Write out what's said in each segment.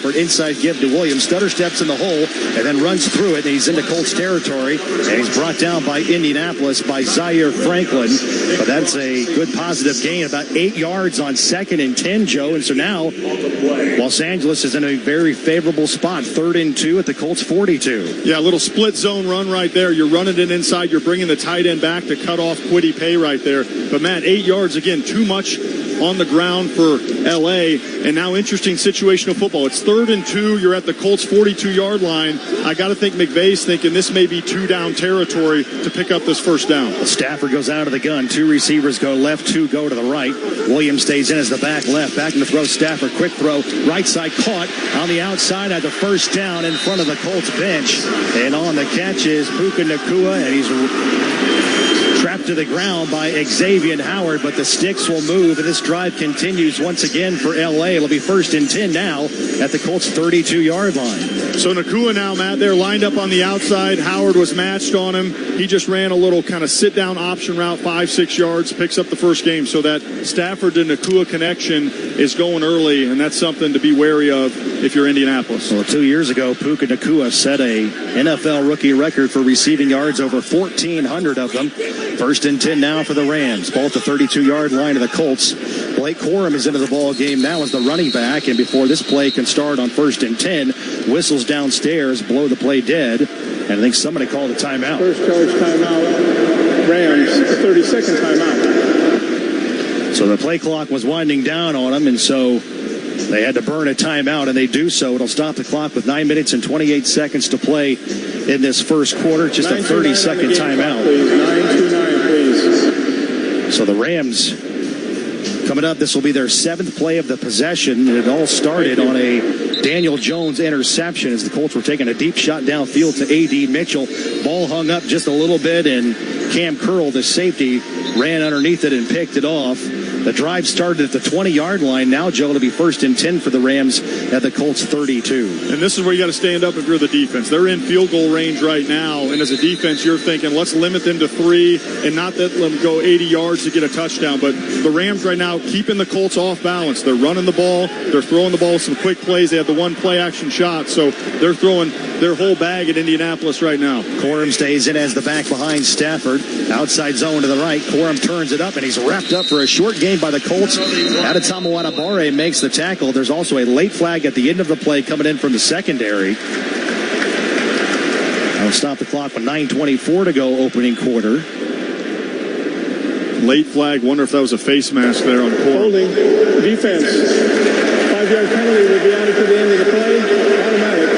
Stafford. Inside give to Williams. Stutter steps in the hole and then runs through it. And he's into Colts territory. And he's brought down by Indianapolis by Zaire Franklin. But that's a good positive gain. About 8 yards on 2nd and 10, Joe. And so now Los Angeles is in a very favorable spot. 3rd and 2 at the Colts 42. Yeah, a little split zone run right there. You're running it inside. You're bringing the tight end back to cut off Kwity Paye right there. But, Matt, 8 yards, again, too much on the ground for L.A. And now interesting situational football. It's 3rd and 2. You're at the Colts 42-yard line. I got to think McVay's thinking this may be 2-down territory to pick up this first down. Stafford goes out of the gun. 2 receivers go left, 2 go to the right. Williams stays in as the back left. Back in the throw. Stafford, quick throw. Right side caught on the outside at the first down in front of the Colts bench. And on the catch is Puka Nacua, and he's trapped to the ground by Xavier Howard, but the sticks will move, and this drive continues once again for L.A. It'll be 1st and 10 now at the Colts 32-yard line. So Nacua now, Matt, they're lined up on the outside. Howard was matched on him. He just ran a little kind of sit-down option route, 5-6 yards, picks up the first game. So that Stafford to Nacua connection is going early, and that's something to be wary of if you're Indianapolis. Well, 2 years ago, Puka Nacua set a NFL rookie record for receiving yards, over 1,400 of them. 1st and 10 now for the Rams. Ball at the 32-yard line of the Colts. Blake Corum is into the ball game now as the running back, and before this play can start on 1st and 10, whistles downstairs, blow the play dead, and I think somebody called a timeout. First charge timeout, Rams, a 30-second timeout. So the play clock was winding down on them, and so they had to burn a timeout, and they do so. It'll stop the clock with 9 minutes and 28 seconds to play in this first quarter. Just a 30-second timeout. 9-2-9, please. So the Rams coming up, this will be their 7th play of the possession, and it all started on a Daniel Jones interception as the Colts were taking a deep shot downfield to A.D. Mitchell. Ball hung up just a little bit, and Cam Curl, the safety, ran underneath it and picked it off. The drive started at the 20-yard line. Now, Joe, it'll be 1st and 10 for the Rams at the Colts 32. And this is where you got to stand up if you're the defense. They're in field goal range right now, and as a defense, you're thinking, let's limit them to 3 and not let them go 80 yards to get a touchdown. But the Rams right now keeping the Colts off balance. They're running the ball. They're throwing the ball with some quick plays. They have the one play-action shot, so they're throwing their whole bag at Indianapolis right now. Corum stays in as the back behind Stafford. Outside zone to the right. Corum turns it up, and he's wrapped up for a short gain by the Colts. Adetomo Adebawore makes the tackle. There's also a late flag at the end of the play coming in from the secondary. That'll stop the clock with 9:24 to go opening quarter. Late flag. Wonder if that was a face mask there on Corum. Holding. Defense. 5-yard penalty will be added to the end of the play. Automatic.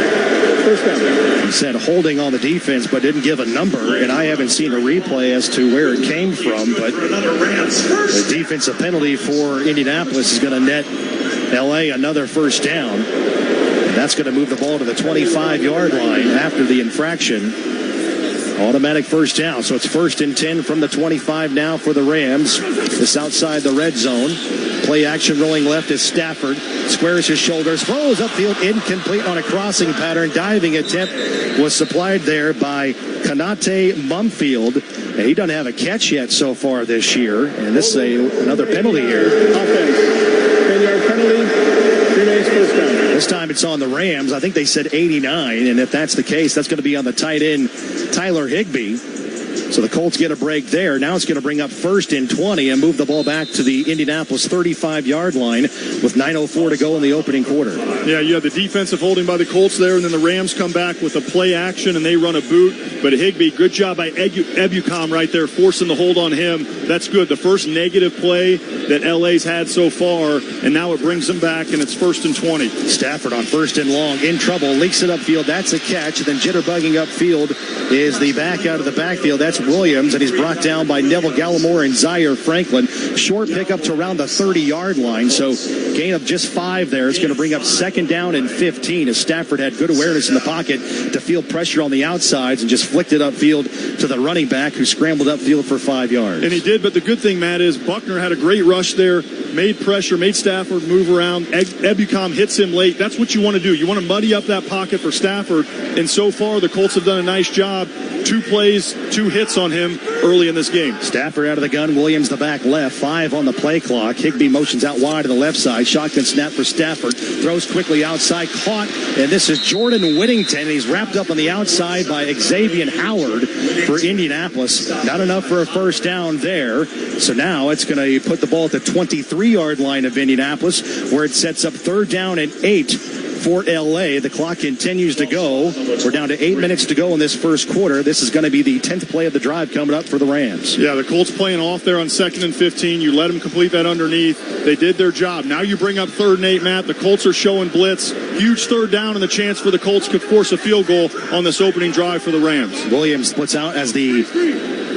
First down. He said holding on the defense, but didn't give a number, and I haven't seen a replay as to where it came from, but the defensive penalty for Indianapolis is going to net L.A. another first down, and that's going to move the ball to the 25-yard line after the infraction. Automatic first down, so it's 1st and 10 from the 25 now for the Rams. This outside the red zone. Play action rolling left is Stafford. Squares his shoulders, throws upfield, incomplete on a crossing pattern. Diving attempt was supplied there by Kanate Mumfield. And he doesn't have a catch yet so far this year. And this is another penalty here. Offense. 10-yard penalty. Remains first down. This time it's on the Rams. I think they said 89. And if that's the case, that's going to be on the tight end, Tyler Higbee. So the Colts get a break there. Now it's going to bring up 1st and 20 and move the ball back to the Indianapolis 35-yard line with 9:04 to go in the opening quarter. Yeah, you have the defensive holding by the Colts there, and then the Rams come back with a play action, and they run a boot. But Higbee, good job by Ebukam right there, forcing the hold on him. That's good. The first negative play that LA's had so far, and now it brings them back, and it's 1st and 20. Stafford on 1st and long, in trouble, leaks it upfield. That's a catch. And then jitterbugging upfield is the back out of the backfield. That's Williams, and he's brought down by Neville Gallimore and Zaire Franklin. Short pickup to around the 30-yard line, so gain of just 5 there. It's going to bring up 2nd down and 15 as Stafford had good awareness in the pocket to field pressure on the outsides and just flicked it upfield to the running back who scrambled upfield for 5 yards. And he did, but the good thing, Matt, is Buckner had a great rush there, made pressure, made Stafford move around. Ebukam hits him late. That's what you want to do. You want to muddy up that pocket for Stafford, and so far the Colts have done a nice job. 2 plays, 2 hits on him, early in this game. Stafford out of the gun, Williams the back left, 5 on the play clock. Higbee motions out wide to the left side. Shotgun snap for Stafford. Throws quickly outside, caught, and this is Jordan Whittington. He's wrapped up on the outside by Xavier Howard for Indianapolis. Not enough for a first down there. So now it's going to put the ball at the 23-yard line of Indianapolis, where it sets up 3rd down and 8 for LA. The clock continues to go. We're down to 8 minutes to go in this first quarter. This is going to be the 10th play of the drive coming up for the Rams. Yeah, the Colts playing off there on 2nd and 15. You let them complete that underneath. They did their job. Now you bring up 3rd and 8, Matt. The Colts are showing blitz. Huge 3rd down, and the chance for the Colts could force a field goal on this opening drive for the Rams. Williams splits out as the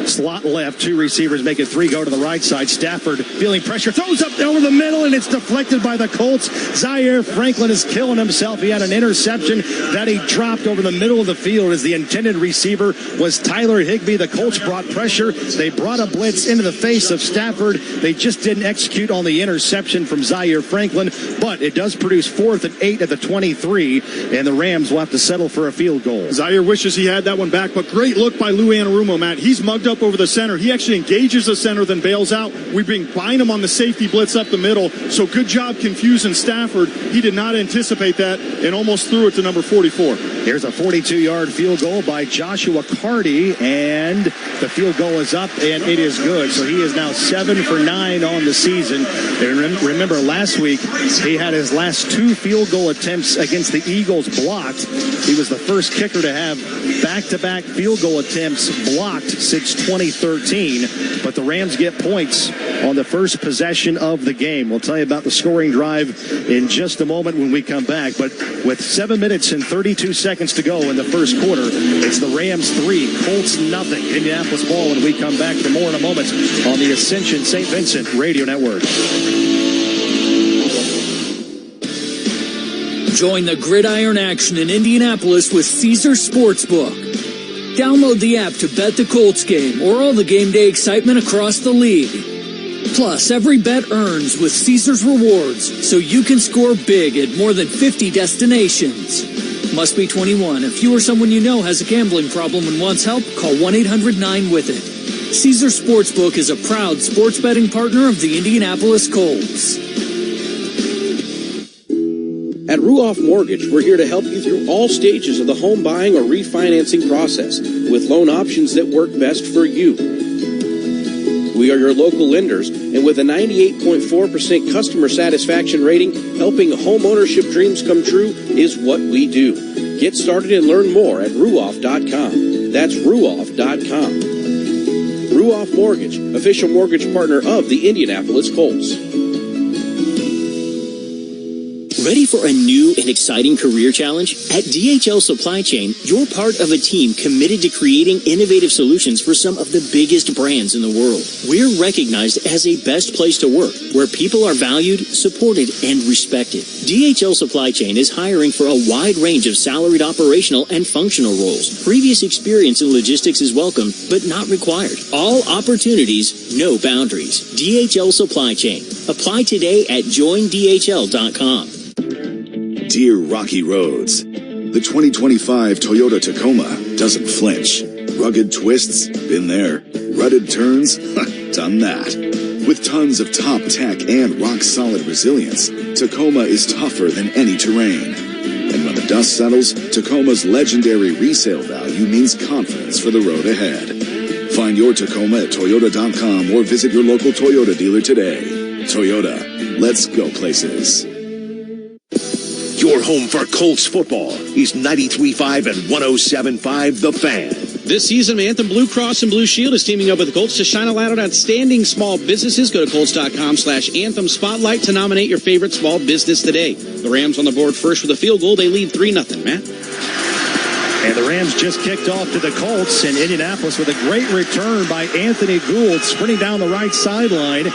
slot left. 2 receivers make it 3 go to the right side. Stafford feeling pressure, throws up over the middle, and it's deflected by the Colts. Zaire Franklin is killing himself. He had an interception that he dropped over the middle of the field as the intended receiver was Tyler Higbee. The Colts brought pressure. They brought a blitz into the face of Stafford. They just didn't execute on the interception from Zaire Franklin, but it does produce 4th and 8 at the 23, and the Rams will have to settle for a field goal. Zaire wishes he had that one back, but great look by Lou Anarumo, Matt. He's mugged up over the center. He actually engages the center, then bails out. We've been buying him on the safety blitz up the middle, so good job confusing Stafford. He did not anticipate that and almost threw it to number 44. Here's a 42-yard field goal by Joshua Carty, and the field goal is up, and it is good. So he is now 7 for 9 on the season. And remember, last week he had his last 2 field goal attempts against the Eagles blocked. He was the first kicker to have back-to-back field goal attempts blocked since 2013. But the Rams get points on the first possession of the game. We'll tell you about the scoring drive in just a moment when we come back. But with 7 minutes and 32 seconds to go in the first quarter, it's the Rams 3, Colts nothing. Indianapolis ball when we come back for more in a moment on the Ascension St. Vincent Radio Network. Join the gridiron action in Indianapolis with Caesars Sportsbook. Download the app to bet the Colts game or all the game day excitement across the league. Plus, every bet earns with Caesars Rewards, so you can score big at more than 50 destinations. Must be 21. If you or someone you know has a gambling problem and wants help, call 1-800-9-WITH-IT. Caesars Sportsbook is a proud sports betting partner of the Indianapolis Colts. At Ruoff Mortgage, we're here to help you through all stages of the home buying or refinancing process with loan options that work best for you. We are your local lenders, and with a 98.4% customer satisfaction rating, helping home ownership dreams come true is what we do. Get started and learn more at Ruoff.com. That's Ruoff.com. Ruoff Mortgage, official mortgage partner of the Indianapolis Colts. Ready for a new and exciting career challenge? At DHL Supply Chain, you're part of a team committed to creating innovative solutions for some of the biggest brands in the world. We're recognized as a best place to work, where people are valued, supported, and respected. DHL Supply Chain is hiring for a wide range of salaried operational and functional roles. Previous experience in logistics is welcome, but not required. All opportunities, no boundaries. DHL Supply Chain. Apply today at joindhl.com. Dear Rocky Roads, the 2025 Toyota Tacoma doesn't flinch. Rugged twists? Been there. Rutted turns? Done that. With tons of top tech and rock-solid resilience, Tacoma is tougher than any terrain. And when the dust settles, Tacoma's legendary resale value means confidence for the road ahead. Find your Tacoma at Toyota.com or visit your local Toyota dealer today. Toyota, let's go places. Your home for Colts football is 93.5 and 107.5 The Fan. This season, Anthem Blue Cross and Blue Shield is teaming up with the Colts to shine a light on outstanding small businesses. Go to Colts.com/Anthem Spotlight to nominate your favorite small business today. The Rams on the board first with a field goal. They lead 3-0, Matt. And the Rams just kicked off to the Colts in Indianapolis with a great return by Anthony Gould, sprinting down the right sideline.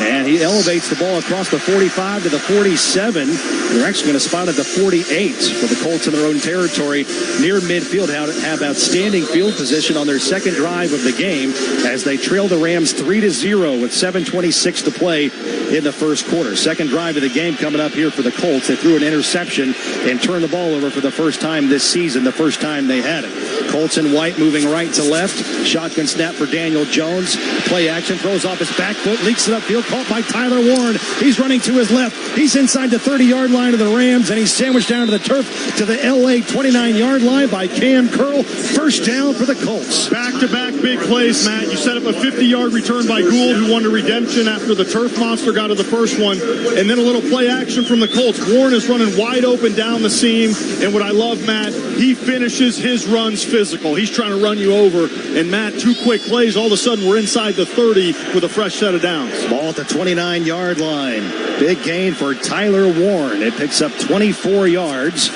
And he elevates the ball across the 45 to the 47. They're actually going to spot at the 48 for the Colts in their own territory near midfield. Have outstanding field position on their second drive of the game as they trail the Rams 3-0 with 7:26 to play in the first quarter. Second drive of the game coming up here for the Colts. They threw an interception and turned the ball over for the first time this season, the first time they had it. Colts in white moving right to left. Shotgun snap for Daniel Jones. Play action, throws off his back foot, leaks it upfield, caught by Tyler Warren. He's running to his left. He's inside the 30-yard line of the Rams, and he's sandwiched down to the turf to the LA 29-yard line by Cam Curl. First down for the Colts. Back-to-back big plays, Matt. You set up a 50-yard return by Gould, who won a redemption after the turf monster got to the first one, and then a little play action from the Colts. Warren is running wide open down the seam, and what I love, Matt, he finishes his runs physical. He's trying to run you over, and Matt, 2 quick plays, all of a sudden we're inside the 30 with a fresh set of downs. Ball at the 29-yard line. Big gain for Tyler Warren. It picks up 24 yards.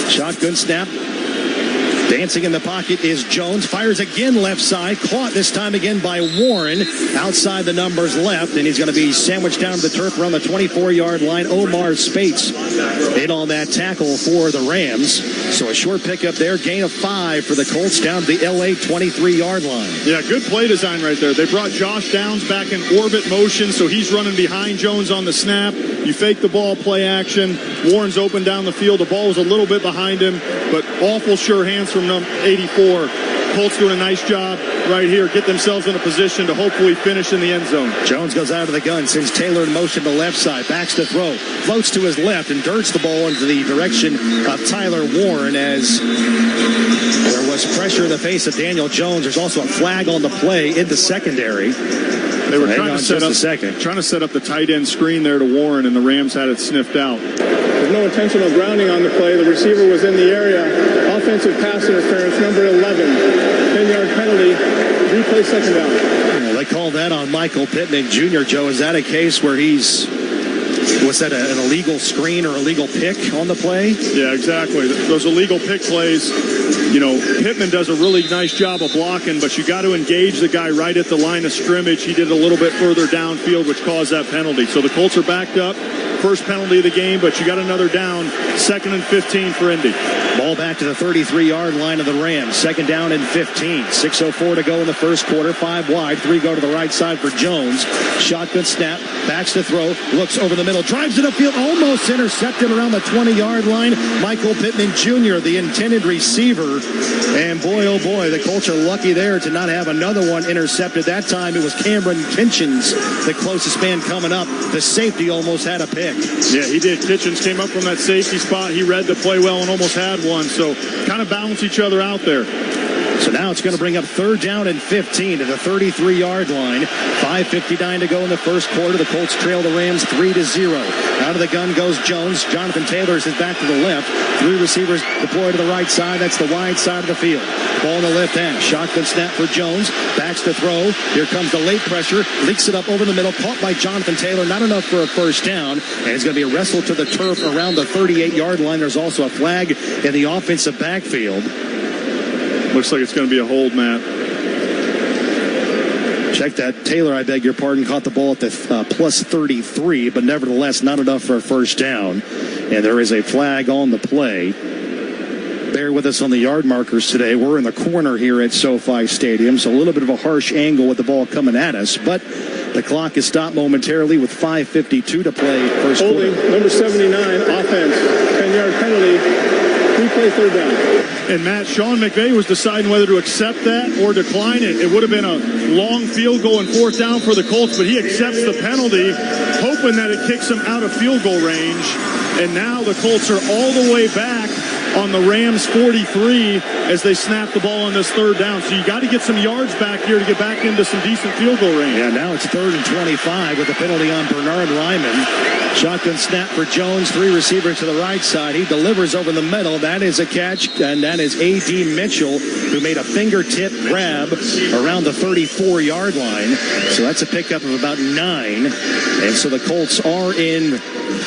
Shotgun snap. Dancing in the pocket is Jones. Fires again left side. Caught this time again by Warren. Outside the numbers left. And he's going to be sandwiched down to the turf around the 24-yard line. Omar Spates in on that tackle for the Rams. So a short pickup there. Gain of 5 for the Colts down to the LA 23-yard line. Yeah, good play design right there. They brought Josh Downs back in orbit motion, so he's running behind Jones on the snap. You fake the ball, play action. Warren's open down the field. The ball was a little bit behind him, but awful sure hands from number 84. Colts doing a nice job right here. Get themselves in a position to hopefully finish in the end zone. Jones goes out of the gun, sends Taylor in motion to left side, backs to throw, floats to his left, and dirts the ball into the direction of Tyler Warren as there was pressure in the face of Daniel Jones. There's also a flag on the play in the secondary. They were trying to set up the tight end screen there to Warren, and the Rams had it sniffed out. There's no intentional grounding on the play. The receiver was in the area. Offensive pass interference, number 11. 10-yard penalty. Replay second down. Well, they called that on Michael Pittman Jr., Joe. Is that a case where he's... Was that an illegal screen or illegal pick on the play? Yeah, exactly. Those illegal pick plays, you know, Pittman does a really nice job of blocking, but you got to engage the guy right at the line of scrimmage. He did a little bit further downfield, which caused that penalty. So the Colts are backed up. First penalty of the game, but you got another down. 2nd and 15 for Indy. Ball back to the 33-yard line of the Rams. 2nd down and 15. 6:04 to go in the first quarter. 5 wide. 3 go to the right side for Jones. Shotgun snap. Backs to throw. Looks over the middle. Drives it upfield. Almost intercepted around the 20-yard line. Michael Pittman Jr., the intended receiver. And boy, oh boy, the Colts are lucky there to not have another one intercepted. That time it was Cameron Kitchens, the closest man coming up. The safety almost had a pick. Yeah, he did. Kitchens came up from that safety spot. He read the play well and almost had one. So kind of balance each other out there. So now it's going to bring up 3rd down and 15 to the 33-yard line. 5:59 to go in the first quarter. The Colts trail the Rams 3-0. Out of the gun goes Jones. Jonathan Taylor is back to the left. 3 receivers deployed to the right side. That's the wide side of the field. Ball in the left half. Shotgun snap for Jones. Backs to throw. Here comes the late pressure. Leaks it up over the middle. Caught by Jonathan Taylor. Not enough for a first down. And it's going to be a wrestle to the turf around the 38-yard line. There's also a flag in the offensive backfield. Looks like it's going to be a hold, Matt. Check that. Taylor, I beg your pardon, caught the ball at the plus 33, but nevertheless not enough for a first down. And there is a flag on the play. Bear with us on the yard markers today. We're in the corner here at SoFi Stadium, so a little bit of a harsh angle with the ball coming at us. But the clock is stopped momentarily with 5:52 to play first quarter. Holding, number 79, offense. 10-yard penalty. Replay 3rd down. And Matt, Sean McVay was deciding whether to accept that or decline it. It would have been a long field goal and 4th down for the Colts, but he accepts the penalty, hoping that it kicks him out of field goal range. And now the Colts are all the way back on the Rams 43 as they snap the ball on this 3rd down. So you got to get some yards back here to get back into some decent field goal range. Yeah, now it's 3rd and 25 with the penalty on Bernard Ryman. Shotgun snap for Jones. 3 receivers to the right side. He delivers over the middle. That is a catch, and that is A.D. Mitchell, who made a fingertip grab around the 34-yard line. So that's a pickup of about 9. And so the Colts are in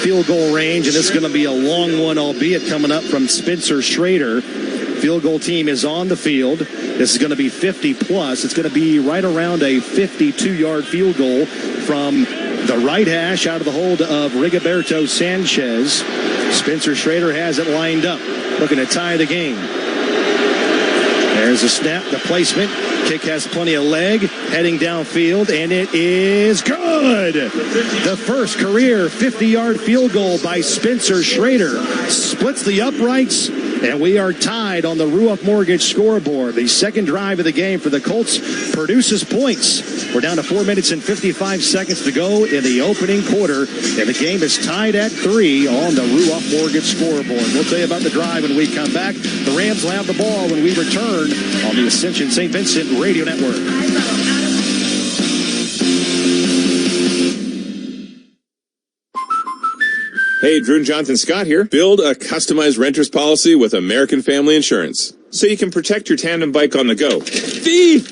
field goal range, and this is going to be a long one, albeit coming up from Spencer Schrader. Field goal team is on the field. This is going to be 50-plus. It's going to be right around a 52-yard field goal from the right hash out of the hold of Rigoberto Sanchez. Spencer Schrader has it lined up, looking to tie the game. There's a snap, the placement. Kick has plenty of leg, heading downfield, and it is good. The first career 50-yard field goal by Spencer Schrader. Splits the uprights And we are tied on the Ruoff Mortgage scoreboard. The second drive of the game for the Colts produces points. We're down to 4 minutes and 55 seconds to go in the opening quarter, and the game is tied at 3 on the Ruoff Mortgage scoreboard. We'll tell you about the drive when we come back. The Rams will have the ball when we return on the Ascension St. Vincent Radio Network. Hey, Drew and Jonathan Scott here. Build a customized renter's policy with American Family Insurance so you can protect your tandem bike on the go. Thief!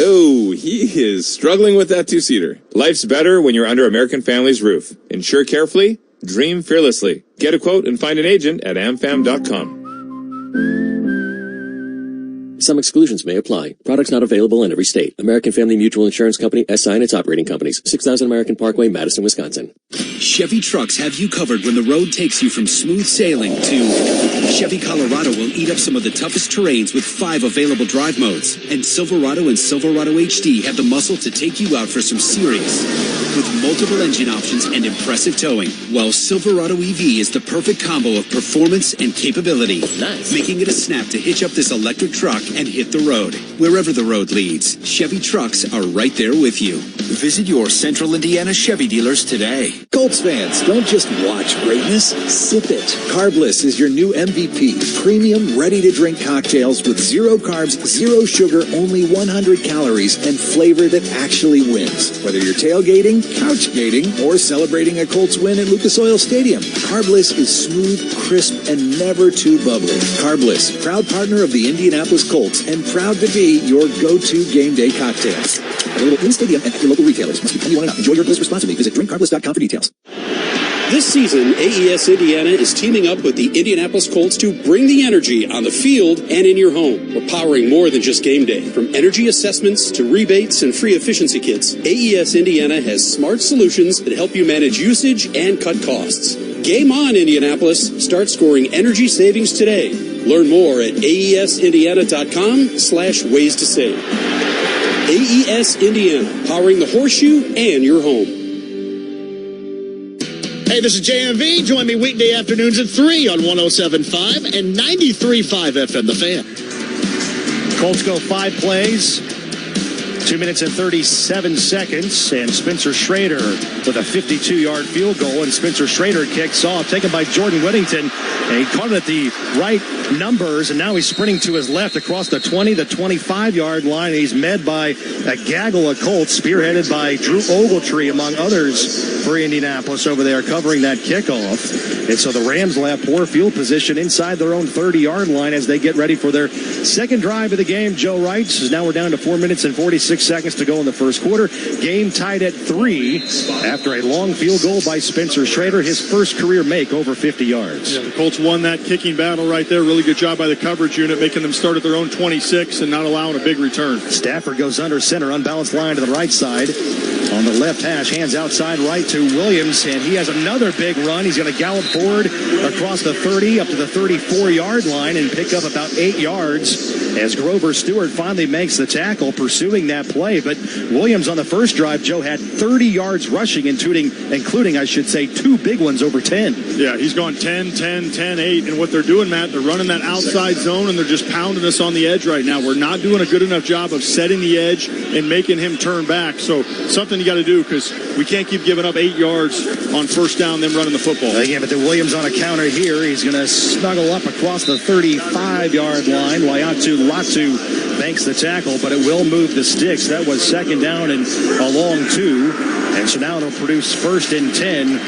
Oh, he is struggling with that two-seater. Life's better when you're under American Family's roof. Insure carefully, dream fearlessly. Get a quote and find an agent at amfam.com. Some exclusions may apply. Products not available in every state. American Family Mutual Insurance Company, SI and its operating companies. 6000 American Parkway, Madison, Wisconsin. Chevy trucks have you covered when the road takes you from smooth sailing to Chevy Colorado will eat up some of the toughest terrains with 5 available drive modes. And Silverado and Silverado HD have the muscle to take you out for some serious with multiple engine options and impressive towing. While Silverado EV is the perfect combo of performance and capability. Nice. Making it a snap to hitch up this electric truck and hit the road. Wherever the road leads, Chevy trucks are right there with you. Visit your Central Indiana Chevy dealers today. Colts fans, don't just watch greatness, sip it. Carbless is your new MVP. Premium, ready-to-drink cocktails with 0 carbs, 0 sugar, only 100 calories, and flavor that actually wins. Whether you're tailgating, couch gating, or celebrating a Colts win at Lucas Oil Stadium, Carbless is smooth, crisp, and never too bubbly. Carbless, proud partner of the Indianapolis Colts, and proud to be your go-to game day cocktails. Available in-stadium and at your local retailers. Must be 21 and up. Enjoy your bliss responsibly. Visit drinkcarbless.com for details. This season, AES Indiana is teaming up with the Indianapolis Colts to bring the energy on the field and in your home. We're powering more than just game day. From energy assessments to rebates and free efficiency kits, AES Indiana has smart solutions that help you manage usage and cut costs. Game on, Indianapolis. Start scoring energy savings today. Learn more at aesindiana.com/ways to save. AES Indiana, powering the horseshoe and your home. Hey, this is JMV. Join me weekday afternoons at 3 on 107.5 and 93.5 FM, The Fan. Colts go 5 plays, 2 minutes and 37 seconds, and Spencer Schrader with a 52-yard field goal, and Spencer Schrader kicks off, taken by Jordan Whittington, and he caught it at the right numbers, and now he's sprinting to his left across the 20, the 25-yard line. He's met by a gaggle of Colts, spearheaded by Drew Ogletree, among others, for Indianapolis over there, covering that kickoff. And so the Rams will have poor field position inside their own 30-yard line as they get ready for their second drive of the game. Joe writes, now we're down to 4 minutes and 46 seconds to go in the first quarter. Game tied at 3 after a long field goal by Spencer Schrader, his first career make over 50 yards. Yeah, the Colts won that kicking battle right there. Really good job by the coverage unit, making them start at their own 26 and not allowing a big return. Stafford goes under center, unbalanced line to the right side. On the left hash, hands outside right to Williams, and he has another big run. He's going to gallop forward across the 30 up to the 34-yard line and pick up about 8 yards as Grover Stewart finally makes the tackle pursuing that play. But Williams on the first drive, Joe, had 30 yards rushing, including, I should say, 2 big ones over 10. Yeah, he's gone 10, 10, 10, 8. And what they're doing, Matt, they're running that outside zone, and they're just pounding us on the edge right now. We're not doing a good enough job of setting the edge and making him turn back. So something you got to do, because we can't keep giving up 8 yards on first down, them running the football. Again, but the Williams on a counter here. He's going to snuggle up across the 35-yard line. Latu banks the tackle, but it will move the sticks. That was second down and a long 2. And so now it'll produce first and 10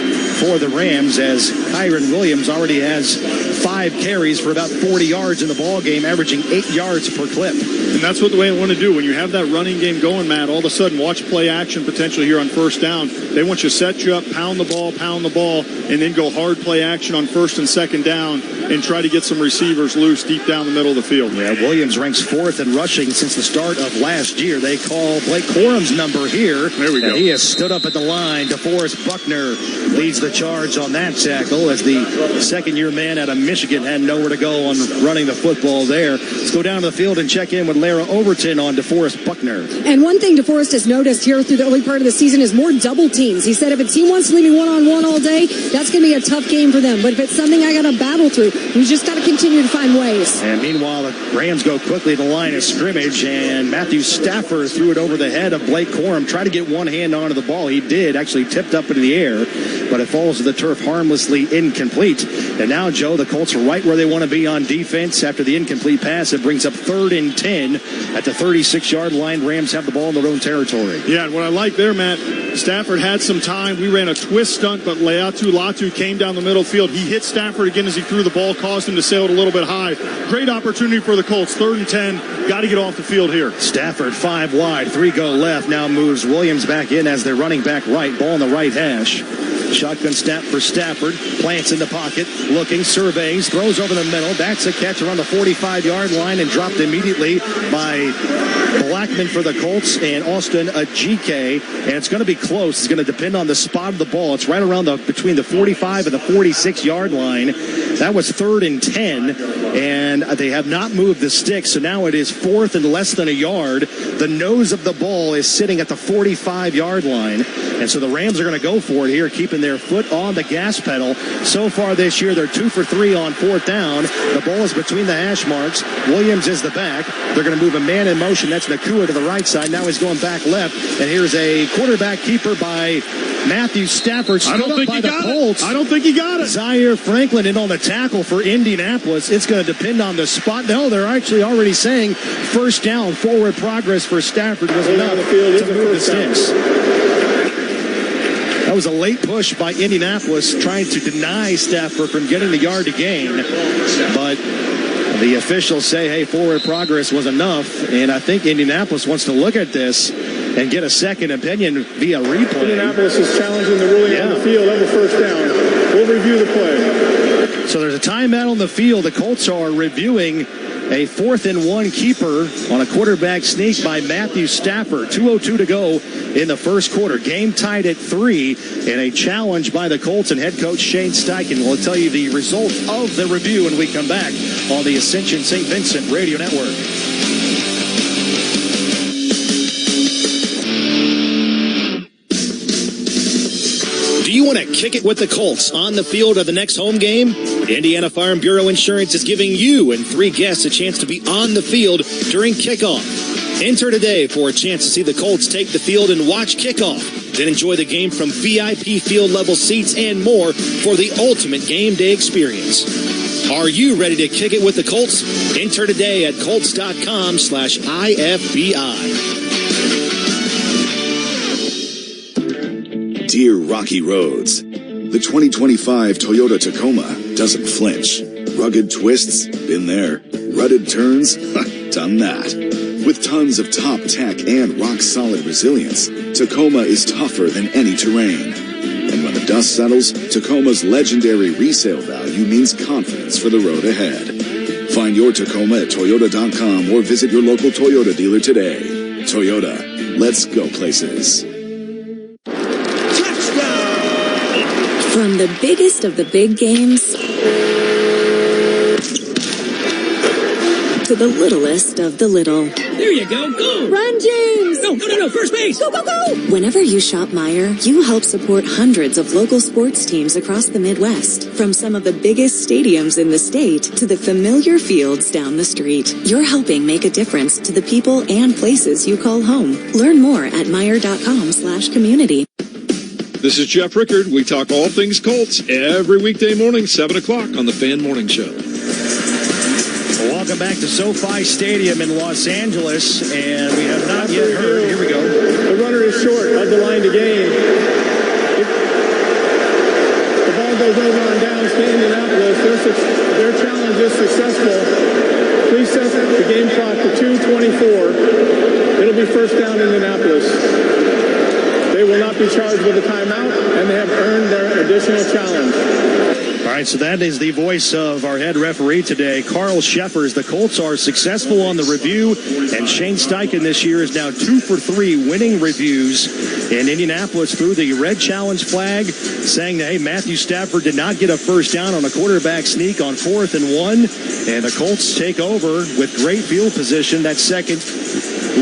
for the Rams, as Kyron Williams already has 5 carries for about 40 yards in the ball game, averaging 8 yards per clip. And that's what the way I want to do. When you have that running game going, Matt, all of a sudden watch play action potentially here on first down. They want you to set you up, pound the ball, and then go hard play action on first and second down and try to get some receivers loose deep down the middle of the field. Yeah, Williams ranks 4th in rushing since the start of last year. They call Blake Corum's number here. There we go. And he has stood up at the line. DeForest Buckner leads the charge on that tackle as the second-year man out of Michigan had nowhere to go on running the football there. Let's go down to the field and check in with Lara Overton on DeForest Buckner. And one thing DeForest has noticed here through the early part of the season is more double teams. He said if a team wants to leave me one-on-one all day, that's going to be a tough game for them. But if it's something I got to battle through, we just got to continue to find ways. And meanwhile, the Rams go quickly to the line of scrimmage, and Matthew Stafford threw it over the head of Blake Corum. Tried to get one hand onto the ball. He did, actually tipped up into the air, but it falls to the turf harmlessly incomplete. And now, Joe, the Colts are right where they want to be on defense. After the incomplete pass, it brings up 3rd and 10 at the 36-yard line. Rams have the ball in their own territory. Yeah, and what I like there, Matt, Stafford had some time. We ran a twist stunt, but Leatu Latu came down the middle field. He hit Stafford again as he threw the ball, caused him to sail it a little bit high. Great opportunity for the Colts. 3rd and 10. Got to get off the field here. Stafford 5 wide, 3 go left. Now moves Williams back in as they're running back right. Ball in the right hash. Shotgun snap for Stafford. Plants in the pocket. Looking, surveys, throws over the middle. That's a catch around the 45-yard line and dropped immediately by Blackman for the Colts and Austin Ajike. And it's going to be close. It's going to depend on the spot of the ball. It's right around between the 45 and the 46-yard line. That was 3rd and 10, and they have not moved the sticks, so now it is 4th and less than a yard. The nose of the ball is sitting at the 45-yard line, and so the Rams are going to go for it here, keeping their foot on the gas pedal. So far this year, they're 2 for 3 on 4th down. The ball is between the hash marks. Williams is the back. They're going to move a man in motion. That's Nakua to the right side. Now he's going back left, and here's a quarterback keeper by Matthew Stafford. I don't think he got it. I don't think he got it. Zaire Franklin in on the tackle for Indianapolis. It's going to depend on the spot. No, they're actually already saying first down. Forward progress for Stafford was enough to move the sticks. That was a late push by Indianapolis trying to deny Stafford from getting the yard to gain. But the officials say, hey, forward progress was enough. And I think Indianapolis wants to look at this and get a second opinion via replay. Indianapolis is challenging the ruling on the field of a first down. We'll review the play. So there's a timeout on the field. The Colts are reviewing a 4th and 1 keeper on a quarterback sneak by Matthew Stafford. 2:02 to go in the first quarter. Game tied at 3, and a challenge by the Colts and head coach Shane Steichen will tell you the result of the review when we come back on the Ascension St. Vincent Radio Network. Do you want to kick it with the Colts on the field of the next home game? Indiana Farm Bureau Insurance is giving you and 3 guests a chance to be on the field during kickoff. Enter today for a chance to see the Colts take the field and watch kickoff. Then enjoy the game from VIP field level seats and more for the ultimate game day experience. Are you ready to kick it with the Colts? Enter today at Colts.com/IFBI. Dear Rocky Roads, the 2025 Toyota Tacoma doesn't flinch. Rugged twists? Been there. Rutted turns? Done that. With tons of top tech and rock-solid resilience, Tacoma is tougher than any terrain. And when the dust settles, Tacoma's legendary resale value means confidence for the road ahead. Find your Tacoma at Toyota.com or visit your local Toyota dealer today. Toyota, let's go places. From the biggest of the big games to the littlest of the little. There you go. Go! Run, James! No, first base! Go, go, go! Whenever you shop Meijer, you help support hundreds of local sports teams across the Midwest. From some of the biggest stadiums in the state to the familiar fields down the street. You're helping make a difference to the people and places you call home. Learn more at Meijer.com/community. This is Jeff Rickard. We talk all things Colts every weekday morning, 7 o'clock on the Fan Morning Show. Welcome back to SoFi Stadium in Los Angeles, and we have not yet heard. Here we go. The runner is short of the line to gain. The ball goes over on downs to Indianapolis. Their challenge is successful. Please set the game clock to 2:24. It'll be first down Indianapolis. They will not be charged with a timeout, and they have earned their additional challenge. All All right, so that is the voice of our head referee today, Carl Scheffers. The Colts are successful on the review, and Shane Steichen this year is now 2 for 3 winning reviews in Indianapolis through the red challenge flag, saying that, hey, Matthew Stafford did not get a first down on a quarterback sneak on 4th and 1, and the Colts take over with great field position. That second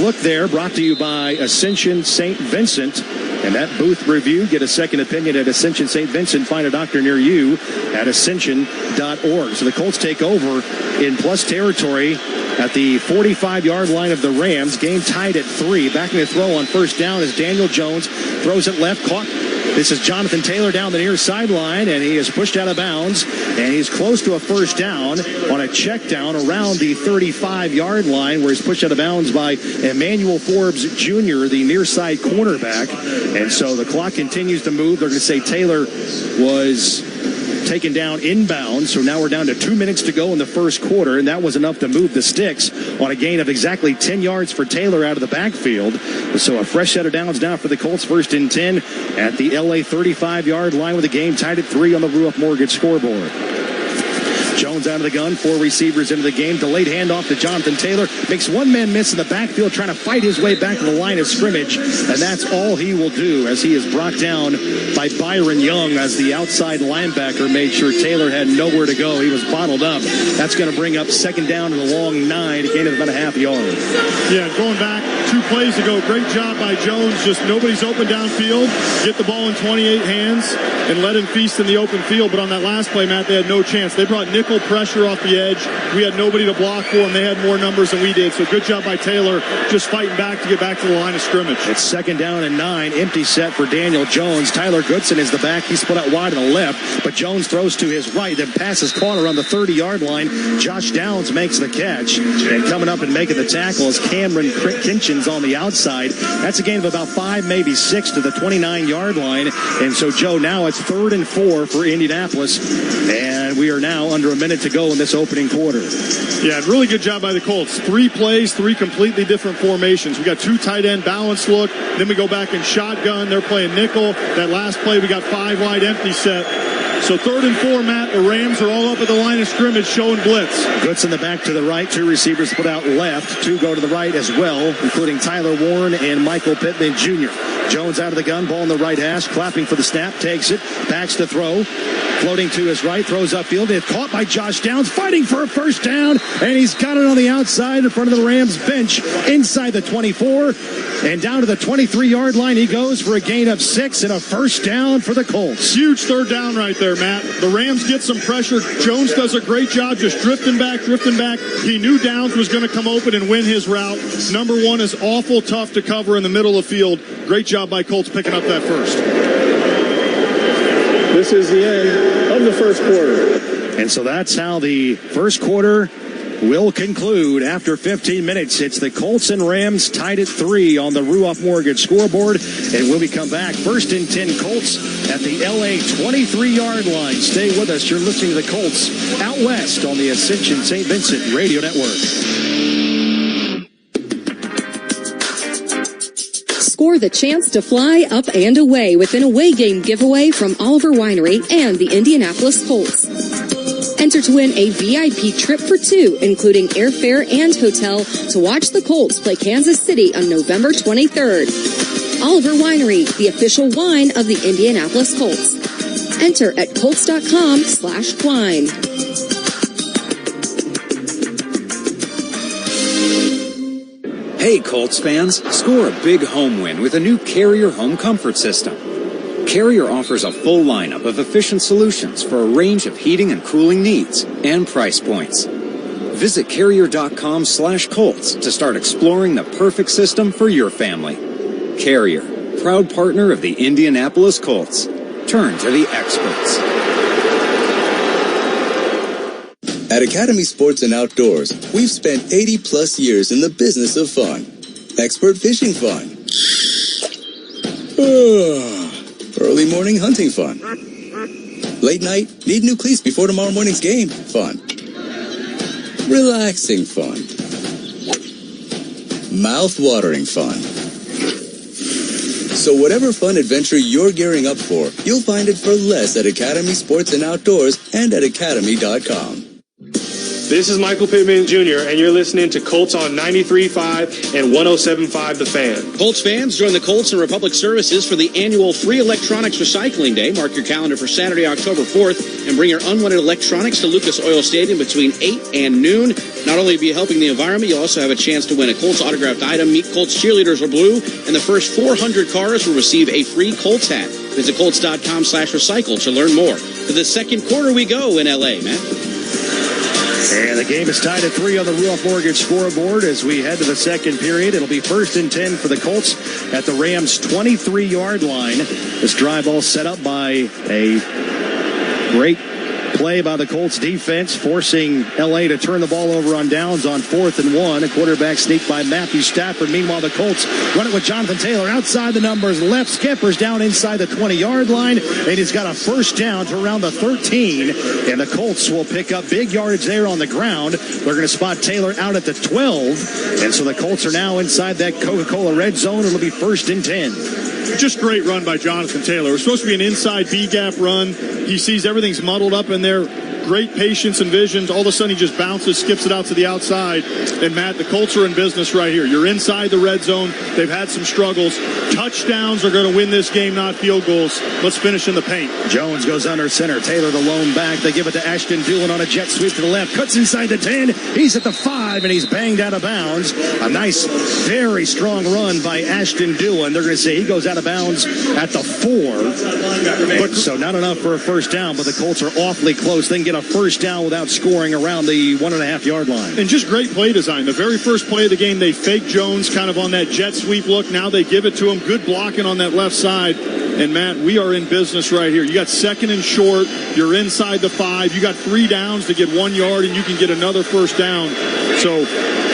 look there brought to you by Ascension St. Vincent. And that booth review, get a second opinion at Ascension St. Vincent. Find a doctor near you at ascension.org. So the Colts take over in plus territory at the 45-yard line of the Rams. Game tied at 3. Backing the throw on first down is Daniel Jones. Throws it left, caught. This is Jonathan Taylor down the near sideline, and he is pushed out of bounds. And he's close to a first down on a check down around the 35-yard line, where he's pushed out of bounds by Emmanuel Forbes Jr., the near side cornerback. And so the clock continues to move. They're going to say Taylor was taken down inbound. So now we're down to 2 minutes to go in the first quarter, and that was enough to move the sticks on a gain of exactly 10 yards for Taylor out of the backfield. So a fresh set of downs now for the Colts, 1st and 10 at the LA 35-yard line with the game tied at 3 on the Ruoff Mortgage scoreboard. Jones out of the gun, 4 receivers into the game. Delayed handoff to Jonathan Taylor. Makes one man miss in the backfield, trying to fight his way back to the line of scrimmage. And that's all he will do, as he is brought down by Byron Young, as the outside linebacker made sure Taylor had nowhere to go. He was bottled up. That's going to bring up second down to the long 9, a gain of about a half yard. Yeah, going back 2 plays ago, great job by Jones. Just nobody's open downfield. Get the ball in 28 hands and let him feast in the open field. But on that last play, Matt, they had no chance. They brought nickel pressure off the edge. We had nobody to block for them. They had more numbers than we did. So good job by Taylor, just fighting back to get back to the line of scrimmage. It's second down and 9. Empty set for Daniel Jones. Tyler Goodson is the back. He's split out wide to the left, but Jones throws to his right. Then passes caught around the 30-yard line. Josh Downs makes the catch. And coming up and making the tackle is Cameron Kinchins on the outside. That's a gain of about 5, maybe 6 to the 29-yard line. And so, Joe, now it's 3rd and 4 for Indianapolis. And we are now under a minute to go in this opening quarter. Yeah, really good job by the Colts. 3 plays, 3 completely different formations. We got 2 tight end balance look. Then we go back in shotgun. They're playing nickel. That last play, we got 5 wide empty set. So 3rd and 4, Matt. The Rams are all up at the line of scrimmage showing blitz. Goodson the back to the right. 2 receivers put out left. 2 go to the right as well, including Tyler Warren and Michael Pittman Jr. Jones out of the gun. Ball in the right hash. Clapping for the snap. Takes it. Backs to throw. Floating to his right. Throws upfield. It's caught by Josh Downs. Fighting for a first down. And he's got it on the outside in front of the Rams bench. Inside the 24. And down to the 23-yard line he goes for a gain of 6 and a first down for the Colts. Huge 3rd down right there, Matt. The Rams get some pressure. Jones does a great job just drifting back. He knew Downs was going to come open and win his route. Number 1 is awful tough to cover in the middle of the field. Great job by Colts picking up that first. This is the end of the first quarter. And so that's how the first quarter will conclude. After 15 minutes, it's the Colts and Rams tied at 3 on the Ruoff Mortgage scoreboard. And when we come back, 1st and 10 Colts at the LA 23-yard line. Stay with us. You're listening to the Colts out west on the Ascension St. Vincent Radio Network. Score the chance to fly up and away with an away game giveaway from Oliver Winery and the Indianapolis Colts. Enter to win a VIP trip for 2, including airfare and hotel, to watch the Colts play Kansas City on November 23rd. Oliver Winery, the official wine of the Indianapolis Colts. Enter at colts.com/wine. Hey Colts fans, score a big home win with a new Carrier home comfort system. Carrier offers a full lineup of efficient solutions for a range of heating and cooling needs and price points. Visit Carrier.com/Colts to start exploring the perfect system for your family. Carrier, proud partner of the Indianapolis Colts. Turn to the experts. At Academy Sports and Outdoors, we've spent 80-plus years in the business of fun. Expert fishing fun. Early morning hunting fun. Late night, need new cleats before tomorrow morning's game fun. Relaxing fun. Mouth-watering fun. So whatever fun adventure you're gearing up for, you'll find it for less at Academy Sports and Outdoors and at academy.com. This is Michael Pittman Jr., and you're listening to Colts on 93.5 and 107.5 The Fan. Colts fans, join the Colts and Republic Services for the annual Free Electronics Recycling Day. Mark your calendar for Saturday, October 4th, and bring your unwanted electronics to Lucas Oil Stadium between 8 and noon. Not only will you be helping the environment, you'll also have a chance to win a Colts autographed item. Meet Colts cheerleaders are blue, and the first 400 cars will receive a free Colts hat. Visit Colts.com/recycle to learn more. To the second quarter we go in L.A., Matt. And the game is tied at 3 on the Ruoff Mortgage scoreboard as we head to the second period. It'll be 1st and 10 for the Colts at the Rams' 23-yard line. This drive all set up by a great play by the Colts defense, forcing L.A. to turn the ball over on downs on 4th and 1. A quarterback sneak by Matthew Stafford. Meanwhile, the Colts run it with Jonathan Taylor outside the numbers. Left skippers down inside the 20-yard line. And he's got a first down to around the 13. And the Colts will pick up big yardage there on the ground. They're going to spot Taylor out at the 12. And so the Colts are now inside that Coca-Cola red zone. It'll be 1st and 10. Just great run by Jonathan Taylor. It was supposed to be an inside B-gap run. He sees everything's muddled up in there. Great patience and visions. All of a sudden, he just bounces, skips it out to the outside. And, Matt, the Colts are in business right here. You're inside the red zone. They've had some struggles. Touchdowns are going to win this game, not field goals. Let's finish in the paint. Jones goes under center. Taylor the lone back. They give it to Ashton Dulin on a jet sweep to the left. Cuts inside the 10. He's at the 5, and he's banged out of bounds. A nice, very strong run by Ashton Dulin. They're going to say he goes out of bounds at the 4. But so not enough for a first down, but the Colts are awfully close. They can get a first down without scoring around the 1.5-yard line. And just great play design. The very first play of the game, they fake Jones kind of on that jet sweep look. Now they give it to him. Good blocking on that left side. And, Matt, we are in business right here. You got 2nd and short. You're inside the 5. You got 3 downs to get 1 yard, and you can get another first down. So,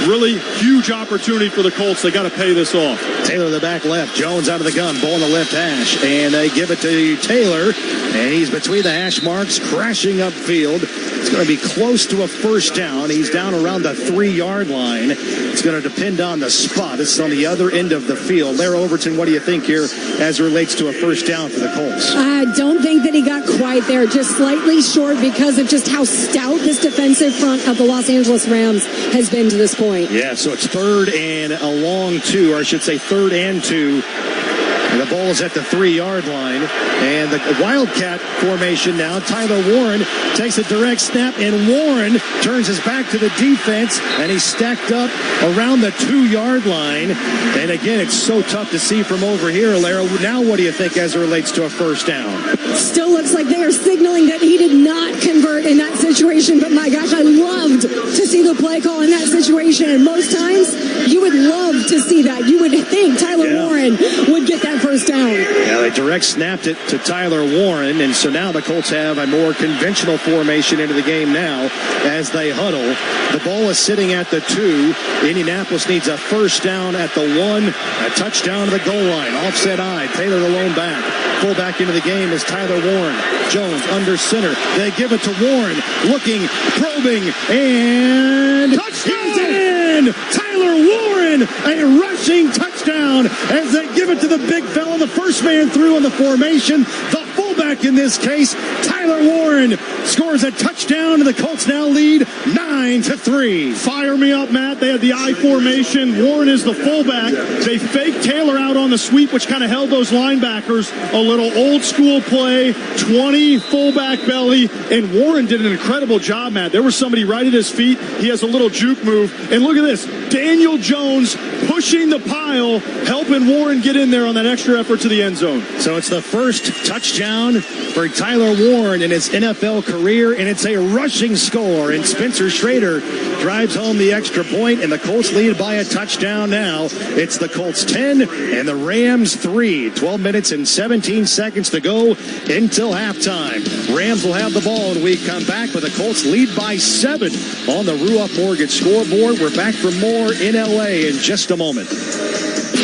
really huge opportunity for the Colts. They got to pay this off. Taylor the back left. Jones out of the gun. Ball in the left hash. And they give it to Taylor. And he's between the hash marks, crashing upfield. It's going to be close to a first down. He's down around the 3-yard line. It's going to depend on the spot. This is on the other end of the field. Larry Overton, what do you think here as it relates to a first down for the Colts? I don't think that he got quite there. Just slightly short because of just how stout this defensive front of the Los Angeles Rams has been to this point. Yeah, so it's 3rd and a long 2, or I should say 3rd and 2. And the ball is at the 3-yard line. And the Wildcat formation now. Tyler Warren takes a direct snap, and Warren turns his back to the defense, and he's stacked up around the 2-yard line. And again, it's so tough to see from over here, Lara. Now what do you think as it relates to a first down? Still looks like they are signaling that he did not convert in that situation. But my gosh, I loved to see the play call in that situation. And most times, you would love to see that. You would think Tyler Warren would get that first down. Yeah, they direct snapped it to Tyler Warren, and so now the Colts have a more conventional formation into the game now as they huddle. The ball is sitting at the 2. Indianapolis needs a first down at the 1, a touchdown to the goal line. Offset eye, Taylor the lone back. Fullback into the game is Tyler Warren. Jones under center. They give it to Warren, looking, probing, and touchdown! In! Tyler Warren, a rushing touchdown as they give it to the big fella, the first man through in the formation. The fullback in this case, Tyler Warren, scores a touchdown, and the Colts now lead 9-3. Fire me up, Matt. They had the I formation. Warren is the fullback. They faked Taylor out on the sweep, which kind of held those linebackers. A little old school play, 20 fullback belly, and Warren did an incredible job, Matt. There was somebody right at his feet. He has a little juke move, and look at this. Daniel Jones pushing the pile, helping Warren get in there on that extra effort to the end zone. So it's the first touchdown for Tyler Warren in his NFL career, and it's a rushing score. And Spencer Schrader drives home the extra point, and the Colts lead by a touchdown now. It's the Colts 10 and the Rams 3. 12 minutes and 17 seconds to go until halftime. Rams will have the ball when we come back, but the Colts lead by 7 on the Ruoff Mortgage scoreboard. We're back for more in L.A. in just a moment.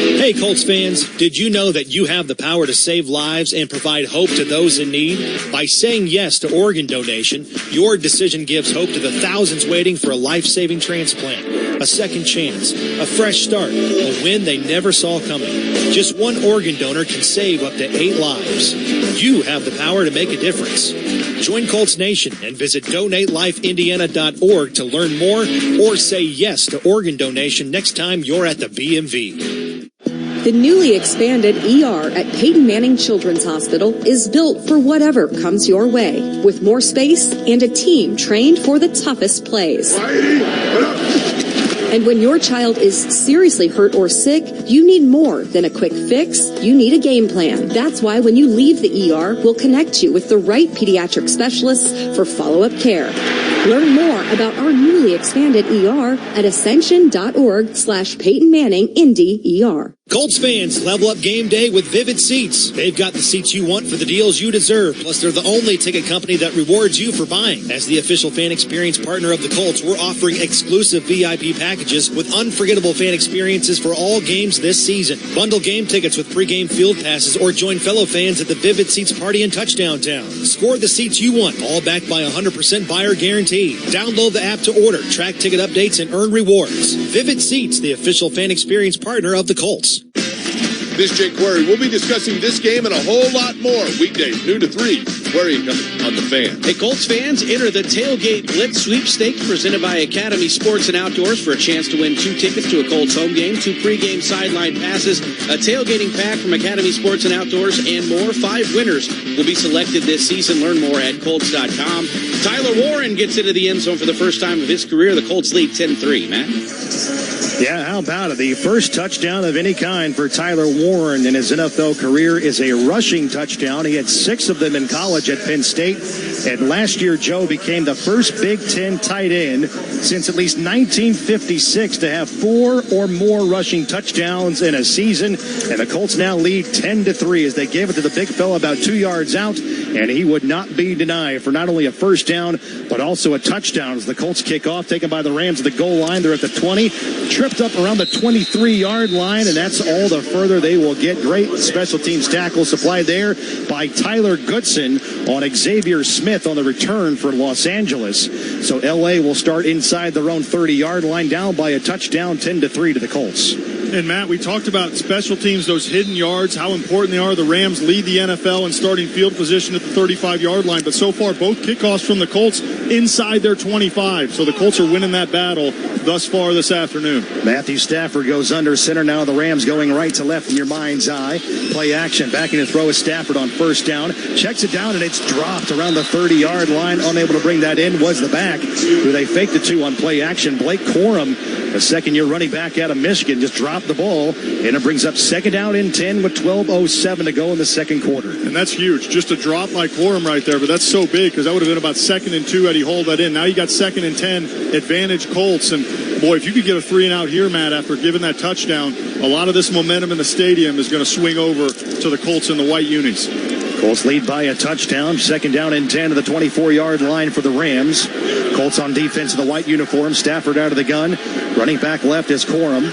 Hey, Colts fans, did you know that you have the power to save lives and provide hope to those in need? By saying yes to organ donation, your decision gives hope to the thousands waiting for a life-saving transplant, a second chance, a fresh start, a win they never saw coming. Just one organ donor can save up to 8 lives. You have the power to make a difference. Join Colts Nation and visit DonateLifeIndiana.org to learn more or say yes to organ donation next time you're at the BMV. The newly expanded ER at Peyton Manning Children's Hospital is built for whatever comes your way, with more space and a team trained for the toughest plays. And when your child is seriously hurt or sick, you need more than a quick fix. You need a game plan. That's why when you leave the ER, we'll connect you with the right pediatric specialists for follow-up care. Learn more about our newly expanded ER at ascension.org/Peyton Manning Indy ER. Colts fans, level up game day with Vivid Seats. They've got the seats you want for the deals you deserve. Plus, they're the only ticket company that rewards you for buying. As the official fan experience partner of the Colts, we're offering exclusive VIP packages with unforgettable fan experiences for all games this season. Bundle game tickets with pregame field passes or join fellow fans at the Vivid Seats Party in Touchdown Town. Score the seats you want, all backed by 100% buyer guarantee. Download the app to order, track ticket updates, and earn rewards. Vivid Seats, the official fan experience partner of the Colts. This is Jake Query. We'll be discussing this game and a whole lot more weekdays, noon to 3. Query coming on the Fan. Hey, Colts fans, enter the Tailgate Blitz sweepstakes presented by Academy Sports and Outdoors for a chance to win 2 tickets to a Colts home game, 2 pregame sideline passes, a tailgating pack from Academy Sports and Outdoors, and more. 5 winners will be selected this season. Learn more at Colts.com. Tyler Warren gets into the end zone for the first time of his career. The Colts lead 10-3. Matt? Yeah, how about it? The first touchdown of any kind for Tyler Warren in his NFL career is a rushing touchdown. He had 6 of them in college at Penn State. And last year, Joe became the first Big Ten tight end since at least 1956 to have 4 or more rushing touchdowns in a season. And the Colts now lead 10-3 as they gave it to the big fella about 2 yards out. And he would not be denied for not only a first down, but also a touchdown as the Colts kick off, taken by the Rams at the goal line. They're at the 20, tripped up around the 23-yard line, and that's all the further they will get. Great special teams tackle supplied there by Tyler Goodson on Xavier Smith on the return for Los Angeles. So L.A. will start inside their own 30-yard line, down by a touchdown, 10-3 to the Colts. And, Matt, we talked about special teams, those hidden yards, how important they are. The Rams lead the NFL in starting field position at the 35-yard line. But so far, both kickoffs from the Colts inside their 25. So the Colts are winning that battle thus far this afternoon. Matthew Stafford goes under center. Now the Rams going right to left in your mind's eye. Play action. Backing to throw is Stafford on first down. Checks it down, and it's dropped around the 30-yard line. Unable to bring that in was the back, who they faked it to on play action. Blake Corum, the second-year running back out of Michigan, just dropped the ball, and it brings up second down and 10 with 12:07 to go in the second quarter. And that's huge. Just a drop like Corum right there, but that's so big because that would have been about 2nd and 2 had he hauled that in. Now you got 2nd and 10, advantage Colts. And, boy, if you could get a 3-and-out here, Matt, after giving that touchdown, a lot of this momentum in the stadium is going to swing over to the Colts in the white unis. Colts lead by a touchdown. Second down and 10 to the 24-yard line for the Rams. Colts on defense in the white uniform. Stafford out of the gun. Running back left is Corum.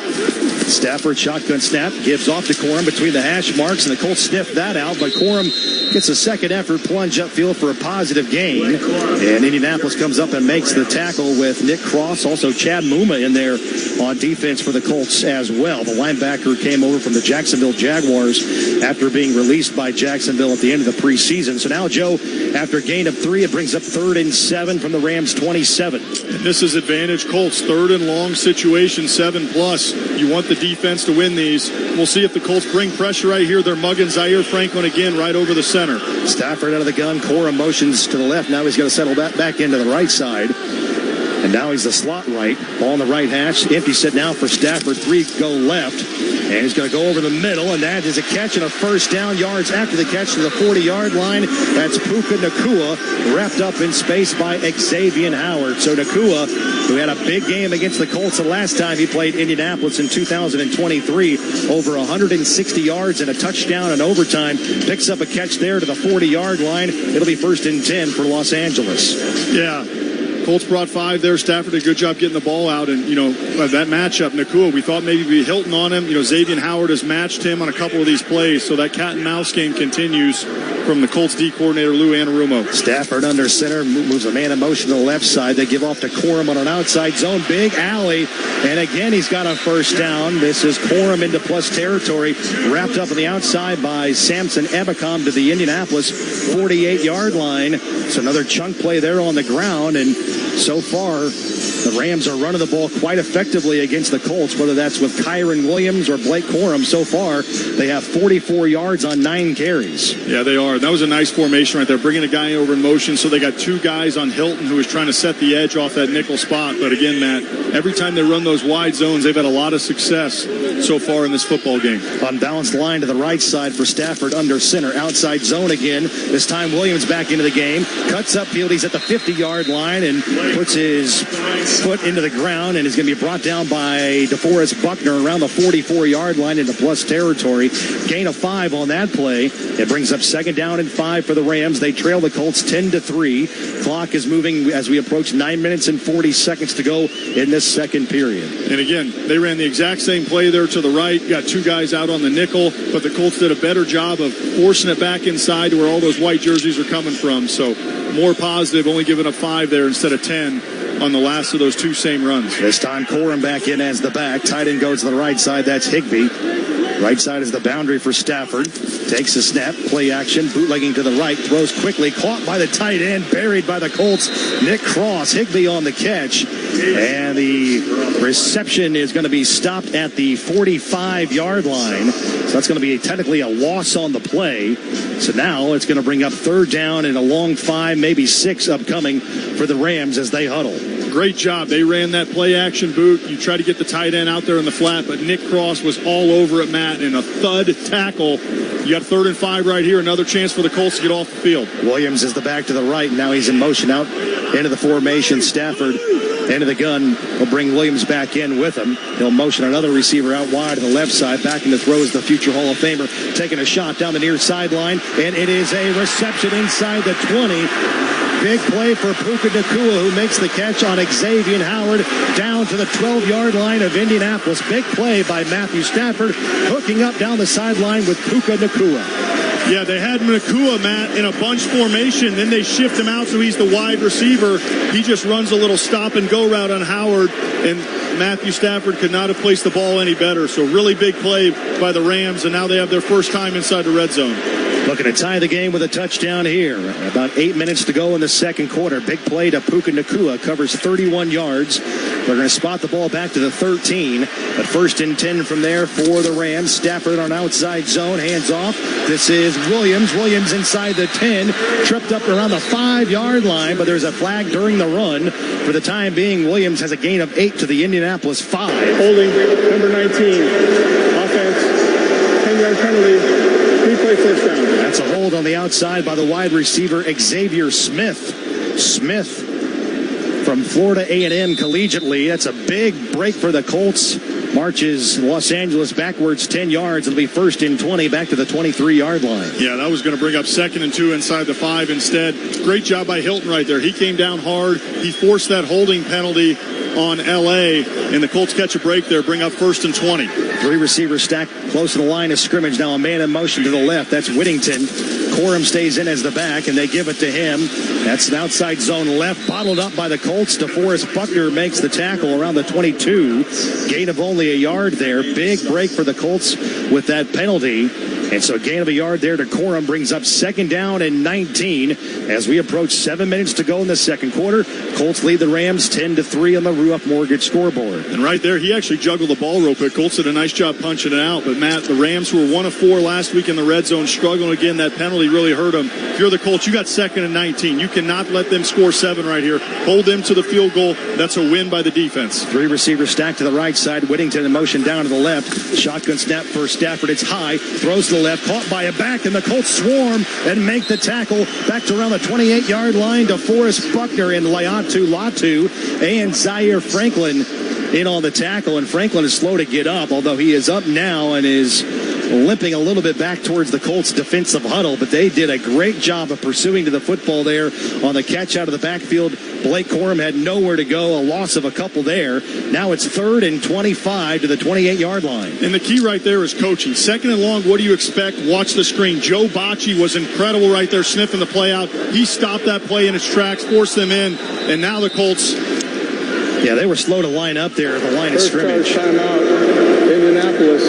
Stafford shotgun snap, gives off to Corum between the hash marks, and the Colts sniff that out, but Corum gets a second effort plunge upfield for a positive gain. And Indianapolis comes up and makes the tackle with Nick Cross, also Chad Muma in there on defense for the Colts as well. The linebacker came over from the Jacksonville Jaguars after being released by Jacksonville at the end of the preseason. So now, Joe, after a gain of 3, it brings up 3rd and 7 from the Rams 27. And this is advantage Colts, 3rd and long situation, 7+. You want the defense to win these. We'll see if the Colts bring pressure right here. They're mugging Zaire Franklin again right over the center. Stafford out of the gun. Corum motions to the left. Now he's going to settle back into the right side. And now he's the slot right. Ball on the right hash. Empty set now for Stafford. 3 go left. And he's going to go over the middle. And that is a catch and a first down. Yards after the catch to the 40-yard line. That's Puka Nacua, wrapped up in space by Xavier Howard. So Nacua, who had a big game against the Colts the last time he played Indianapolis in 2023, over 160 yards and a touchdown in overtime, picks up a catch there to the 40-yard line. It'll be 1st and 10 for Los Angeles. Yeah. Colts brought 5 there. Stafford did a good job getting the ball out. And, that matchup, Nakua, we thought maybe it'd be Hilton on him. Xavier Howard has matched him on a couple of these plays. So that cat and mouse game continues from the Colts D coordinator, Lou Anarumo. Stafford under center, moves a man in motion to the left side. They give off to Corum on an outside zone. Big alley. And again, he's got a first down. This is Corum into plus territory. Wrapped up on the outside by Samson Ebicom to the Indianapolis 48-yard line. It's another chunk play there on the ground. And so far, the Rams are running the ball quite effectively against the Colts, whether that's with Kyron Williams or Blake Corum. So far, they have 44 yards on 9 carries. Yeah, they are. That was a nice formation right there, bringing a guy over in motion. So they got 2 guys on Hilton who is trying to set the edge off that nickel spot. But again, Matt, every time they run those wide zones, they've had a lot of success so far in this football game. Unbalanced line to the right side for Stafford under center. Outside zone again. This time Williams back into the game. Cuts upfield. He's at the 50-yard line and puts his foot into the ground and is going to be brought down by DeForest Buckner around the 44-yard line into plus territory. Gain of 5 on that play. It brings up 2nd down and 5 for the Rams. They trail the Colts 10-3. Clock is moving as we approach 9 minutes and 40 seconds to go in this second period. And again, they ran the exact same play there to the right. Got 2 guys out on the nickel, but the Colts did a better job of forcing it back inside to where all those white jerseys are coming from. So more positive, only giving up 5 there instead of 10 on the last of those 2 same runs. This time Corum back in as the back. Tight end goes to the right side. That's Higbee. Right side is the boundary for Stafford. Takes a snap, play action, bootlegging to the right, throws quickly, caught by the tight end, buried by the Colts. Nick Cross, Higbee on the catch. And the reception is going to be stopped at the 45-yard line. So that's going to be technically a loss on the play. So now it's going to bring up 3rd down and a long 5, maybe 6 upcoming for the Rams as they huddle. Great job. They ran that play action boot. You try to get the tight end out there in the flat, but Nick Cross was all over it, Matt, in a thud tackle. You got 3rd and 5 right here. Another chance for the Colts to get off the field. Williams is the back to the right. Now he's in motion out into the formation. Stafford into the gun. Will bring Williams back in with him. He'll motion another receiver out wide to the left side. Back into throws the future Hall of Famer. Taking a shot down the near sideline. And it is a reception inside the 20. Big play for Puka Nacua, who makes the catch on Xavier Howard down to the 12-yard line of Indianapolis. Big play by Matthew Stafford, hooking up down the sideline with Puka Nacua. Yeah, they had Nacua, Matt, in a bunch formation. Then they shift him out so he's the wide receiver. He just runs a little stop-and-go route on Howard, and Matthew Stafford could not have placed the ball any better. So really big play by the Rams, and now they have their first time inside the red zone. Looking to tie the game with a touchdown here. About 8 minutes to go in the second quarter. Big play to Puka Nacua. Covers 31 yards. They're going to spot the ball back to the 13. But 1st and 10 from there for the Rams. Stafford on outside zone. Hands off. This is Williams. Williams inside the 10. Tripped up around the 5-yard line. But there's a flag during the run. For the time being, Williams has a gain of 8 to the Indianapolis 5. Holding number 19. Offense. 10-yard penalty. Replay first down. That's a hold on the outside by the wide receiver Xavier Smith. Smith from Florida A&M collegiately. That's a big break for the Colts. Marches Los Angeles backwards 10 yards. It'll be 1st and 20 back to the 23-yard line. Yeah, that was going to bring up 2nd and 2 inside the 5 instead. Great job by Hilton right there. He came down hard. He forced that holding penalty on L.A., and the Colts catch a break there, bring up 1st and 20. 3 receivers stacked close to the line of scrimmage. Now a man in motion to the left. That's Whittington. Corum stays in as the back, and they give it to him. That's an outside zone left, bottled up by the Colts. DeForest Buckner makes the tackle around the 22. Gain of only a yard there. Big break for the Colts with that penalty. And so gain of a yard there to Corum brings up 2nd down and 19 as we approach 7 minutes to go in the second quarter. Colts lead the Rams 10-3 on the Rupp Mortgage scoreboard. And right there, he actually juggled the ball real quick. Colts did a nice job punching it out. But, Matt, the Rams, who were 1 of 4 last week in the red zone, struggling again. That penalty really hurt them. If you're the Colts, you got 2nd and 19. You cannot let them score 7 right here. Hold them to the field goal. That's a win by the defense. 3 receivers stacked to the right side. Whittington in motion down to the left. Shotgun snap for Stafford. It's high. Throws to the left. Caught by a back, and the Colts swarm and make the tackle back to around the 28-yard line. DeForest Buckner and Latu and Zaire Franklin in on the tackle, and Franklin is slow to get up, although he is up now and is limping a little bit back towards the Colts defensive huddle, but they did a great job of pursuing to the football there on the catch out of the backfield. Blake Corum had nowhere to go, a loss of a couple there. Now it's 3rd and 25 to the 28-yard line. And the key right there is coaching. 2nd and long, what do you expect? Watch the screen. Joe Bocci was incredible right there, sniffing the play out. He stopped that play in its tracks, forced them in, and now the Colts. Yeah, they were slow to line up there at the line of scrimmage. Timeout, Indianapolis.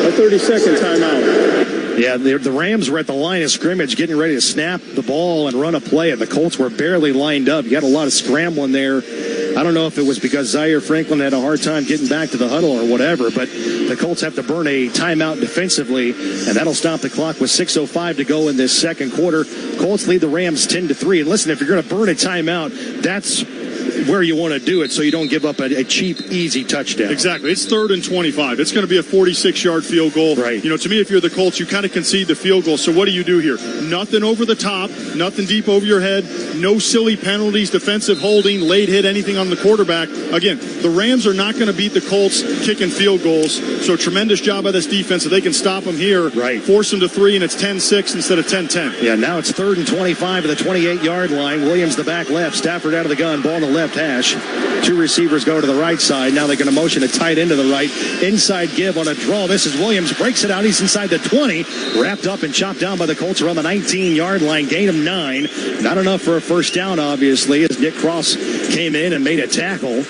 A 30-second timeout. Yeah, the Rams were at the line of scrimmage getting ready to snap the ball and run a play, and the Colts were barely lined up. You had a lot of scrambling there. I don't know if it was because Zaire Franklin had a hard time getting back to the huddle or whatever, but the Colts have to burn a timeout defensively, and that'll stop the clock with 6:05 to go in this second quarter. Colts lead the Rams 10-3. And listen, if you're going to burn a timeout, that's where you want to do it so you don't give up a cheap, easy touchdown. Exactly. It's 3rd and 25. It's going to be a 46-yard field goal. Right. You know, to me, if you're the Colts, you kind of concede the field goal. So what do you do here? Nothing over the top, nothing deep over your head, no silly penalties, defensive holding, late hit, anything on the quarterback. Again, the Rams are not going to beat the Colts kicking field goals. So tremendous job by this defense. If they can stop them here, right, force them to 3, and it's 10-6 instead of 10-10. Yeah, now it's 3rd and 25 to the 28-yard line. Williams the back left, Stafford out of the gun, ball in the left hash. 2 receivers go to the right side. Now they're going to motion a tight end to the right. Inside give on a draw. This is Williams. Breaks it out. He's inside the 20. Wrapped up and chopped down by the Colts around the 19-yard line. Gain of 9. Not enough for a first down, obviously, as Nick Cross came in and made a tackle.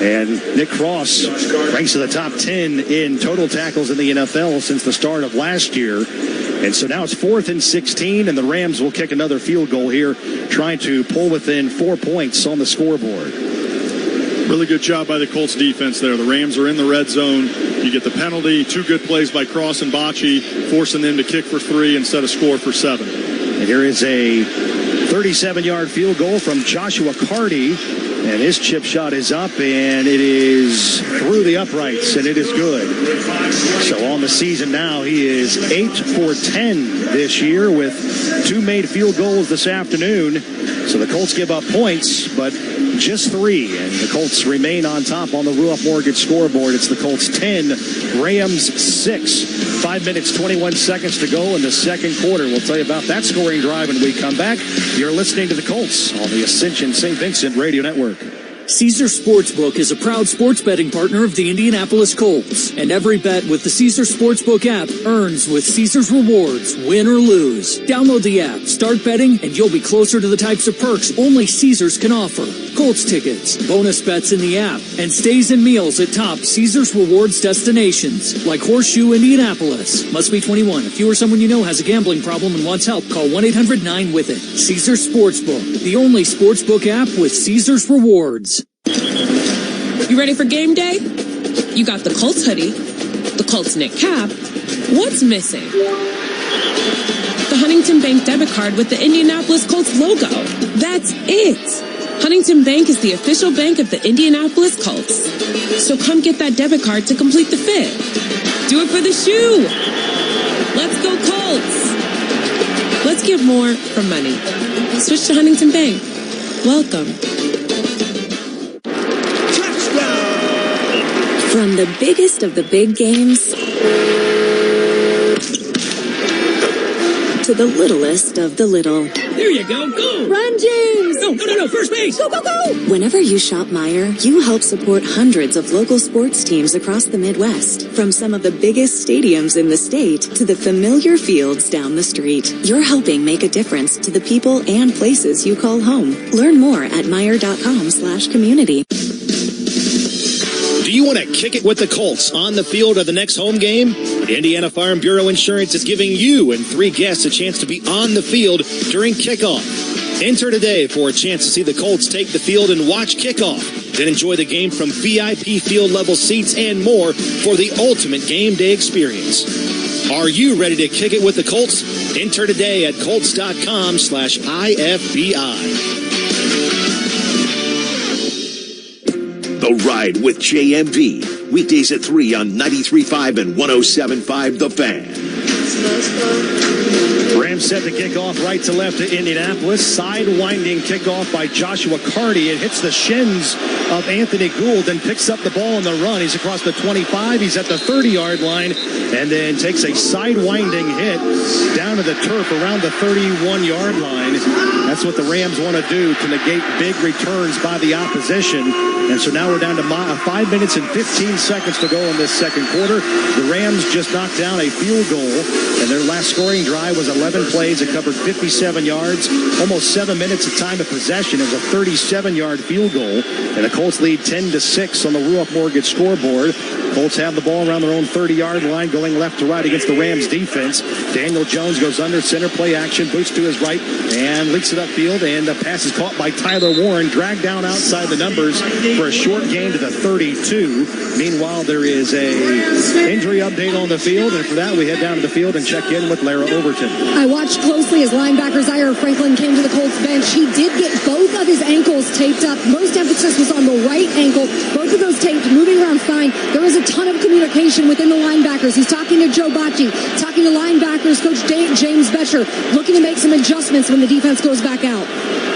And Nick Cross ranks to the top 10 in total tackles in the NFL since the start of last year. And so now it's 4th and 16, and the Rams will kick another field goal here, trying to pull within 4 points on the scoreboard. Really good job by the Colts defense there. The Rams are in the red zone. You get the penalty. 2 good plays by Cross and Bocci, forcing them to kick for 3 instead of score for 7. And here is a 37-yard field goal from Joshua Carty. And his chip shot is up, and it is through the uprights, and it is good. So on the season now, he is 8 for 10 this year with 2 made field goals this afternoon. So the Colts give up points, but just 3. And the Colts remain on top on the Ruoff Mortgage scoreboard. It's the Colts 10, Rams 6. 5 minutes, 21 seconds to go in the second quarter. We'll tell you about that scoring drive when we come back. You're listening to the Colts on the Ascension St. Vincent Radio Network. Caesar Sportsbook is a proud sports betting partner of the Indianapolis Colts. And every bet with the Caesar Sportsbook app earns with Caesar's Rewards, win or lose. Download the app, start betting, and you'll be closer to the types of perks only Caesars can offer. Colts tickets, bonus bets in the app, and stays and meals at top Caesar's Rewards destinations, like Horseshoe Indianapolis. Must be 21. If you or someone you know has a gambling problem and wants help, call 1-800-9-WITH-IT. Caesar Sportsbook, the only sportsbook app with Caesar's Rewards. You ready for game day? You got the Colts hoodie, the Colts knit cap. What's missing? The Huntington Bank debit card with the Indianapolis Colts logo. That's it. Huntington Bank is the official bank of the Indianapolis Colts. So come get that debit card to complete the fit. Do it for the shoe. Let's go Colts. Let's give more for money. Switch to Huntington Bank. Welcome. From the biggest of the big games to the littlest of the little. There you go. Go. Run, James. No. First base. Go, go, go. Whenever you shop Meijer, you help support hundreds of local sports teams across the Midwest. From some of the biggest stadiums in the state to the familiar fields down the street. You're helping make a difference to the people and places you call home. Learn more at Meijer.com/community. Do you want to kick it with the Colts on the field of the next home game? Indiana Farm Bureau Insurance is giving you and 3 guests a chance to be on the field during kickoff. Enter today for a chance to see the Colts take the field and watch kickoff. Then enjoy the game from VIP field level seats and more for the ultimate game day experience. Are you ready to kick it with the Colts? Enter today at Colts.com/IFBI. The Ride with JMV. Weekdays at 3 on 93.5 and 107.5 The Fan. Rams set the kickoff right to left to Indianapolis. Side-winding kickoff by Joshua Carty. It hits the shins of Anthony Gould, then picks up the ball on the run. He's across the 25. He's at the 30-yard line, and then takes a side-winding hit down to the turf around the 31-yard line. That's what the Rams want to do to negate big returns by the opposition. And so now we're down to 5 minutes and 15 seconds to go in this second quarter. The Rams just knocked down a field goal, and their last scoring drive was 11 plays. It covered 57 yards, almost 7 minutes of time of possession. It was a 37-yard field goal, and the Colts lead 10-6 on the Ruoff Mortgage scoreboard. Colts have the ball around their own 30-yard line, going left to right against the Rams defense. Daniel Jones goes under center, play action, boots to his right, and leaks it upfield, and the pass is caught by Tyler Warren, dragged down outside the numbers for a short gain to the 32. Meanwhile, there is a injury update on the field, and for that, we head down to the field and check in with Lara Overton. I watched closely as linebacker Zaire Franklin came to the Colts bench. He did get both of his ankles taped up. Most emphasis was on the right ankle. Both of those taped, moving around fine. There was a ton of communication within the linebackers. He's talking to Joe Bacci, talking to linebackers, Coach James Betcher, looking to make some adjustments when the defense goes back out.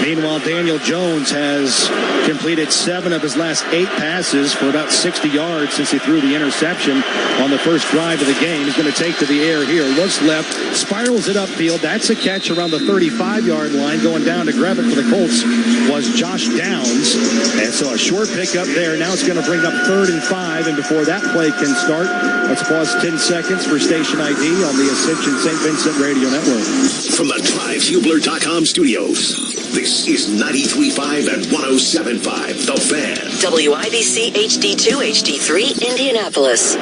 Meanwhile, Daniel Jones has completed 7 of his last 8 passes for about 60 yards since he threw the interception on the first drive of the game. He's going to take to the air here. Looks left, spirals it upfield. That's a catch around the 35-yard line. Going down to grab it for the Colts was Josh Downs. And so a short pickup there. Now it's going to bring up 3rd and 5. And before that play can start, let's pause 10 seconds for station ID on the Ascension St. Vincent Radio Network. From the TriveHubler.com studios, this is 93.5 and 107.5 The Fan. WIBC HD2, HD3, Indianapolis.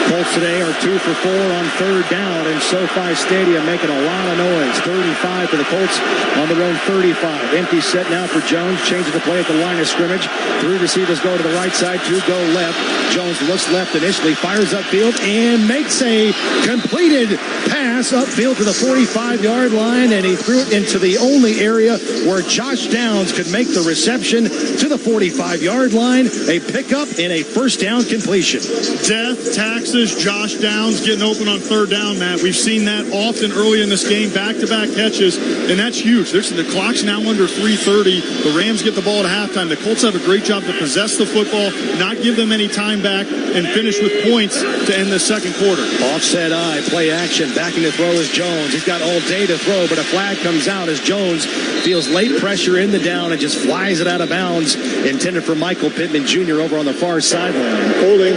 Colts today are 2 for 4 on 3rd down in SoFi Stadium, making a lot of noise. 3rd and 5 for the Colts on their own 35. Empty set now for Jones, changing the play at the line of scrimmage. 3 receivers go to the right side, 2 go left. Jones looks left initially, fires upfield, and makes a completed pass upfield to the 45-yard line, and he threw it into the only area where Josh Downs could make the reception to the 45-yard line. A pickup and a first down completion. Death taxes Josh Downs getting open on 3rd down, Matt. We've seen that often early in this game, back-to-back catches, and that's huge. The clock's now under 3:30. The Rams get the ball at halftime. The Colts have a great job to possess the football, not give them any time back, and finish with points to end the second quarter. Offset eye, play action, backing to throw is Jones. He's got all day to throw, but a flag comes out as Jones feels late pressure in the down and just flies it out of bounds, intended for Michael Pittman Jr. over on the far sideline. Holding,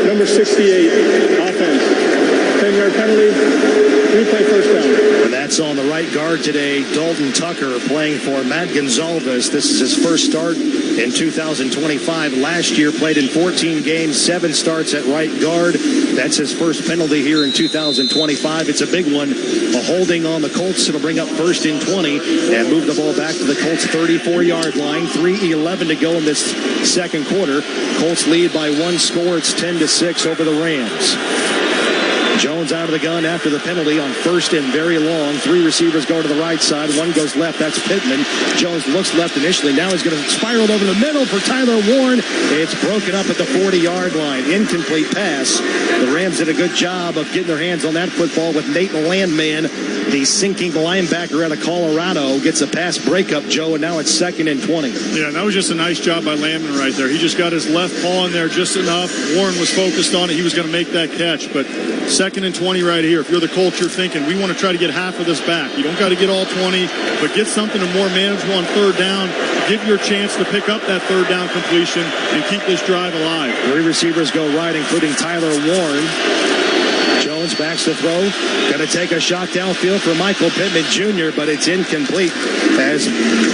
number 68, offense. 10-yard penalty, replay first down. And that's on the right guard today, Dalton Tucker playing for Matt Gonzalez. This is his first start in 2025. Last year played in 14 games, 7 starts at right guard. That's his first penalty here in 2025. It's a big one. A holding on the Colts. It'll bring up 1st and 20 and move the ball back to the Colts 34-yard line. 3:11 to go in this second quarter. Colts lead by 1 score. It's 10-6 over the Rams. Jones out of the gun after the penalty on 1st and very long. 3 receivers go to the right side. 1 goes left. That's Pittman. Jones looks left initially. Now he's going to spiral over the middle for Tyler Warren. It's broken up at the 40-yard line. Incomplete pass. The Rams did a good job of getting their hands on that football with Nate Landman, the sinking linebacker out of Colorado, gets a pass breakup, Joe, and now it's 2nd and 20. Yeah, that was just a nice job by Landman right there. He just got his left paw in there just enough. Warren was focused on it. He was going to make that catch, but 2nd and 20 right here. If you're the Colts, you're thinking, we want to try to get half of this back. You don't got to get all 20, but get something more manageable on 3rd down. Give your chance to pick up that 3rd down completion and keep this drive alive. 3 receivers go right, including Tyler Warren. Jones backs the throw. Going to take a shot downfield for Michael Pittman Jr., but it's incomplete as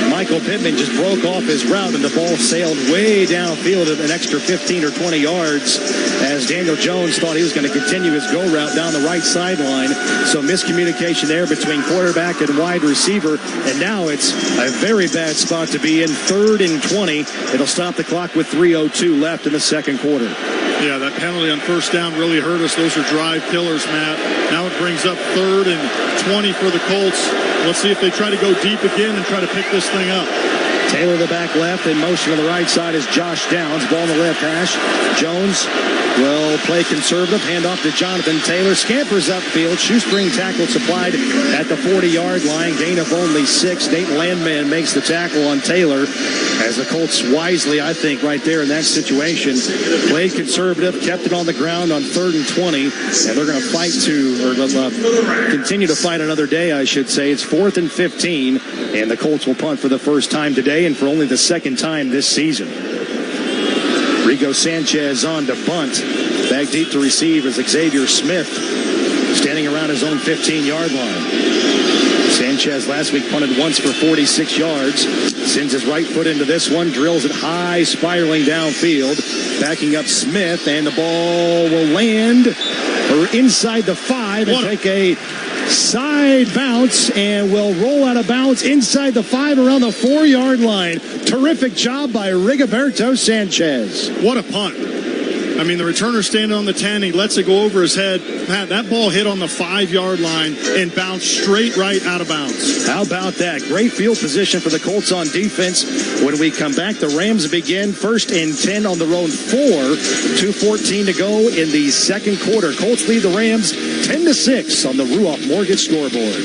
Michael Pittman just broke off his route and the ball sailed way downfield at an extra 15 or 20 yards as Daniel Jones thought he was going to continue his go route down the right sideline. So miscommunication there between quarterback and wide receiver, and now it's a very bad spot to be in. 3rd and 20. It'll stop the clock with 3:02 left in the second quarter. Yeah, that penalty on 1st down really hurt us. Those are drive killers, Matt. Now it brings up 3rd and 20 for the Colts. Let's see if they try to go deep again and try to pick this thing up. Taylor the back left, in motion on the right side is Josh Downs. Ball on the left hash. Jones will play conservative. Hand off to Jonathan Taylor. Scampers upfield. Shoestring tackle supplied at the 40-yard line. Gain of only 6. Dayton Landman makes the tackle on Taylor, as the Colts wisely, I think, right there in that situation, played conservative, kept it on the ground on 3rd and 20, and they're going to fight continue to fight another day, I should say. It's 4th and 15, and the Colts will punt for the first time today and for only the second time this season. Rigo Sanchez on to bunt. Back deep to receive is Xavier Smith, standing around his own 15-yard line. Sanchez last week punted once for 46 yards. Sends his right foot into this one. Drills it high, spiraling downfield. Backing up Smith, and the ball will land inside the 5 and take a side bounce and will roll out of bounds inside the 5 around the 4-yard line. Terrific job by Rigoberto Sanchez. What a punt. I mean, the returner's standing on the 10. He lets it go over his head. Pat, that ball hit on the 5-yard line and bounced straight right out of bounds. How about that? Great field position for the Colts on defense. When we come back, the Rams begin 1st and 10 on their own 4. 2:14 to go in the second quarter. Colts lead the Rams 10-6 on the Ruoff Mortgage scoreboard.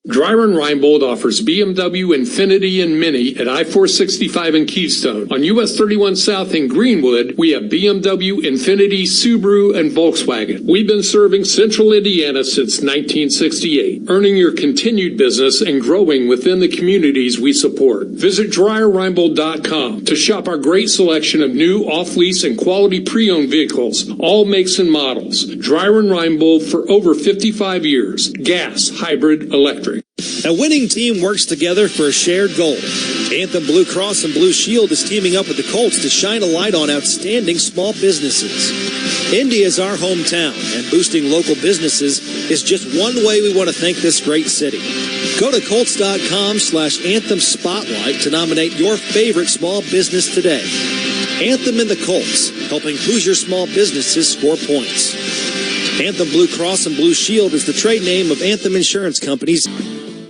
Dryron Reinbold offers BMW, Infiniti, and Mini at I-465 in Keystone. On US 31 South in Greenwood, we have BMW, Infiniti, Subaru, and Volkswagen. We've been serving Central Indiana since 1968, earning your continued business and growing within the communities we support. Visit DryerReinbold.com to shop our great selection of new, off-lease, and quality pre-owned vehicles, all makes and models. Dryer and Reinbold for over 55 years. Gas, hybrid, electric. A winning team works together for a shared goal. Anthem Blue Cross and Blue Shield is teaming up with the Colts to shine a light on outstanding small businesses. Indy is our hometown, and boosting local businesses is just one way we want to thank this great city. Go to Colts.com/Anthem Spotlight to nominate your favorite small business today. Anthem and the Colts, helping Hoosier small businesses score points. Anthem Blue Cross and Blue Shield is the trade name of Anthem Insurance Companies.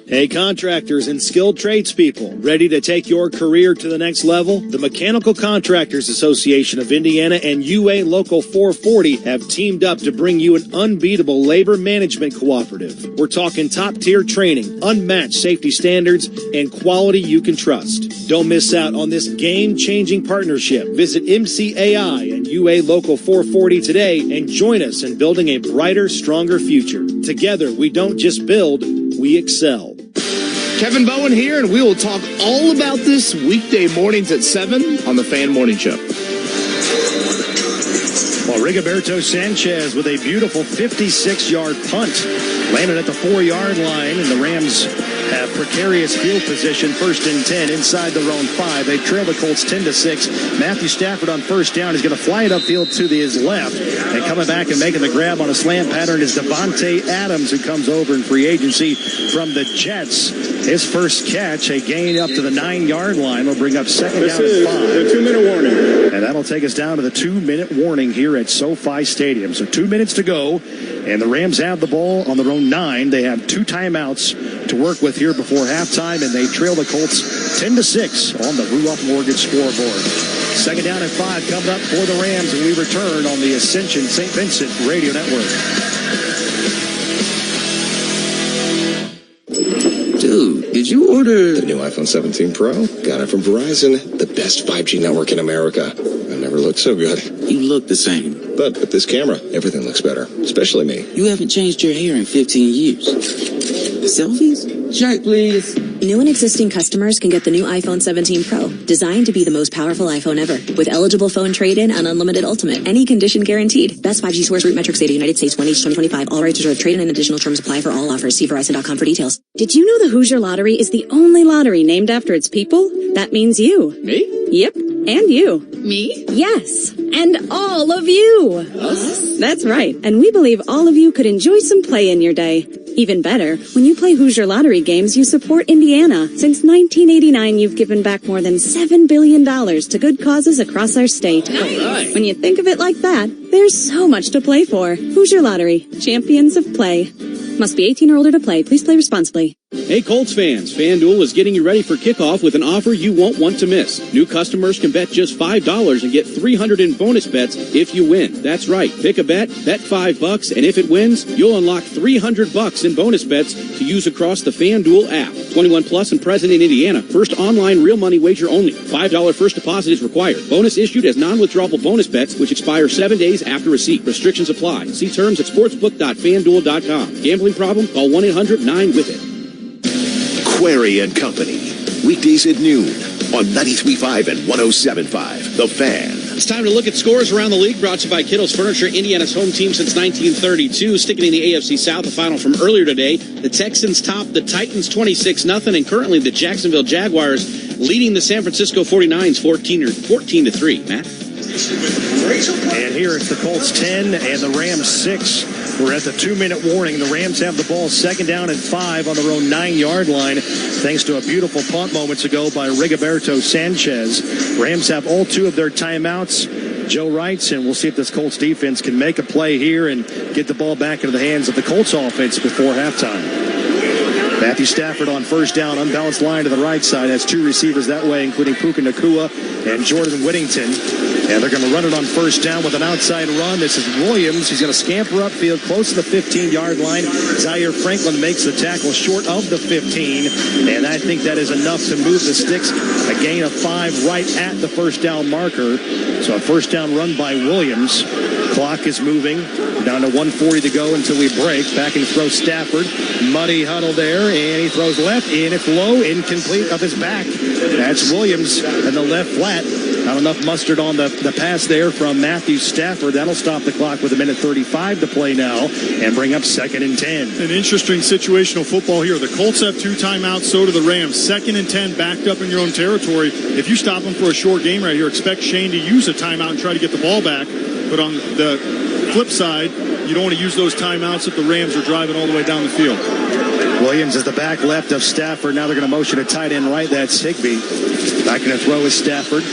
Hey, contractors and skilled tradespeople, ready to take your career to the next level? The Mechanical Contractors Association of Indiana and UA Local 440 have teamed up to bring you an unbeatable labor management cooperative. We're talking top-tier training, unmatched safety standards, and quality you can trust. Don't miss out on this game-changing partnership. Visit MCAI and UA Local 440 today and join us in building a brighter, stronger future. Together, we don't just build, we excel. Kevin Bowen here, and we will talk all about this weekday mornings at 7 on the Fan Morning Show. Well, Rigoberto Sanchez with a beautiful 56-yard punt landed at the 4-yard line, and the Rams have precarious field position, 1st and 10 inside their own 5. They trail the Colts 10-6. Matthew Stafford on 1st down is going to fly it upfield to his left, and coming back and making the grab on a slant pattern is Devontae Adams, who comes over in free agency from the Jets. His first catch, a gain up to the 9-yard line, will bring up 2nd down and 5. The 2-minute warning. And that'll take us down to the 2-minute warning here at SoFi Stadium. So 2 minutes to go, and the Rams have the ball on their own 9. They have 2 timeouts to work with here before halftime, and they trail the Colts 10-6 on the Ruoff Mortgage scoreboard. 2nd down and 5 coming up for the Rams, and we return on the Ascension St. Vincent Radio Network. Dude, did you order the new iPhone 17 Pro? Got it from Verizon, the best 5G network in America. I never looked so good. You look the same. But with this camera, everything looks better, especially me. You haven't changed your hair in 15 years. Selfies? Check, please. New and existing customers can get the new iPhone 17 Pro, designed to be the most powerful iPhone ever. With eligible phone trade-in and unlimited ultimate. Any condition guaranteed. Best 5G source root metrics data, United States, 1H2025. All rights reserved. Trade-in and additional terms apply for all offers. See Verizon.com for details. Did you know the Hoosier Lottery is the only lottery named after its people? That means you. Me? Yep. And you. Me? Yes. And all of you. Us? That's right. And we believe all of you could enjoy some play in your day. Even better, when you play Hoosier Lottery games, you support Indiana. Since 1989, you've given back more than $7 billion to good causes across our state. Right. When you think of it like that, there's so much to play for. Hoosier Lottery, champions of play. Must be 18 or older to play. Please play responsibly. Hey Colts fans, FanDuel is getting you ready for kickoff with an offer you won't want to miss. New customers can bet just $5 and get $300 in bonus bets if you win. That's right. Pick a bet $5, and if it wins, you'll unlock $300 in bonus bets to use across the FanDuel app. 21 plus and present in Indiana. First online real money wager only. $5 first deposit is required. Bonus issued as non-withdrawable bonus bets, which expire 7 days after receipt. Restrictions apply. See terms at sportsbook.fanduel.com. Gambling problem? Call 1-800-9-WITH-IT. Query and Company, weekdays at noon on 93.5 and 107.5. The Fan. It's time to look at scores around the league, brought to you by Kittle's Furniture, Indiana's home team since 1932. Sticking in the AFC South, the final from earlier today. The Texans top the Titans 26-0, and currently the Jacksonville Jaguars leading the San Francisco 49ers 14-3. Matt? And here it's the Colts 10 and the Rams 6. We're at the 2-minute warning. The Rams have the ball 2nd down and 5 on their own 9-yard line, thanks to a beautiful punt moments ago by Rigoberto Sanchez. Rams have all 2 of their timeouts. Joe writes, and we'll see if this Colts defense can make a play here and get the ball back into the hands of the Colts offense before halftime. Matthew Stafford on 1st down, unbalanced line to the right side, has 2 receivers that way, including Puka Nacua and Jordan Whittington. And they're going to run it on 1st down with an outside run. This is Williams. He's going to scamper upfield close to the 15-yard line. Zaire Franklin makes the tackle short of the 15. And I think that is enough to move the sticks. A gain of 5 right at the 1st down marker. So a 1st down run by Williams. Clock is moving. Down to 1:40 to go until we break. Back and throw Stafford. Muddy huddle there. And he throws left. And it's low. Incomplete of his back. That's Williams in the left flat. Not enough mustard on the pass there from Matthew Stafford. That'll stop the clock with 1:35 to play now and bring up 2nd and 10. An interesting situational football here. The Colts have 2 timeouts, so do the Rams. 2nd and 10 backed up in your own territory. If you stop them for a short game right here, expect Shane to use a timeout and try to get the ball back. But on the flip side, you don't want to use those timeouts if the Rams are driving all the way down the field. Williams is the back left of Stafford. Now they're going to motion a tight end right. That's Higbee. Back in the throw is Stafford.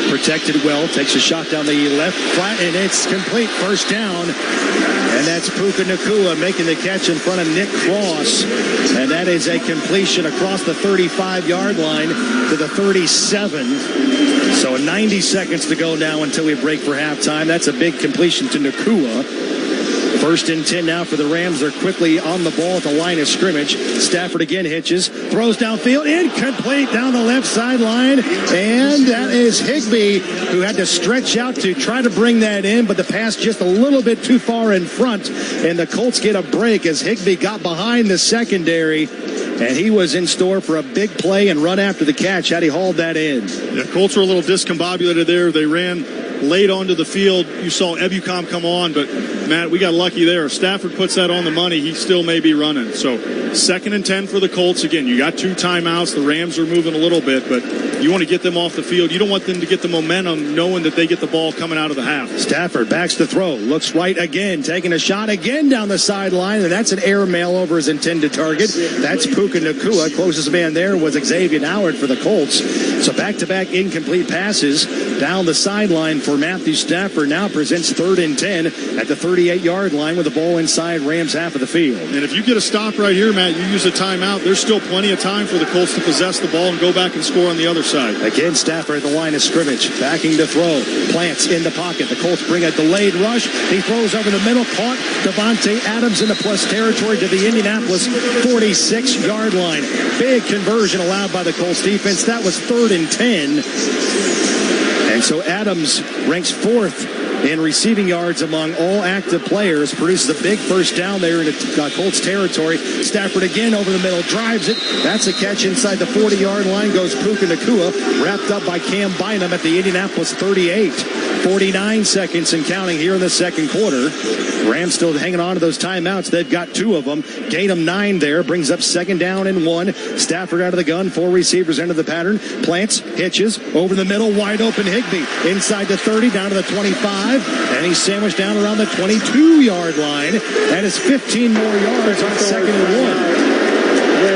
Protected well. Takes a shot down the left flat, and it's complete. 1st down. And that's Puka Nacua making the catch in front of Nick Cross. And that is a completion across the 35-yard line to the 37. So 90 seconds to go now until we break for halftime. That's a big completion to Nacua. 1st and 10 now for the Rams. They're quickly on the ball at the line of scrimmage. Stafford again hitches, throws downfield, incomplete down the left sideline. And that is Higbee, who had to stretch out to try to bring that in, but the pass just a little bit too far in front. And the Colts get a break as Higbee got behind the secondary. And he was in store for a big play and run after the catch had he hauled that in. Yeah, Colts were a little discombobulated there. They ran late onto the field. You saw Ebucom come on, but Matt, we got lucky there. If Stafford puts that on the money, he still may be running. So 2nd and 10 for the Colts. Again, you got 2 timeouts. The Rams are moving a little bit, but you want to get them off the field. You don't want them to get the momentum knowing that they get the ball coming out of the half. Stafford backs to throw. Looks right again. Taking a shot again down the sideline, and that's an air mail over his intended target. That's Puka Nacua. Closest man there was Xavier Howard for the Colts. So back-to-back incomplete passes down the sideline for Matthew Stafford. Now presents 3rd and 10 at the 38-yard line with the ball inside Rams half of the field. And if you get a stop right here, Matt, you use a timeout, there's still plenty of time for the Colts to possess the ball and go back and score on the other side. Again, Stafford at the line of scrimmage, backing to throw. Plants in the pocket. The Colts bring a delayed rush. He throws over the middle, caught Devontae Adams into plus territory to the Indianapolis 46-yard line. Big conversion allowed by the Colts defense. That was 3rd and 10. And so Adams ranks 4th in receiving yards among all active players. Produces a big 1st down there in the Colts territory. Stafford again over the middle, drives it. That's a catch inside the 40-yard line. Goes Puka Nacua, wrapped up by Cam Bynum at the Indianapolis 38. 49 seconds and counting here in the 2nd quarter. Rams still hanging on to those timeouts. They've got 2 of them. Gain them 9 there. Brings up 2nd down and 1. Stafford out of the gun. 4 receivers into the pattern. Plants, hitches, over the middle, wide open Higbee. Inside the 30, down to the 25. And he's sandwiched down around the 22-yard line. That is 15 more yards on 2nd and 1.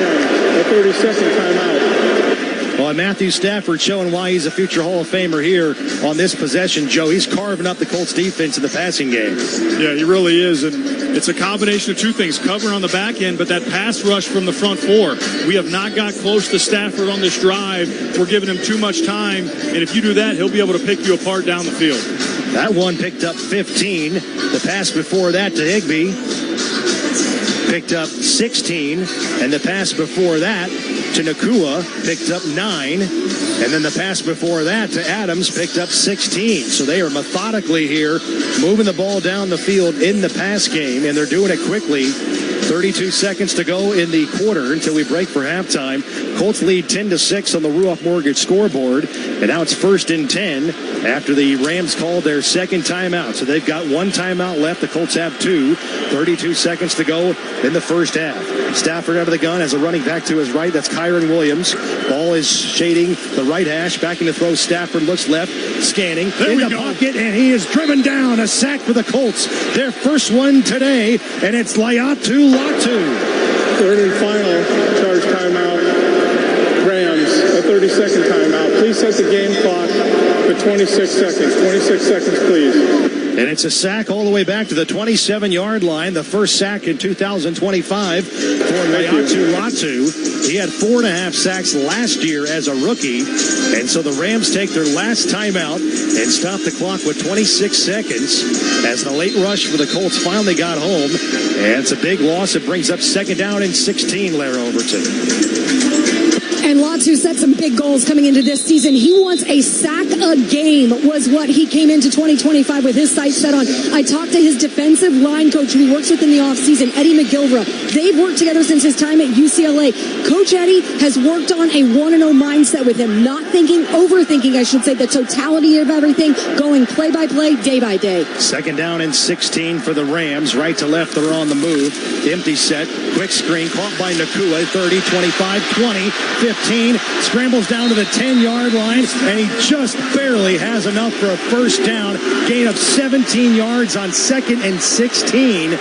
A 30-second timeout. Well, Matthew Stafford showing why he's a future Hall of Famer here on this possession, Joe. He's carving up the Colts defense in the passing game. Yeah, he really is. And it's a combination of two things, covering on the back end, but that pass rush from the front four. We have not got close to Stafford on this drive. We're giving him too much time. And if you do that, he'll be able to pick you apart down the field. That one picked up 15. The pass before that to Higbee picked up 16. And the pass before that to Nakua picked up 9. And then the pass before that to Adams picked up 16. So they are methodically here, moving the ball down the field in the pass game, and they're doing it quickly. 32 seconds to go in the quarter until we break for halftime. Colts lead 10-6 on the Ruoff Mortgage scoreboard, and now it's 1st and 10 after the Rams called their second timeout. So they've got one timeout left. The Colts have 2. 32 seconds to go in the first half. Stafford out of the gun has a running back to his right. That's Kyron Williams. Ball is shading the right hash. Backing to throw. Stafford looks left, scanning in the pocket, and he is driven down. A sack for the Colts. Their first one today, and it's Laiatu Latu. Third and final charge timeout. Rams, a 30-second timeout. Please set the game clock to 26 seconds. 26 seconds, please. And it's a sack all the way back to the 27-yard line. The first sack in 2025 for Laiatu Latu. He had 4.5 sacks last year as a rookie. And so the Rams take their last timeout and stop the clock with 26 seconds as the late rush for the Colts finally got home. And it's a big loss. It brings up 2nd down and 16, Lara Overton. And Latu set some big goals coming into this season. He wants a sack a game was what he came into 2025 with his sights set on. I talked to his defensive line coach who he works with in the offseason, Eddie McGilvra. They've worked together since his time at UCLA. Coach Eddie has worked on a 1-0 mindset with him, not thinking, overthinking, I should say, the totality of everything, going play by play, day by day. 2nd down and 16 for the Rams. Right to left, they're on the move. Empty set, quick screen, caught by Nakua. 30, 25, 20, 15. Scrambles down to the 10-yard line, and he just barely has enough for a first down. Gain of 17 yards on 2nd and 16.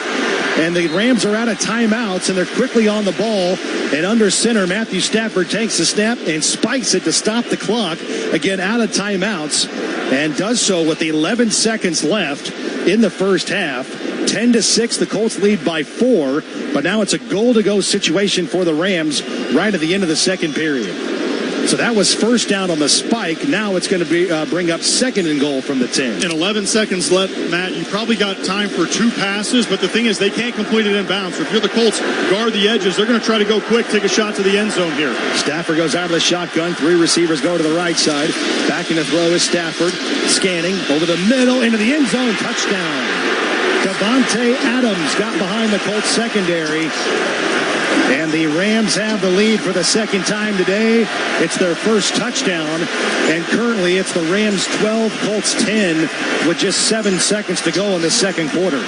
And the Rams are out of timeouts, and they're quickly on the ball. And under center, Matthew Stafford takes the snap and spikes it to stop the clock. Again, out of timeouts, and does so with 11 seconds left in the first half. 10-6, the Colts lead by 4, but now it's a goal-to-go situation for the Rams right at the end of the second period. So that was first down on the spike. Now it's going to be bring up 2nd and goal from the 10. In 11 seconds left, Matt, you probably got time for 2 passes, but the thing is they can't complete it in bounds. So if you're the Colts, guard the edges. They're going to try to go quick, take a shot to the end zone here. Stafford goes out of the shotgun. 3 receivers go to the right side. Backing to throw is Stafford. Scanning over the middle into the end zone. Touchdown. Davante Adams got behind the Colts secondary. And the Rams have the lead for the second time today. It's their first touchdown. And currently it's the Rams 12, Colts 10 with just 7 seconds to go in the second quarter.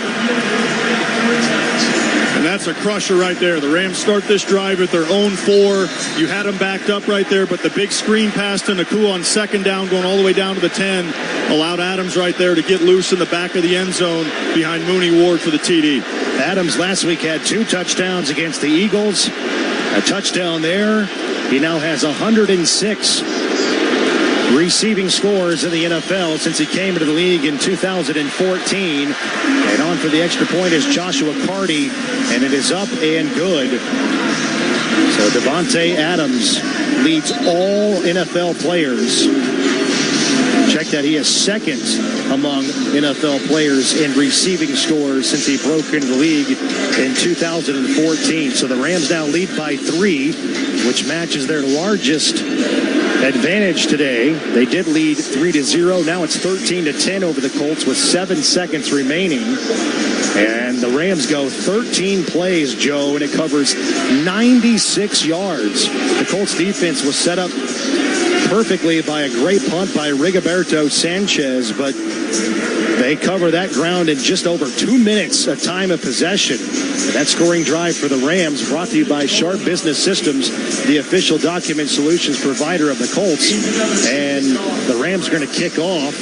And that's a crusher right there. The Rams start this drive at their own 4. You had them backed up right there, but the big screen pass to Nakua on 2nd down going all the way down to the 10 allowed Adams right there to get loose in the back of the end zone behind Mooney Ward for the TD. Adams last week had 2 touchdowns against the Eagles. A touchdown there. He now has 106 receiving scores in the NFL since he came into the league in 2014. And on for the extra point is Joshua Carty, and it is up and good. So Davante Adams leads all NFL players. Check that, he is 2nd among NFL players in receiving scores since he broke into the league in 2014. So the Rams now lead by 3, which matches their largest advantage today. They did lead 3-0. Now it's 13-10 over the Colts with 7 seconds remaining. And the Rams go 13 plays, Joe, and it covers 96 yards. The Colts defense was set up perfectly by a great punt by Rigoberto Sanchez, but they cover that ground in just over 2 minutes of time of possession. And that scoring drive for the Rams brought to you by Sharp Business Systems, the official document solutions provider of the Colts. And the Rams are going to kick off.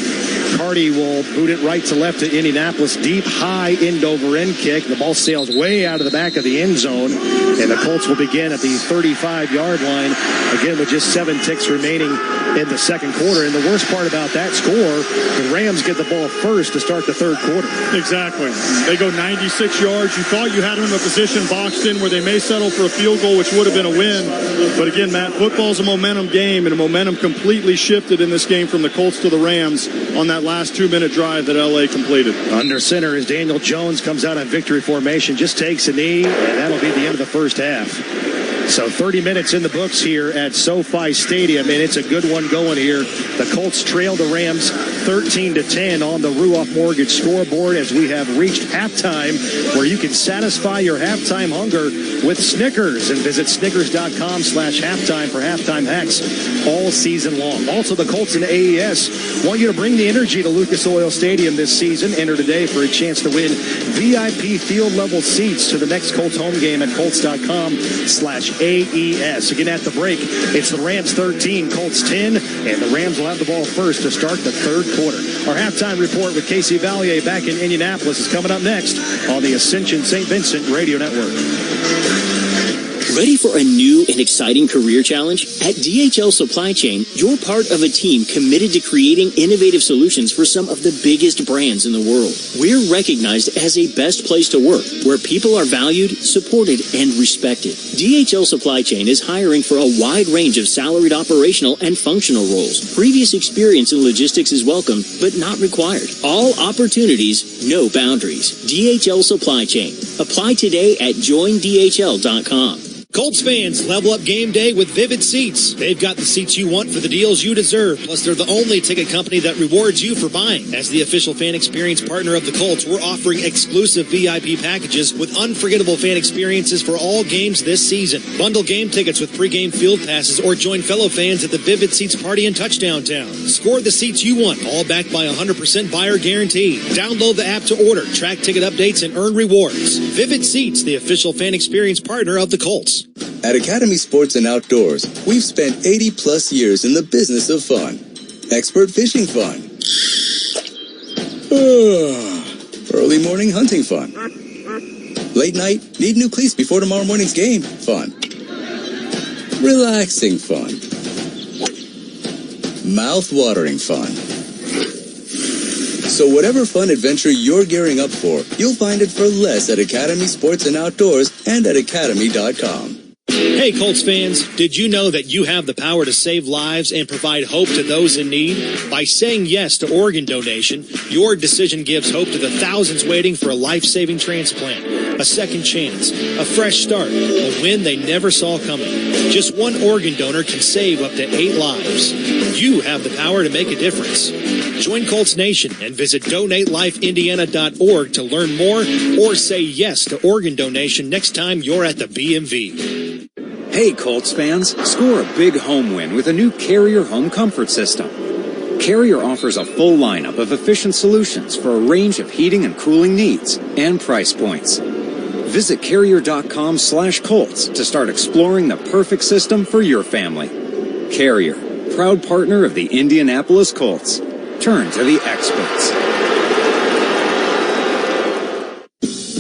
McCarty will boot it right to left to Indianapolis. Deep, high, end-over-end kick. The ball sails way out of the back of the end zone. And the Colts will begin at the 35-yard line, again with just 7 ticks remaining in the second quarter. And the worst part about that score, the Rams get the ball first to start the third quarter. Exactly. They go 96 yards. You thought you had them in a position boxed in where they may settle for a field goal, which would have been a win. But again, Matt, football's a momentum game, and the momentum completely shifted in this game from the Colts to the Rams on that last 2-minute drive that LA completed. Under center as Daniel Jones comes out on victory formation, just takes a knee, and that'll be the end of the first half. So 30 minutes in the books here at SoFi Stadium, and it's a good one going here. The Colts trail the Rams 13-10 on the Ruoff Mortgage scoreboard as we have reached halftime, where you can satisfy your halftime hunger with Snickers, and visit snickers.com/halftime for halftime hacks all season long. Also, the Colts and AES want you to bring the energy to Lucas Oil Stadium this season. Enter today for a chance to win VIP field level seats to the next Colts home game at colts.com/AES. Again, at the break, it's the Rams 13, Colts 10, and the Rams will have the ball first to start the third quarter. Our halftime report with Casey Valier back in Indianapolis is coming up next on the Ascension St. Vincent Radio Network. Ready for a new and exciting career challenge? At DHL Supply Chain, you're part of a team committed to creating innovative solutions for some of the biggest brands in the world. We're recognized as a best place to work, where people are valued, supported, and respected. DHL Supply Chain is hiring for a wide range of salaried operational and functional roles. Previous experience in logistics is welcome, but not required. All opportunities, no boundaries. DHL Supply Chain. Apply today at joindhl.com. Colts fans, level up game day with Vivid Seats. They've got the seats you want for the deals you deserve. Plus, they're the only ticket company that rewards you for buying. As the official fan experience partner of the Colts, we're offering exclusive VIP packages with unforgettable fan experiences for all games this season. Bundle game tickets with pregame field passes or join fellow fans at the Vivid Seats Party in Touchdown Town. Score the seats you want, all backed by 100% buyer guarantee. Download the app to order, track ticket updates, and earn rewards. Vivid Seats, the official fan experience partner of the Colts. At Academy Sports and Outdoors, we've spent 80-plus years in the business of fun. Expert fishing fun. Early morning hunting fun. Late night, need new cleats before tomorrow morning's game fun. Relaxing fun. Mouth-watering fun. So whatever fun adventure you're gearing up for, you'll find it for less at Academy Sports and Outdoors and at academy.com. Hey, Colts fans, did you know that you have the power to save lives and provide hope to those in need? By saying yes to organ donation, your decision gives hope to the thousands waiting for a life-saving transplant, a second chance, a fresh start, a win they never saw coming. Just one organ donor can save up to 8 lives. You have the power to make a difference. Join Colts Nation and visit donatelifeindiana.org to learn more or say yes to organ donation next time you're at the BMV. Hey, Colts fans, score a big home win with a new Carrier home comfort system. Carrier offers a full lineup of efficient solutions for a range of heating and cooling needs and price points. Visit Carrier.com/Colts to start exploring the perfect system for your family. Carrier, proud partner of the Indianapolis Colts. Turn to the experts.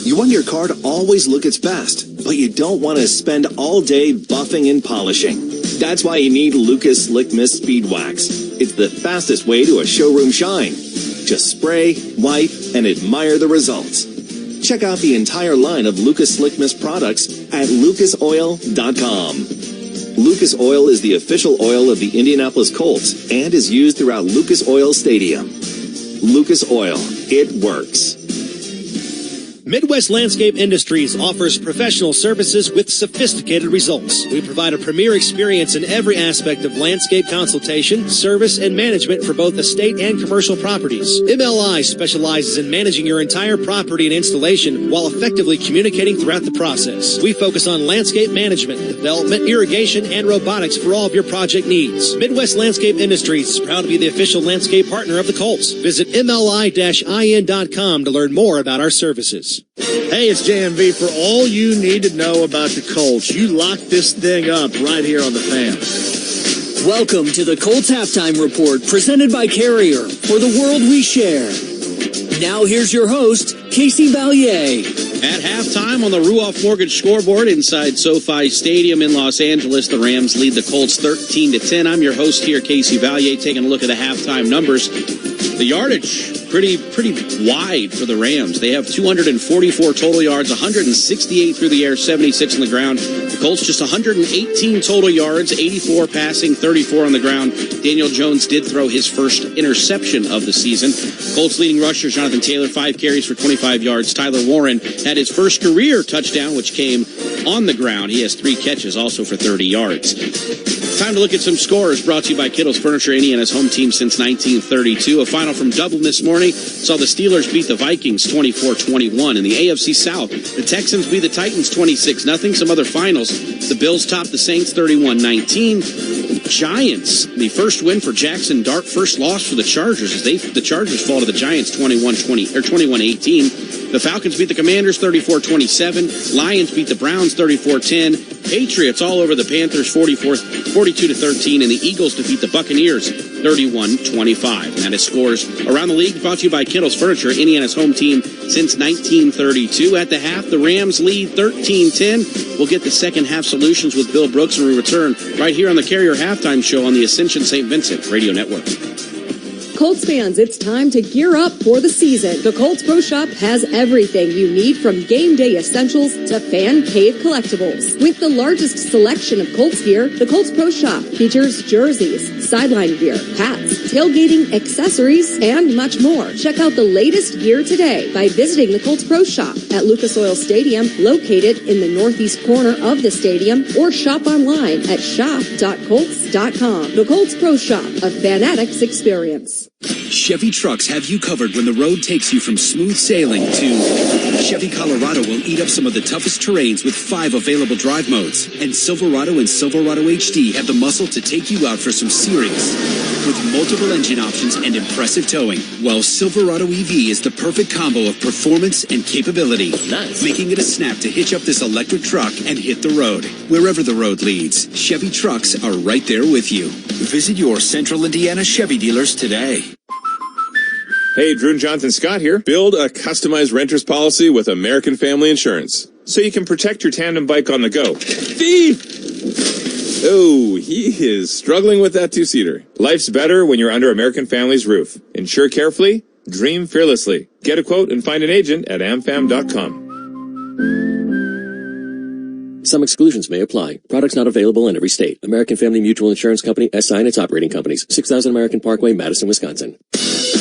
You want your car to always look its best, but you don't want to spend all day buffing and polishing. That's why you need Lucas Slick Mist Speed Wax. It's the fastest way to a showroom shine. Just spray, wipe, and admire the results. Check out the entire line of Lucas Slick Mist products at lucasoil.com. Lucas Oil is the official oil of the Indianapolis Colts and is used throughout Lucas Oil Stadium. Lucas Oil, it works. Midwest Landscape Industries offers professional services with sophisticated results. We provide a premier experience in every aspect of landscape consultation, service, and management for both estate and commercial properties. MLI specializes in managing your entire property and installation while effectively communicating throughout the process. We focus on landscape management, development, irrigation, and robotics for all of your project needs. Midwest Landscape Industries is proud to be the official landscape partner of the Colts. Visit MLI-IN.com to learn more about our services. Hey, it's JMV. For all you need to know about the Colts, you lock this thing up right here on the Fan. Welcome to the Colts Halftime Report, presented by Carrier, for the world we share. Now here's your host, Casey Valier. At halftime on the Ruoff Mortgage scoreboard inside SoFi Stadium in Los Angeles, the Rams lead the Colts 13-10. I'm your host here, Casey Valier, taking a look at the halftime numbers. The yardage, pretty wide for the Rams. They have 244 total yards, 168 through the air, 76 on the ground. The Colts just 118 total yards, 84 passing, 34 on the ground. Daniel Jones did throw his first interception of the season. Colts leading rusher Jonathan Taylor, 5 carries for 25 yards. Tyler Warren had his first career touchdown, which came on the ground. He has 3 catches, also for 30 yards. Time to look at some scores brought to you by Kittle's Furniture, Indiana's home team since 1932. A final from Dublin this morning saw the Steelers beat the Vikings 24-21. In the AFC South, the Texans beat the Titans 26-0. Some other finals, the Bills topped the Saints 31-19. Giants, the first win for Jackson Dart, first loss for the Chargers as the Chargers fall to the Giants 21-18. The Falcons beat the Commanders 34-27. Lions beat the Browns 34-10. Patriots all over the Panthers 42-13, and the Eagles defeat the Buccaneers 31-25. And that is scores around the league brought to you by Kittle's Furniture, Indiana's home team since 1932. At the half, the Rams lead 13-10. We'll get the second half solutions with Bill Brooks when we return right here on the Carrier Halftime Show on the Ascension St. Vincent Radio Network. Colts fans, it's time to gear up for the season. The Colts Pro Shop has everything you need, from game day essentials to fan cave collectibles. With the largest selection of Colts gear, the Colts Pro Shop features jerseys, sideline gear, hats, tailgating accessories, and much more. Check out the latest gear today by visiting the Colts Pro Shop at Lucas Oil Stadium, located in the northeast corner of the stadium, or shop online at shop.colts.com. The Colts Pro Shop, a fanatics experience. Chevy trucks have you covered when the road takes you from smooth sailing to Chevy Colorado will eat up some of the toughest terrains with 5 available drive modes. And Silverado and Silverado HD have the muscle to take you out for some serious with multiple engine options and impressive towing. While Silverado EV is the perfect combo of performance and capability, making it a snap to hitch up this electric truck and hit the road. Wherever the road leads, Chevy trucks are right there with you. Visit your Central Indiana Chevy dealers today. Hey, Drew and Jonathan Scott here. Build a customized renter's policy with American Family Insurance so you can protect your tandem bike on the go. Thief! Oh, he is struggling with that 2-seater. Life's better when you're under American Family's roof. Insure carefully, dream fearlessly. Get a quote and find an agent at amfam.com. Some exclusions may apply. Products not available in every state. American Family Mutual Insurance Company, SI and its operating companies. 6000 American Parkway, Madison, Wisconsin.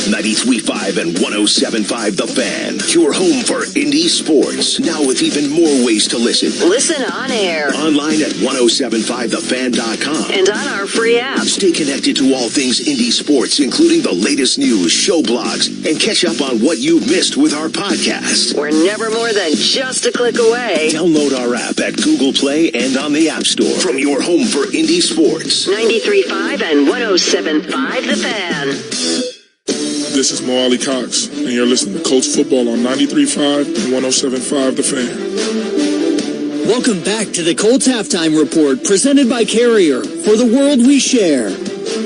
93.5 and 107.5 The Fan. Your home for indie sports. Now with even more ways to listen. Listen on air. Online at 1075thefan.com. And on our free app. Stay connected to all things indie sports, including the latest news, show blogs, and catch up on what you've missed with our podcast. We're never more than just a click away. Download our app at Google Play and on the App Store. From your home for indie sports. 93.5 and 107.5 The Fan. This is Mo Ali Cox, and you're listening to Colts Football on 93.5 and 107.5 The Fan. Welcome back to the Colts Halftime Report, presented by Carrier, for the world we share.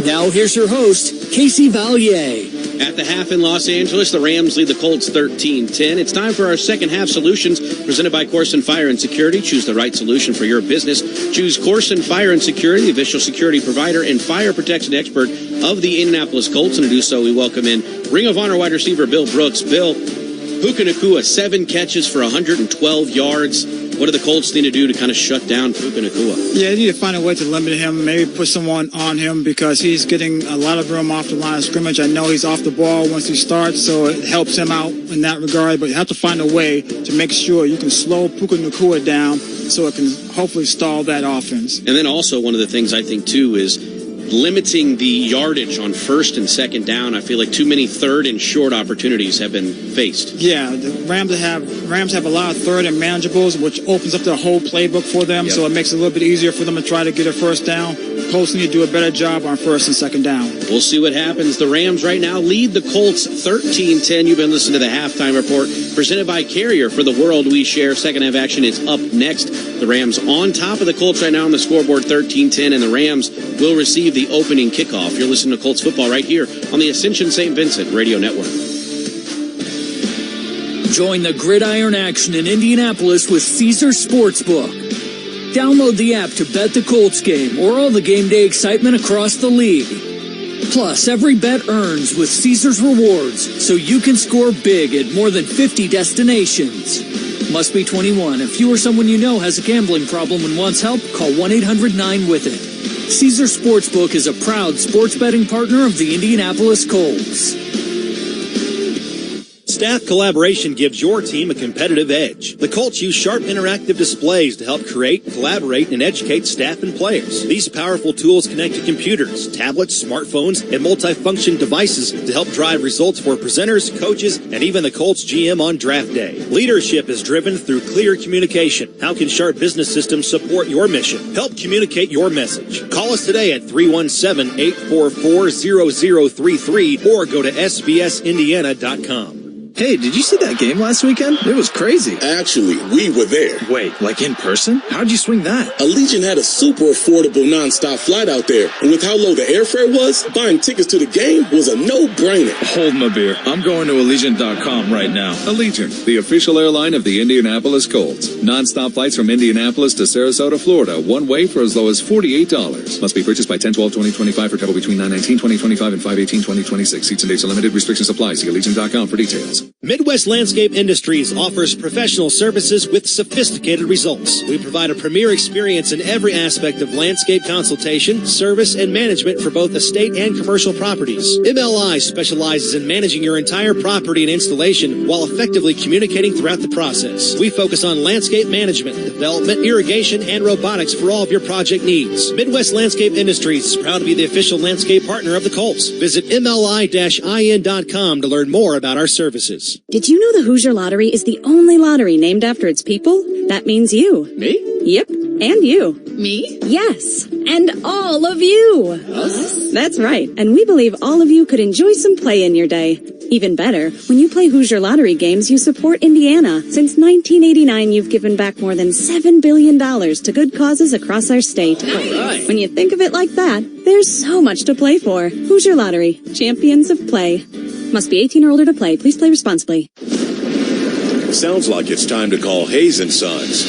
Now here's your host, Casey Valier. At the half in Los Angeles, the Rams lead the Colts 13-10. It's time for our second half solutions, presented by Corson Fire and Security. Choose the right solution for your business. Choose Corson Fire and Security, the official security provider and fire protection expert of the Indianapolis Colts. And to do so, we welcome in Ring of Honor wide receiver Bill Brooks. Bill, Puka Nacua, 7 catches for 112 yards. What do the Colts need to do to kind of shut down Puka Nacua? Yeah, they need to find a way to limit him, maybe put someone on him, because he's getting a lot of room off the line of scrimmage. I know he's off the ball once he starts, so it helps him out in that regard, but you have to find a way to make sure you can slow Puka Nacua down so it can hopefully stall that offense. And then also one of the things I think, too, is limiting the yardage on first and second down. I feel like too many third and short opportunities have been faced. Yeah, the Rams have a lot of third and manageables, which opens up the whole playbook for them, so it makes it a little bit easier for them to try to get a first down. Colts need to do a better job on first and second down. We'll see what happens. The Rams right now lead the Colts 13-10. You've been listening to the halftime report presented by Carrier for the world we share. Second half action is up next. The Rams on top of the Colts right now on the scoreboard 13-10, and the Rams will receive receive the opening kickoff. You're listening to Colts football right here on the Ascension St. Vincent Radio Network. Join the gridiron action in Indianapolis with Caesars Sportsbook. Download the app to bet the Colts game or all the game day excitement across the league. Plus, every bet earns with Caesars Rewards, so you can score big at more than 50 destinations. Must be 21. If you or someone you know has a gambling problem and wants help, call 1-800-9-WITH-IT. Caesars Sportsbook is a proud sports betting partner of the Indianapolis Colts. Staff collaboration gives your team a competitive edge. The Colts use sharp interactive displays to help create, collaborate, and educate staff and players. These powerful tools connect to computers, tablets, smartphones, and multifunction devices to help drive results for presenters, coaches, and even the Colts GM on draft day. Leadership is driven through clear communication. How can Sharp Business Systems support your mission? Help communicate your message. Call us today at 317-844-0033 or go to sbsindiana.com. Hey, did you see that game last weekend? It was crazy. Actually, we were there. Wait, like in person? How'd you swing that? Allegiant had a super affordable nonstop flight out there. And with how low the airfare was, buying tickets to the game was a no-brainer. Hold my beer. I'm going to Allegiant.com right now. Allegiant, the official airline of the Indianapolis Colts. Non-stop flights from Indianapolis to Sarasota, Florida. One way for as low as $48. Must be purchased by 10/12/2025 for travel between 9/19/2025 and 5/18/2026. Seats and dates are limited. Restrictions apply. See Allegiant.com for details. Midwest Landscape Industries offers professional services with sophisticated results. We provide a premier experience in every aspect of landscape consultation, service, and management for both estate and commercial properties. MLI specializes in managing your entire property and installation while effectively communicating throughout the process. We focus on landscape management, development, irrigation, and robotics for all of your project needs. Midwest Landscape Industries is proud to be the official landscape partner of the Colts. Visit MLI-IN.com to learn more about our services. Did you know the Hoosier Lottery is the only lottery named after its people? That means you. Me? Yep. And you. Me? Yes. And all of you. Us? That's right. And we believe all of you could enjoy some play in your day. Even better, when you play Hoosier Lottery games, you support Indiana. Since 1989, you've given back more than $7 billion to good causes across our state. Nice. When you think of it like that, there's so much to play for. Hoosier Lottery, champions of play. Must be 18 or older to play. Please play responsibly. Sounds like it's time to call Hayes & Sons.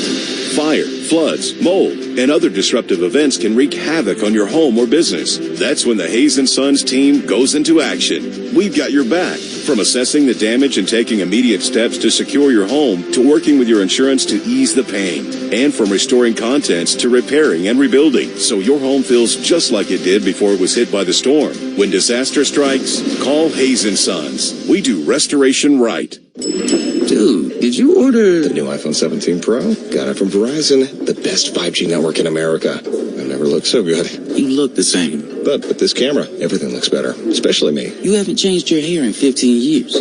Fire, floods, mold, and other disruptive events can wreak havoc on your home or business. That's when the Hayes & Sons team goes into action. We've got your back. From assessing the damage and taking immediate steps to secure your home, to working with your insurance to ease the pain, and from restoring contents to repairing and rebuilding, so your home feels just like it did before it was hit by the storm. When disaster strikes, call Hayes & Sons. We do restoration right. Dude, did you order the new iPhone 17 Pro? Got it from Verizon, the best 5G network in America. I've never looked so good. You look the same. But with this camera, everything looks better, especially me. You haven't changed your hair in 15 years.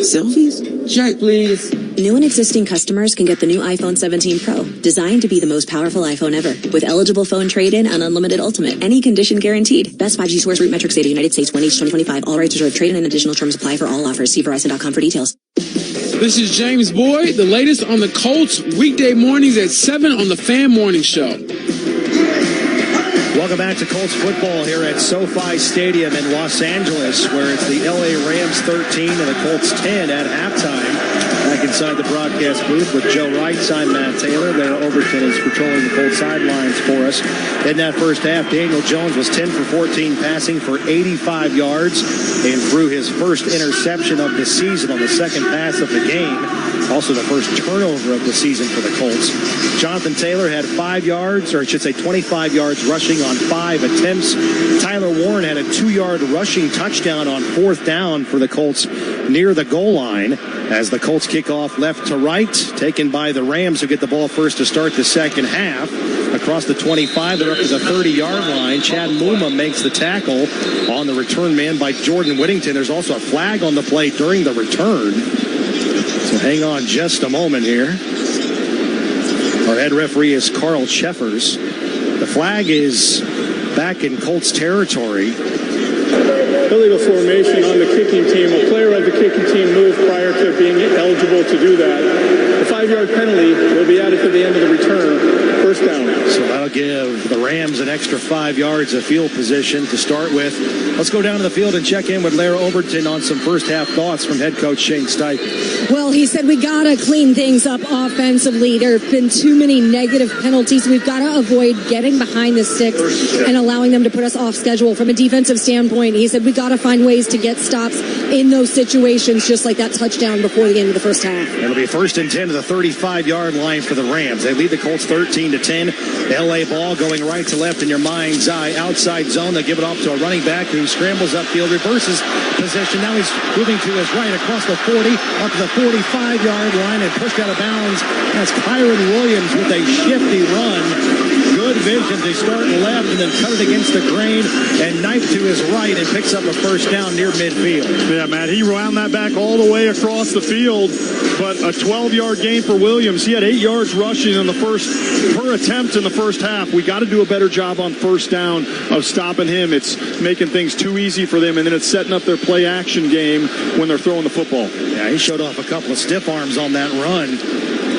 Selfies? Check, please. New and existing customers can get the new iPhone 17 Pro, designed to be the most powerful iPhone ever. With eligible phone trade-in and unlimited ultimate, any condition guaranteed. Best 5G source root metrics data, United States, 1H2025. All rights reserved. Trade-in and additional terms apply for all offers. See Verizon.com for details. This is James Boyd, the latest on the Colts, weekday mornings at 7 on the Fan Morning Show. Welcome back to Colts football here at SoFi Stadium in Los Angeles, where it's the LA Rams 13 and the Colts 10 at halftime. Back inside the broadcast booth with Joe Wright, I'm Matt Taylor. There, Overton is patrolling the Colts sidelines for us. In that first half, Daniel Jones was 10 for 14 passing for 85 yards and threw his first interception of the season on the second pass of the game. Also the first turnover of the season for the Colts. Jonathan Taylor had 5 yards, or I should say 25 yards rushing on 5 attempts. Tyler Warren had a 2-yard rushing touchdown on 4th down for the Colts near the goal line. As the Colts kick off left to right, taken by the Rams, who get the ball first to start the second half. Across the 25, they're up to the 30-yard line. Chad Muma makes the tackle on the return man by Jordan Whittington. There's also a flag on the play during the return. So hang on just a moment here. Our head referee is Carl Cheffers. The flag is back in Colts territory. illegal formation on the kicking team. A player of the kicking team moved prior to being eligible to do that. A 5-yard penalty will be added to the end of the return. First down. So that'll give the Rams an extra 5 yards of field position to start with. Let's go down to the field and check in with Lara Overton on some first half thoughts from head coach Shane Steichen. Well, he said we got to clean things up offensively. There have been too many negative penalties. We've got to avoid getting behind the sticks and allowing them to put us off schedule. From a defensive standpoint, he said we got to find ways to get stops in those situations, just like that touchdown before the end of the first half. It'll be 1st and 10 to the 35-yard line for the Rams. They lead the Colts 13-10. LA ball going right to left in your mind's eye. Outside zone. They give it off to a running back who scrambles upfield, reverses position. Now he's moving to his right across the 40, up to the 45-yard line and pushed out of bounds. That's Kyron Williams with a shifty run. Good vision to start left and then cut it against the grain and knife to his right and picks up a first down near midfield. Yeah, Matt, he wound that back all the way across the field, but a 12-yard gain for Williams. He had 8 yards rushing in the per attempt in the first half. We got to do a better job on first down of stopping him. It's making things too easy for them, and then it's setting up their play action game when they're throwing the football. Yeah, he showed off a couple of stiff arms on that run,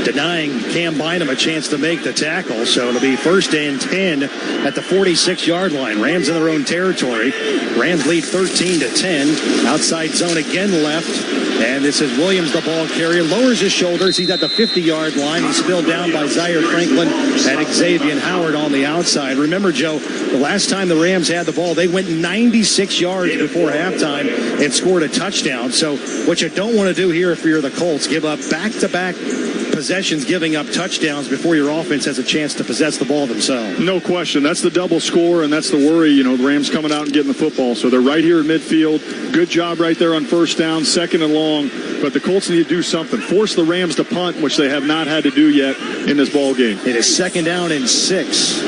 denying Cam Bynum a chance to make the tackle. So it'll be 1st and 10 at the 46-yard line. Rams in their own territory. Rams lead 13-10. Outside zone again left. And this is Williams, the ball carrier. Lowers his shoulders. He's at the 50-yard line. He's spilled down by Zaire Franklin and Xavier Howard on the outside. Remember, Joe, the last time the Rams had the ball, they went 96 yards before halftime and scored a touchdown. So what you don't want to do here if you're the Colts, give up back-to-back possessions, giving up touchdowns before your offense has a chance to possess the ball themselves. No question. That's the double score, and that's the worry. You know, the Rams coming out and getting the football. So they're right here at midfield. Good job right there on first down, 2nd and long. But the Colts need to do something. Force the Rams to punt, which they have not had to do yet in this ball game. It is 2nd down and 6.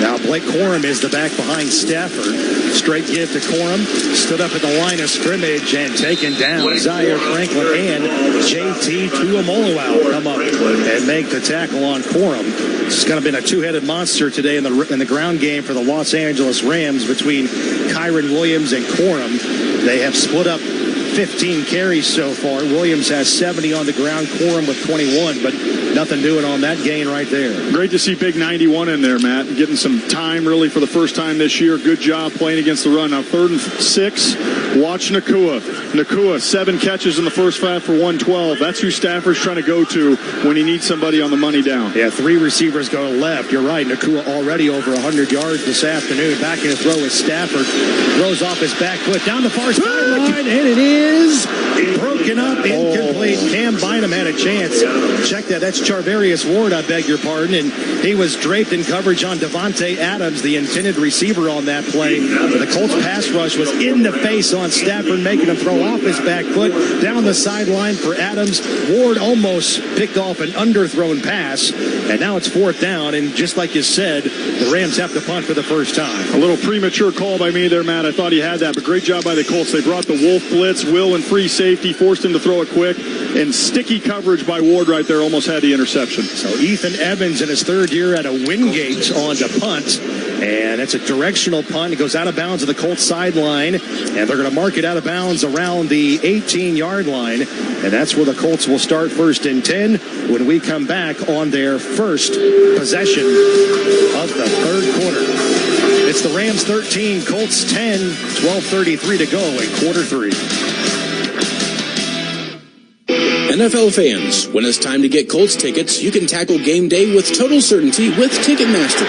Now Blake Corum is the back behind Stafford. Straight give to Corum. Stood up at the line of scrimmage and taken down. Zaire Franklin and JT Tuamoloau come up and make the tackle on Corum. It's kind of been a two-headed monster today in the ground game for the Los Angeles Rams between Kyron Williams and Corum. They have split up 15 carries so far. Williams has 70 on the ground. Corum with 21, but nothing doing on that gain right there. Great to see Big 91 in there, Matt. Getting some time really for the first time this year. Good job playing against the run. Now 3rd and 6. Watch Nakua. Nakua, 7 catches in the first half for 112. That's who Stafford's trying to go to when he needs somebody on the money down. Yeah, 3 receivers go left. You're right. Nakua already over 100 yards this afternoon. Back in his throw is Stafford. Throws off his back foot down the far sideline, and it is broken up, incomplete. Cam Bynum had a chance. Check that. That's Charvarius Ward, I beg your pardon. And he was draped in coverage on Devontae Adams, the intended receiver on that play. The Colts pass rush was in the face on Stafford, making him throw off his back foot down the sideline for Adams. Ward almost picked off an underthrown pass. And now it's 4th down. And just like you said, the Rams have to punt for the first time. A little premature call by me there, Matt. I thought he had that, but great job by the Colts. They brought the Wolf blitz. Will and free safety forced him to throw it quick. And sticky coverage by Ward right there almost had the interception. So Ethan Evans in his 3rd year at a Wingate on the punt. And it's a directional punt. It goes out of bounds at the Colts sideline. And they're going to mark it out of bounds around the 18-yard line. And that's where the Colts will start 1st and 10 when we come back on their first possession of the 3rd quarter. It's the Rams 13, Colts 10, 12:33 to go in quarter 3. NFL fans, when it's time to get Colts tickets, you can tackle game day with total certainty with Ticketmaster.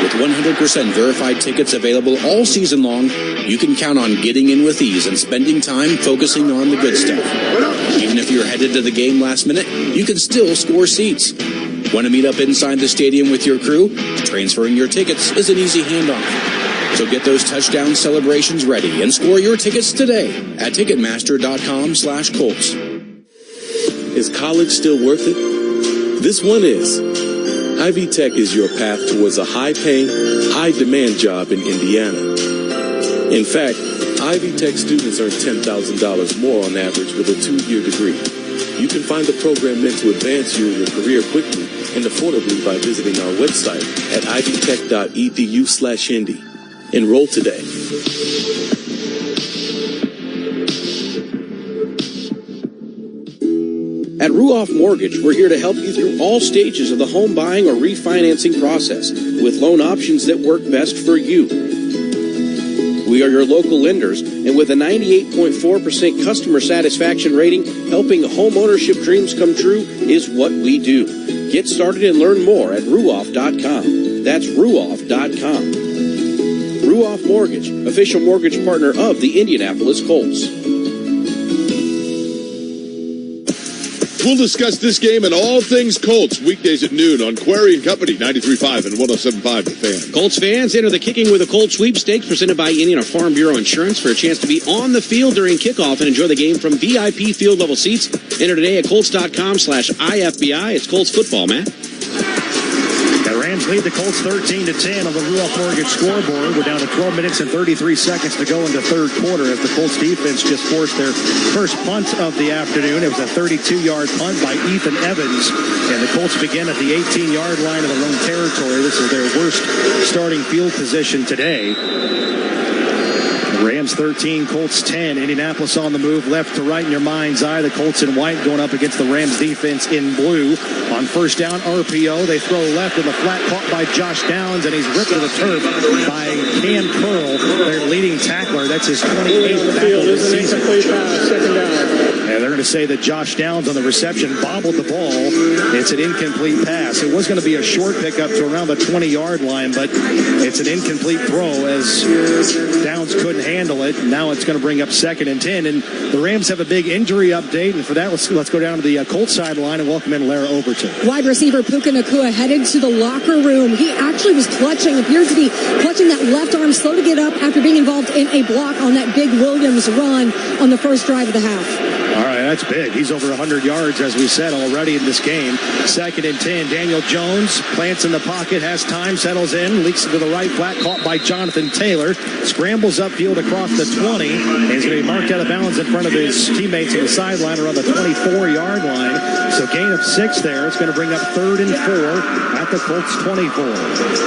With 100% verified tickets available all season long, you can count on getting in with ease and spending time focusing on the good stuff. Even if you're headed to the game last minute, you can still score seats. Want to meet up inside the stadium with your crew? Transferring your tickets is an easy handoff. So get those touchdown celebrations ready and score your tickets today at Ticketmaster.com/Colts. Is college still worth it? This one is. Ivy Tech is your path towards a high-paying, high-demand job in Indiana. In fact, Ivy Tech students earn $10,000 more on average with a 2-year degree. You can find a program meant to advance you in your career quickly and affordably by visiting our website at ivytech.edu/Indy. Enroll today. At Ruoff Mortgage, we're here to help you through all stages of the home buying or refinancing process with loan options that work best for you. We are your local lenders, and with a 98.4% customer satisfaction rating, helping home ownership dreams come true is what we do. Get started and learn more at Ruoff.com. That's Ruoff.com. Ruoff Mortgage, official mortgage partner of the Indianapolis Colts. We'll discuss this game and all things Colts weekdays at noon on Query & Company, 93.5 and 107.5 The Fan. Colts fans, enter the Kicking with a Colt sweepstakes presented by Indiana Farm Bureau Insurance for a chance to be on the field during kickoff and enjoy the game from VIP field level seats. Enter today at Colts.com/IFBI. It's Colts football, Matt. The Rams lead the Colts 13-10 on the Ruoff Mortgage scoreboard. We're down to 12 minutes and 33 seconds to go in the third quarter as the Colts defense just forced their first punt of the afternoon. It was a 32-yard punt by Ethan Evans, and the Colts begin at the 18-yard line of their own territory. This is their worst starting field position today. Rams 13, Colts 10. Indianapolis on the move, left to right in your mind's eye. The Colts in white going up against the Rams defense in blue. On first down, RPO. They throw left in the flat, caught by Josh Downs, and he's ripped to the turf by Cam Curl, their leading tackler. That's his 28th tackle this season. Second down. And they're going to say that Josh Downs on the reception bobbled the ball. It's an incomplete pass. It was going to be a short pickup to around the 20-yard line, but it's an incomplete throw as Downs couldn't handle it. Now it's going to bring up 2nd and 10. And the Rams have a big injury update. And for that, let's go down to the Colts sideline and welcome in Lara Overton. Wide receiver Puka Nacua headed to the locker room. He actually was appeared to be clutching that left arm, slow to get up after being involved in a block on that big Williams run on the first drive of the half. All right, that's big. He's over 100 yards, as we said, already in this game. 2nd and 10. Daniel Jones plants in the pocket, has time, settles in, leaks into the right flat, caught by Jonathan Taylor. Scrambles upfield across the 20. And he's going to be marked out of bounds in front of his teammates on the sideline around the 24-yard line. So gain of 6 there. It's going to bring up 3rd and 4 at the Colts 24.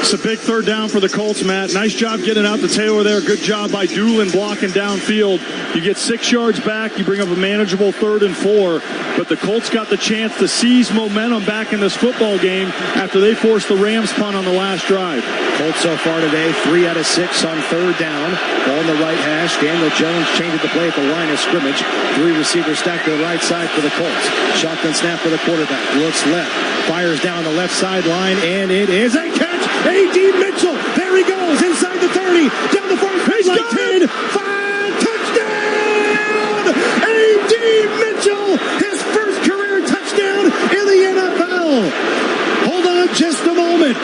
It's a big third down for the Colts, Matt. Nice job getting out to Taylor there. Good job by Doolin blocking downfield. You get 6 yards back. You bring up a manageable 3rd and 4. But the Colts got the chance to seize momentum back in this football game after they forced the Rams punt on the last drive. Colts so far today, 3 out of 6 on 3rd down. Ball on the right hash. Daniel Jones changes the play at the line of scrimmage. 3 receivers stacked to the right side for the Colts. Shotgun snap for the quarterback. Looks left. Fires down the left sideline, and it is a catch. A.D. Mitchell. There he goes. Inside the 30. Down the far sideline. 10. 5. Touchdown. A.D. Mitchell. His first career touchdown in the NFL. Hold on just a moment.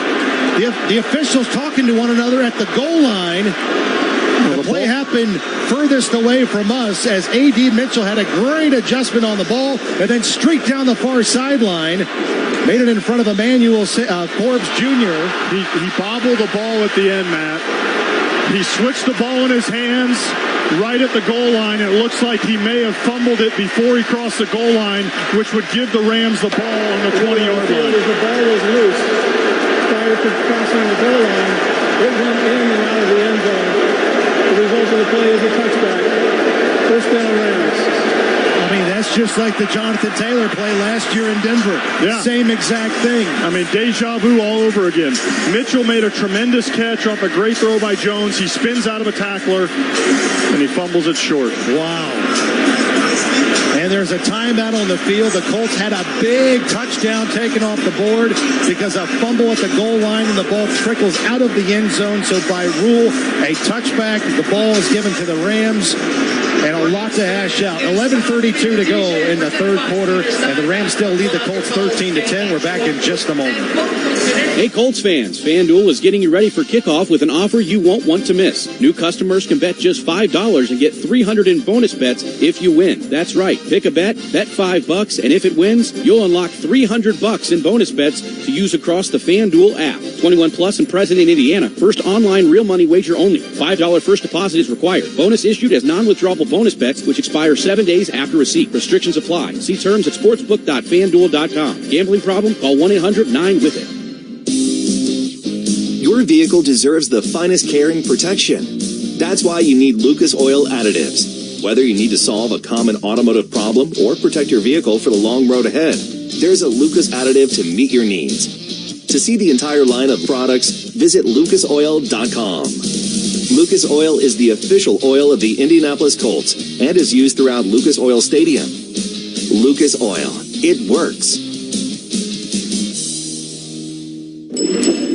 The officials talking to one another at the goal line. The play happened furthest away from us as A.D. Mitchell had a great adjustment on the ball and then streaked down the far sideline. Made it in front of Emmanuel Forbes Jr. He bobbled the ball at the end, Matt. He switched the ball in his hands right at the goal line. It looks like he may have fumbled it before he crossed the goal line, which would give the Rams the ball on the 20-yard line. The ball was loose. Prior to crossing the goal line, it went in and out of the end zone. The result of the play is a touchback. First down Rams. I mean, that's just like the Jonathan Taylor play last year in Denver. Yeah. Same exact thing. I mean, deja vu all over again. Mitchell made a tremendous catch off a great throw by Jones. He spins out of a tackler, and he fumbles it short. Wow. And there's a timeout on the field. The Colts had a big touchdown taken off the board because a fumble at the goal line, and the ball trickles out of the end zone. So by rule, a touchback. The ball is given to the Rams. And a lot to hash out. 11:32 to go in the third quarter, and the Rams still lead the Colts 13-10. We're back in just a moment. Hey, Colts fans, FanDuel is getting you ready for kickoff with an offer you won't want to miss. New customers can bet just $5 and get $300 in bonus bets if you win. That's right. Pick a bet $5, and if it wins, you'll unlock $300 in bonus bets to use across the FanDuel app. 21 plus and present in Indiana. First online real money wager only. $5 first deposit is required. Bonus issued as non-withdrawable bonus bets, which expire 7 days after receipt. Restrictions apply. See terms at sportsbook.fanduel.com. Gambling problem? Call 1-800-9-WITH-IT. Your vehicle deserves the finest care and protection. That's why you need Lucas Oil Additives. Whether you need to solve a common automotive problem or protect your vehicle for the long road ahead, there's a Lucas additive to meet your needs. To see the entire line of products, visit lucasoil.com. Lucas Oil is the official oil of the Indianapolis Colts and is used throughout Lucas Oil Stadium. Lucas Oil. It works.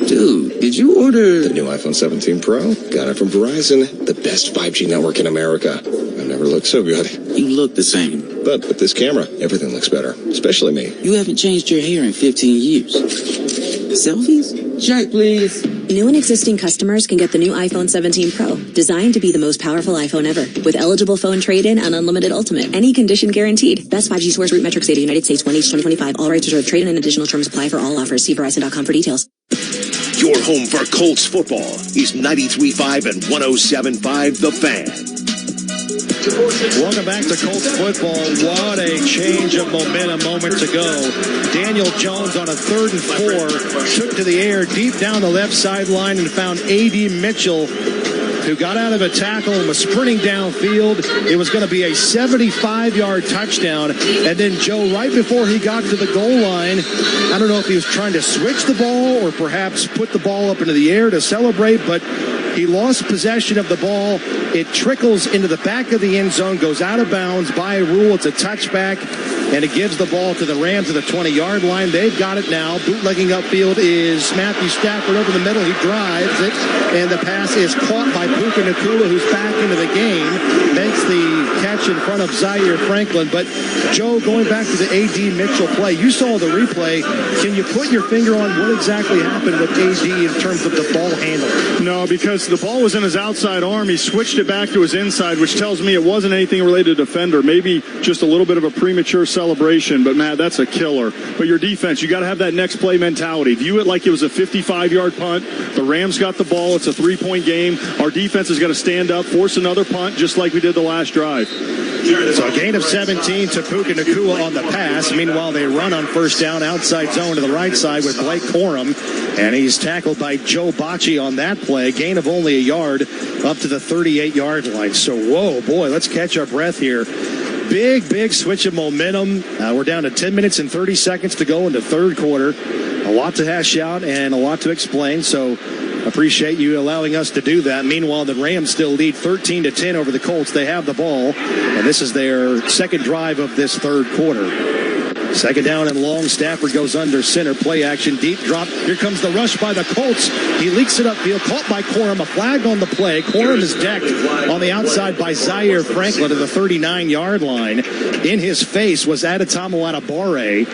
Dude, did you order the new iPhone 17 Pro? Got it from Verizon, the best 5G network in America. I've never looked so good. You look the same. But with this camera, everything looks better, especially me. You haven't changed your hair in 15 years. Selfies? Check, please. New and existing customers can get the new iPhone 17 Pro, designed to be the most powerful iPhone ever, with eligible phone trade-in and unlimited ultimate. Any condition guaranteed. Best 5G source root metrics data, United States, 1H 2025. All rights reserved. Trade-in and additional terms apply for all offers. See Verizon.com for details. Your home for Colts football is 93.5 and 107.5 The Fan. Welcome back to Colts football. What a change of momentum moments ago. Daniel Jones on a 3rd and 4 took to the air deep down the left sideline and found A.D. Mitchell, who got out of a tackle and was sprinting downfield. It was going to be a 75-yard touchdown. And then, Joe, right before he got to the goal line, I don't know if he was trying to switch the ball or perhaps put the ball up into the air to celebrate, but he lost possession of the ball. It trickles into the back of the end zone, goes out of bounds. By a rule, it's a touchback, and it gives the ball to the Rams at the 20-yard line. They've got it now. Bootlegging upfield is Matthew Stafford over the middle. He drives it, and the pass is caught by Puka Nacua, who's back into the game. Makes the catch in front of Zaire Franklin. But, Joe, going back to the A.D. Mitchell play, you saw the replay. Can you put your finger on what exactly happened with A.D. in terms of the ball handling? No, because the ball was in his outside arm. He switched it back to his inside, which tells me it wasn't anything related to defender. Maybe just a little bit of a premature celebration. But, Matt, that's a killer. But your defense, you got to have that next play mentality. View it like it was a 55-yard punt. The Rams got the ball. It's a 3-point game. Our defense has got to stand up, force another punt, just like we did the last drive. So a gain of 17 to Puka Nacua on the pass. Meanwhile, they run on first down outside zone to the right side with Blake Corum. And he's tackled by Joe Bocci on that play. Gain of only a yard up to the 38-yard line. So, whoa, boy, let's catch our breath here. Big switch of momentum. We're down to 10 minutes and 30 seconds to go into third quarter. A lot to hash out and a lot to explain. So appreciate you allowing us to do that. Meanwhile, the Rams still lead 13-10 over the Colts. They have the ball, and this is their second drive of this third quarter. Second down and long. Stafford goes under center. Play action. Deep drop. Here comes the rush by the Colts. He leaks it upfield. Caught by Corum. A flag on the play. Corum is decked on the outside by Zaire Franklin to the 39-yard line. In his face was Adetomo Adebawore.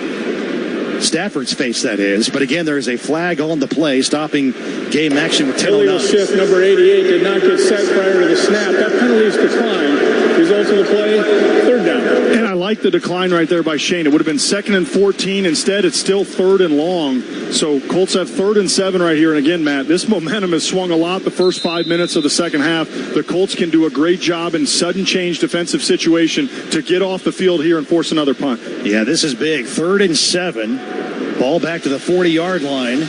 Stafford's face, that is. But again, there is a flag on the play, stopping game action with 10:09. Illegal shift number 88 did not get set prior to the snap. That penalty is declined. Results of the play, third down. And I like the decline right there by Shane. It would have been 2nd and 14. Instead, it's still 3rd and long. So Colts have 3rd and 7 right here. And again, Matt, this momentum has swung a lot the first 5 minutes of the second half. The Colts can do a great job in sudden change defensive situation to get off the field here and force another punt. Yeah, this is big. 3rd and 7. Ball back to the 40-yard line.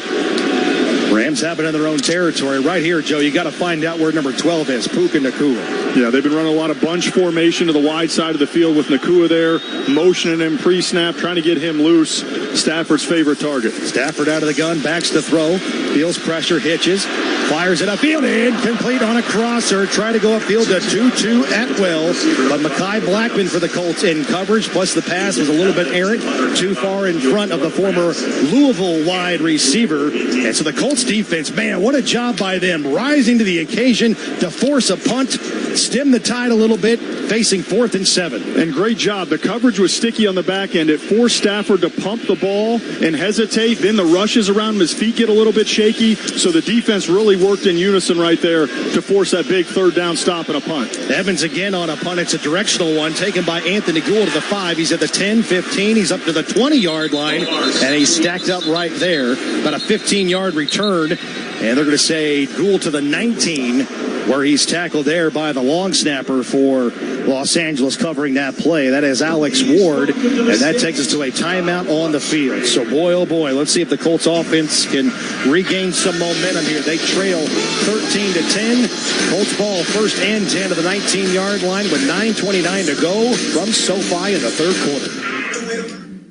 Rams have it in their own territory. Right here, Joe, you got to find out where number 12 is, Puka Nacua. Yeah, they've been running a lot of bunch formation to the wide side of the field with Nacua there, motioning him pre-snap, trying to get him loose. Stafford's favorite target. Stafford out of the gun, backs to throw, feels pressure, hitches, fires it upfield, incomplete on a crosser. Try to go upfield to Tutu Atwell, but Mekhi Blackman for the Colts in coverage, plus the pass was a little bit errant, too far in front of the former Louisville wide receiver. And so the Colts defense, man, what a job by them, rising to the occasion to force a punt, stem the tide a little bit, facing 4th and 7. And great job. The coverage was sticky on the back end. It forced Stafford to pump the ball and hesitate. Then the rushes around him, his feet get a little bit shaky. So the defense really worked in unison right there to force that big 3rd down stop and a punt. Evans again on a punt. It's a directional one taken by Anthony Gould to the 5. He's at the 10, 15. He's up to the 20-yard line, and he's stacked up right there. About a 15-yard return, and they're going to say Gould to the 19. where he's tackled there by the long snapper for Los Angeles covering that play. That is Alex Ward, and that takes us to a timeout on the field. So, boy, oh boy, let's see if the Colts offense can regain some momentum here. They trail 13-10. Colts ball first and 10 to the 19-yard line with 9:29 to go from SoFi in the third quarter.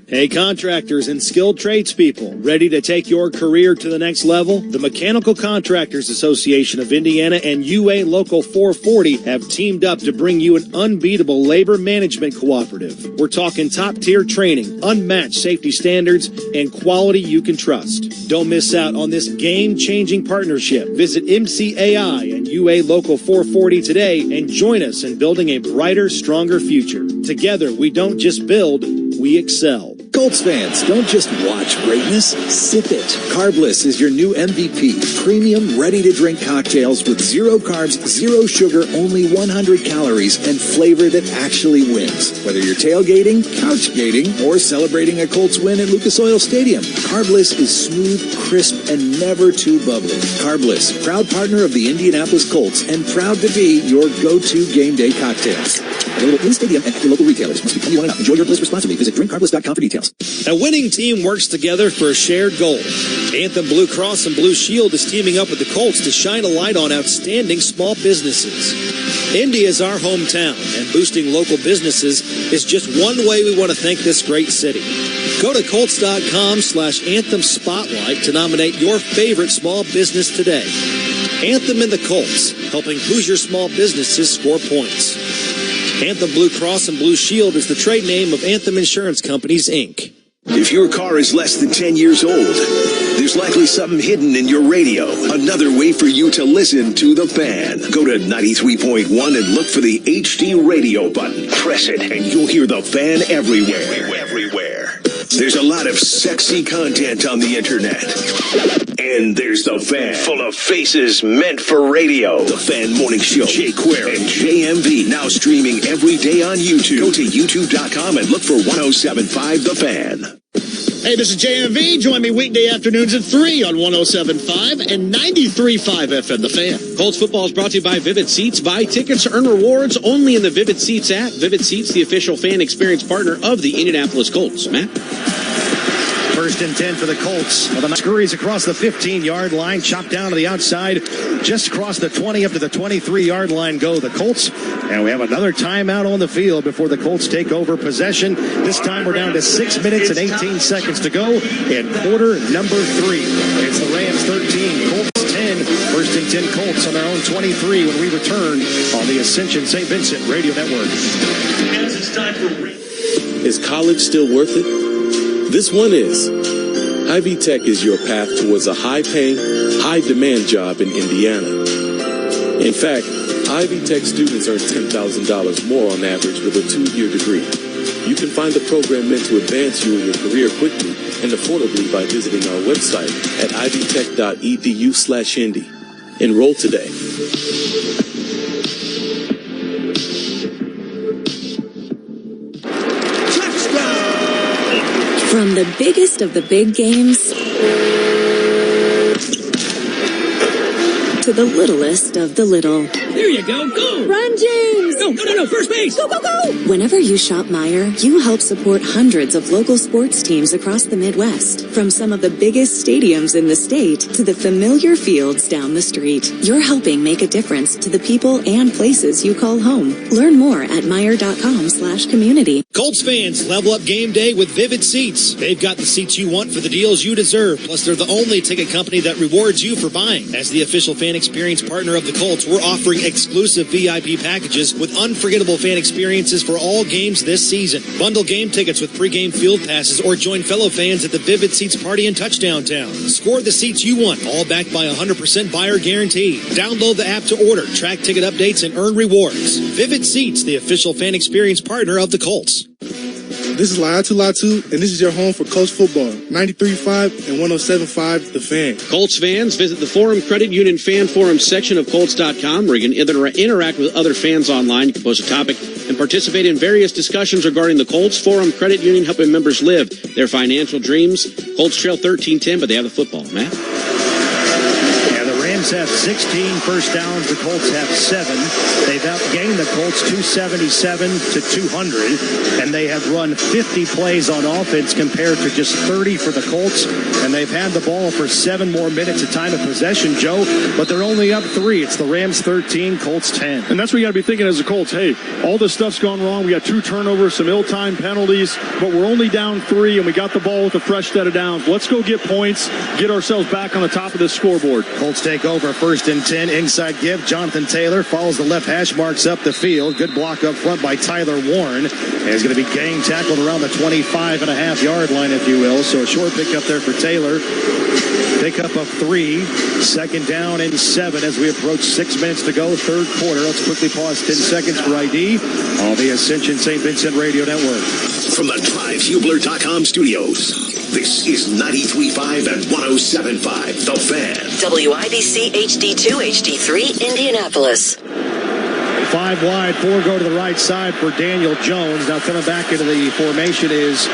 Hey, contractors and skilled tradespeople, ready to take your career to the next level? The Mechanical Contractors Association of Indiana and UA Local 440 have teamed up to bring you an unbeatable labor management cooperative. We're talking top-tier training, unmatched safety standards, and quality you can trust. Don't miss out on this game-changing partnership. Visit MCAI and UA Local 440 today and join us in building a brighter, stronger future. Together, we don't just build, we excel. Colts fans, don't just watch greatness, sip it. Carbless is your new MVP. Premium, ready-to-drink cocktails with 0 carbs, 0 sugar, only 100 calories, and flavor that actually wins. Whether you're tailgating, couchgating, or celebrating a Colts win at Lucas Oil Stadium, Carbless is smooth, crisp, and never too bubbly. Carbless, proud partner of the Indianapolis Colts, and proud to be your go-to game day cocktails. Available in the stadium and at your local retailers. Must be 21 and up. Enjoy your bliss responsibly. Visit drinkcarbless.com for details. A winning team works together for a shared goal. Anthem Blue Cross and Blue Shield is teaming up with the Colts to shine a light on outstanding small businesses. Indy is our hometown, and boosting local businesses is just one way we want to thank this great city. Go to Colts.com/Anthem Spotlight to nominate your favorite small business today. Anthem and the Colts, helping Hoosier small businesses score points. Anthem Blue Cross and Blue Shield is the trade name of Anthem Insurance Companies, Inc. If your car is less than 10 years old, there's likely something hidden in your radio. Another way for you to listen to The Fan. Go to 93.1 and look for the HD radio button. Press it and you'll hear The Fan everywhere. There's a lot of sexy content on the internet. And there's The Fan, full of faces meant for radio. The Fan Morning Show, Jay Query and JMV, now streaming every day on YouTube. Go to youtube.com and look for 107.5 The Fan. Hey, this is JMV. Join me weekday afternoons at 3 on 107.5 and 93.5 FM, The Fan. Colts football is brought to you by Vivid Seats. Buy tickets, earn rewards only in the Vivid Seats app. Vivid Seats, the official fan experience partner of the Indianapolis Colts. Matt? First and 10 for the Colts. Well, the scurries across the 15-yard line, chopped down to the outside, just across the 20 up to the 23-yard line go the Colts. And we have another timeout on the field before the Colts take over possession. This time we're down to 6 minutes and 18 seconds to go in quarter number 3. It's the Rams 13, Colts 10. First and 10 Colts on their own 23 when we return on the Ascension St. Vincent Radio Network. Is college still worth it? This one is. Ivy Tech is your path towards a high-paying, high-demand job in Indiana. In fact, Ivy Tech students earn $10,000 more on average with a 2-year degree. You can find the program meant to advance you in your career quickly and affordably by visiting our website at ivytech.edu/Indy. Enroll today. From the biggest of the big games to the littlest of the little. There you go. Go! Run, James! No. First base! Go, go, go! Whenever you shop Meijer, you help support hundreds of local sports teams across the Midwest. From some of the biggest stadiums in the state to the familiar fields down the street. You're helping make a difference to the people and places you call home. Learn more at Meijer.com/community. Colts fans, level up game day with Vivid Seats. They've got the seats you want for the deals you deserve. Plus, they're the only ticket company that rewards you for buying. As the official fan experience partner of the Colts, we're offering exclusive VIP packages with unforgettable fan experiences for all games this season. Bundle game tickets with pregame field passes or join fellow fans at the Vivid Seats Party in Touchdown Town. Score the seats you want, all backed by 100% buyer guarantee. Download the app to order, track ticket updates, and earn rewards. Vivid Seats, the official fan experience partner of the Colts. This is Latu, and this is your home for Colts football. 93.5 and 107.5 The Fan. Colts fans, visit the Forum Credit Union Fan Forum section of Colts.com where you can interact with other fans online. You can post a topic and participate in various discussions regarding the Colts. Forum Credit Union helping members live their financial dreams. Colts trail 13-10, but they have the football. Matt? Rams have 16 first downs. The Colts have 7. They've outgained the Colts 277 to 200, and they have run 50 plays on offense compared to just 30 for the Colts, and they've had the ball for 7 more minutes of time of possession, Joe, but they're only up 3. It's the Rams 13, Colts 10. And that's what you got to be thinking as the Colts. Hey, all this stuff's gone wrong. We got 2 turnovers, some ill-timed penalties, but we're only down 3, and we got the ball with a fresh set of downs. Let's go get points, get ourselves back on the top of this scoreboard. Colts take over 1st and 10. Inside give. Jonathan Taylor follows the left hash marks up the field. Good block up front by Tyler Warren. And he's going to be gang tackled around the 25.5-yard line, if you will. So a short pickup there for Taylor. Pickup of 3. 2nd down and 7 as we approach 6 minutes to go. 3rd quarter. Let's quickly pause 10 seconds for ID on the Ascension St. Vincent Radio Network. From the DriveHubler.com studios, this is 93.5 and 107.5, The Fan. WIBC HD2, HD3, Indianapolis. 5 wide, 4 go to the right side for Daniel Jones. Now coming back into the formation is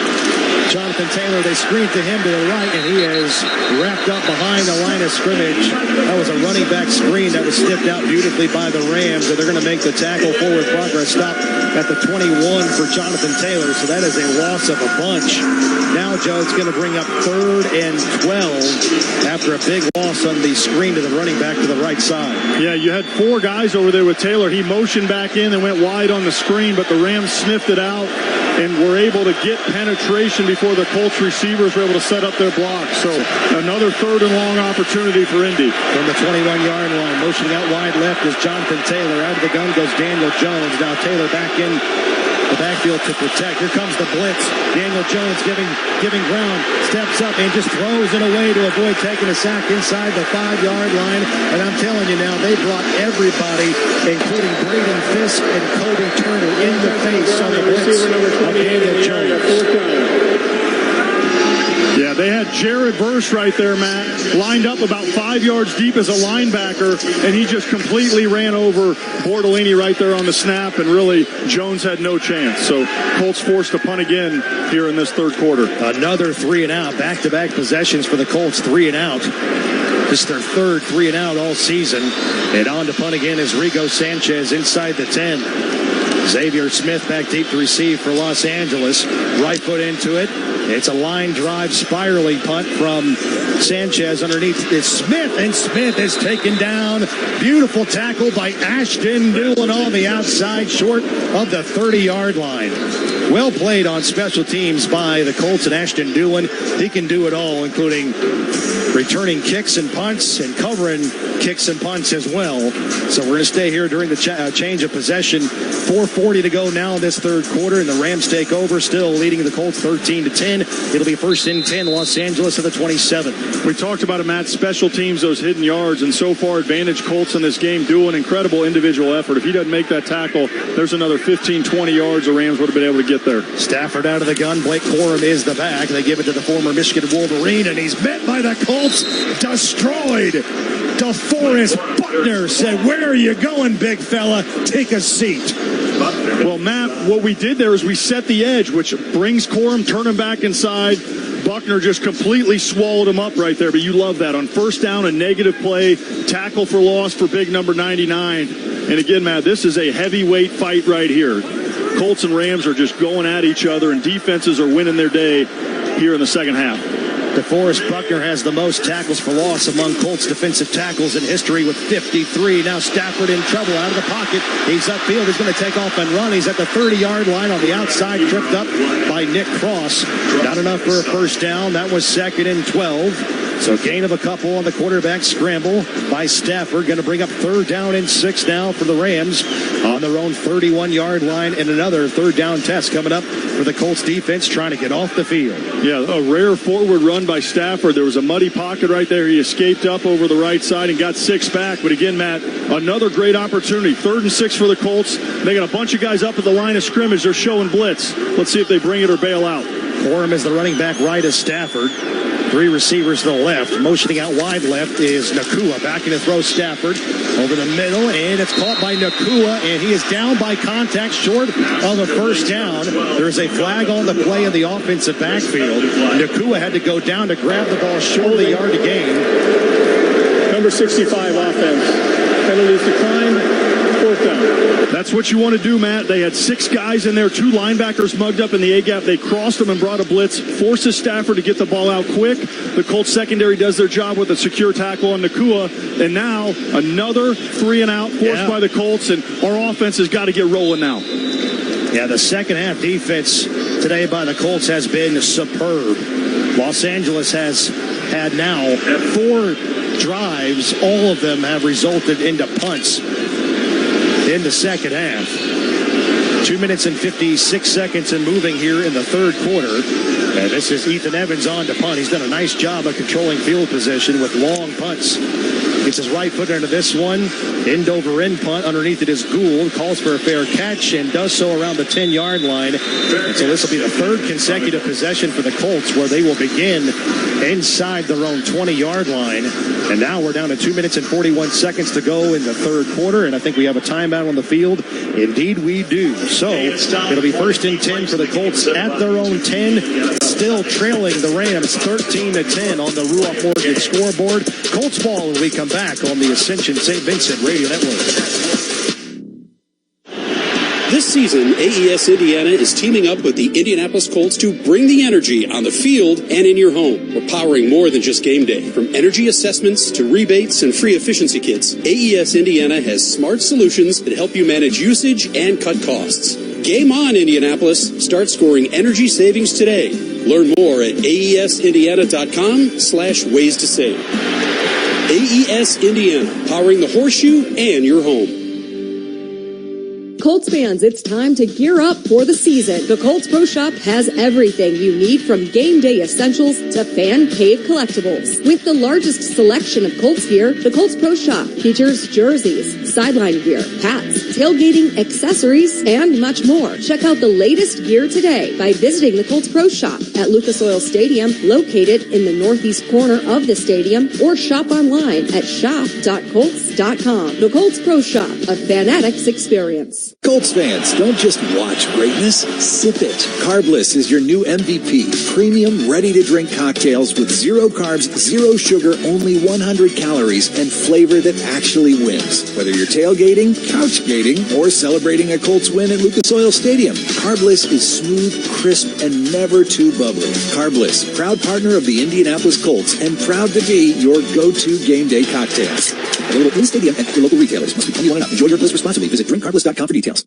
Jonathan Taylor. They screen to him to the right, and he is wrapped up behind the line of scrimmage. That was a running back screen that was snipped out beautifully by the Rams, and they're going to make the tackle. Forward progress stop at the 21 for Jonathan Taylor, so that is a loss of a bunch. Now Jones going to bring up 3rd and 12 after a big loss on the screen to the running back to the right side. Yeah, you had 4 guys over there with Taylor. He motioned back in and went wide on the screen, but the Rams sniffed it out and were able to get penetration before the Colts receivers were able to set up their block. So another 3rd and long opportunity for Indy. From the 21-yard line, motioning out wide left is Jonathan Taylor. Out of the gun goes Daniel Jones. Now Taylor back in the backfield to protect. Here comes the blitz. Daniel Jones giving ground, steps up and just throws it away to avoid taking a sack inside the 5-yard line. And I'm telling you now, they brought everybody, including Braden Fisk and Kobe Turner, in the face on the blitz of Daniel Jones. Yeah, they had Jared Verse right there, Matt, lined up about 5 yards deep as a linebacker, and he just completely ran over Bortolini right there on the snap, and really, Jones had no chance. So Colts forced a punt again here in this 3rd quarter. Another 3 and out, back-to-back possessions for the Colts, 3 and out. This is their 3rd 3 and out all season. And on to punt again is Rigo Sanchez inside the 10. Xavier Smith back deep to receive for Los Angeles. Right foot into it. It's a line drive spiraling punt from Sanchez. Underneath is Smith, and Smith is taken down. Beautiful tackle by Ashton Newland on the outside, short of the 30-yard line. Well played on special teams by the Colts and Ashton Newland. He can do it all, including returning kicks and punts and covering kicks and punts as well. So we're going to stay here during the change of possession. 4:40 to go now in this 3rd quarter, and the Rams take over, still leading the Colts 13-10. It'll be 1st and 10, Los Angeles at the 27. We talked about it, Matt, special teams, those hidden yards, and so far advantage Colts in this game do an incredible individual effort. If he doesn't make that tackle, there's another 15, 20 yards the Rams would have been able to get there. Stafford out of the gun. Blake Corum is the back. They give it to the former Michigan Wolverine, and he's met by the Colts. Destroyed. DeForest Buckner said, "Where are you going, big fella? Take a seat." Well, Matt, what we did there is we set the edge, which brings Corum, turn him back inside. Buckner just completely swallowed him up right there, but you love that. On 1st down, a negative play, tackle for loss for big number 99. And again, Matt, this is a heavyweight fight right here. Colts and Rams are just going at each other, and defenses are winning their day here in the 2nd half. DeForest Buckner has the most tackles for loss among Colts defensive tackles in history with 53. Now Stafford in trouble out of the pocket. He's upfield. He's going to take off and run. He's at the 30-yard line on the outside, tripped up by Nick Cross. Not enough for a 1st down. That was 2nd and 12. So gain of a couple on the quarterback scramble by Stafford. Going to bring up 3rd down and 6 now for the Rams on their own 31-yard line, and another 3rd down test coming up for the Colts defense trying to get off the field. Yeah, a rare forward run by Stafford. There was a muddy pocket right there. He escaped up over the right side and got 6 back. But again, Matt, another great opportunity. 3rd and 6 for the Colts. They got a bunch of guys up at the line of scrimmage. They're showing blitz. Let's see if they bring it or bail out. Corum is the running back right of Stafford. 3 receivers to the left. Motioning out wide left is Nakua. Backing to throw Stafford over the middle, and it's caught by Nakua, and he is down by contact short of the 1st down. There is a flag on the play in the offensive backfield. Nakua had to go down to grab the ball short of the yard to gain. number 65 offense. Penalties declined. 4th down. That's what you want to do, Matt. They had 6 guys in there, 2 linebackers mugged up in the A-gap. They crossed them and brought a blitz, forces Stafford to get the ball out quick. The Colts secondary does their job with a secure tackle on Nakua. And now another 3 and out forced by the Colts, and our offense has got to get rolling now. Yeah, the second half defense today by the Colts has been superb. Los Angeles has had now 4 drives. All of them have resulted into punts in the second half. 2 minutes and 56 seconds and moving here in the third quarter. And this is Ethan Evans on to punt. He's done a nice job of controlling field position with long punts. Gets his right foot into this one. End over end punt. Underneath it is Gould. Calls for a fair catch and does so around the 10-yard line. And so this will be the 3rd consecutive possession for the Colts where they will begin inside their own 20-yard line. And now we're down to 2 minutes and 41 seconds to go in the third quarter. And I think we have a timeout on the field. Indeed we do. So it'll be 1st and 10 for the Colts at their own 10. Still trailing the Rams 13-10 on the Ruoff Mortgage scoreboard. Colts ball when we come back on the Ascension St. Vincent Radio Network. This season, AES Indiana is teaming up with the Indianapolis Colts to bring the energy on the field and in your home. We're powering more than just game day. From energy assessments to rebates and free efficiency kits, AES Indiana has smart solutions that help you manage usage and cut costs. Game on, Indianapolis. Start scoring energy savings today. Learn more at aesindiana.com/ways to save. AES Indiana, powering the horseshoe and your home. Colts fans, it's time to gear up for the season. The Colts Pro Shop has everything you need from game day essentials to fan cave collectibles. With the largest selection of Colts gear, the Colts Pro Shop features jerseys, sideline gear, hats, tailgating accessories, and much more. Check out the latest gear today by visiting the Colts Pro Shop at Lucas Oil Stadium, located in the northeast corner of the stadium, or shop online at shop.colts.com. The Colts Pro Shop, a fanatics experience. Colts fans, don't just watch greatness, sip it. Carbless is your new MVP. Premium, ready-to-drink cocktails with 0 carbs, 0 sugar, only 100 calories, and flavor that actually wins. Whether you're tailgating, couch gating, or celebrating a Colts win at Lucas Oil Stadium, Carbless is smooth, crisp, and never too bubbly. Carbless, proud partner of the Indianapolis Colts, and proud to be your go-to game day cocktail. Available in-stadium and at your local retailers. Must be 21 and up. Enjoy your bliss responsibly. Visit drinkcarbless.com for details.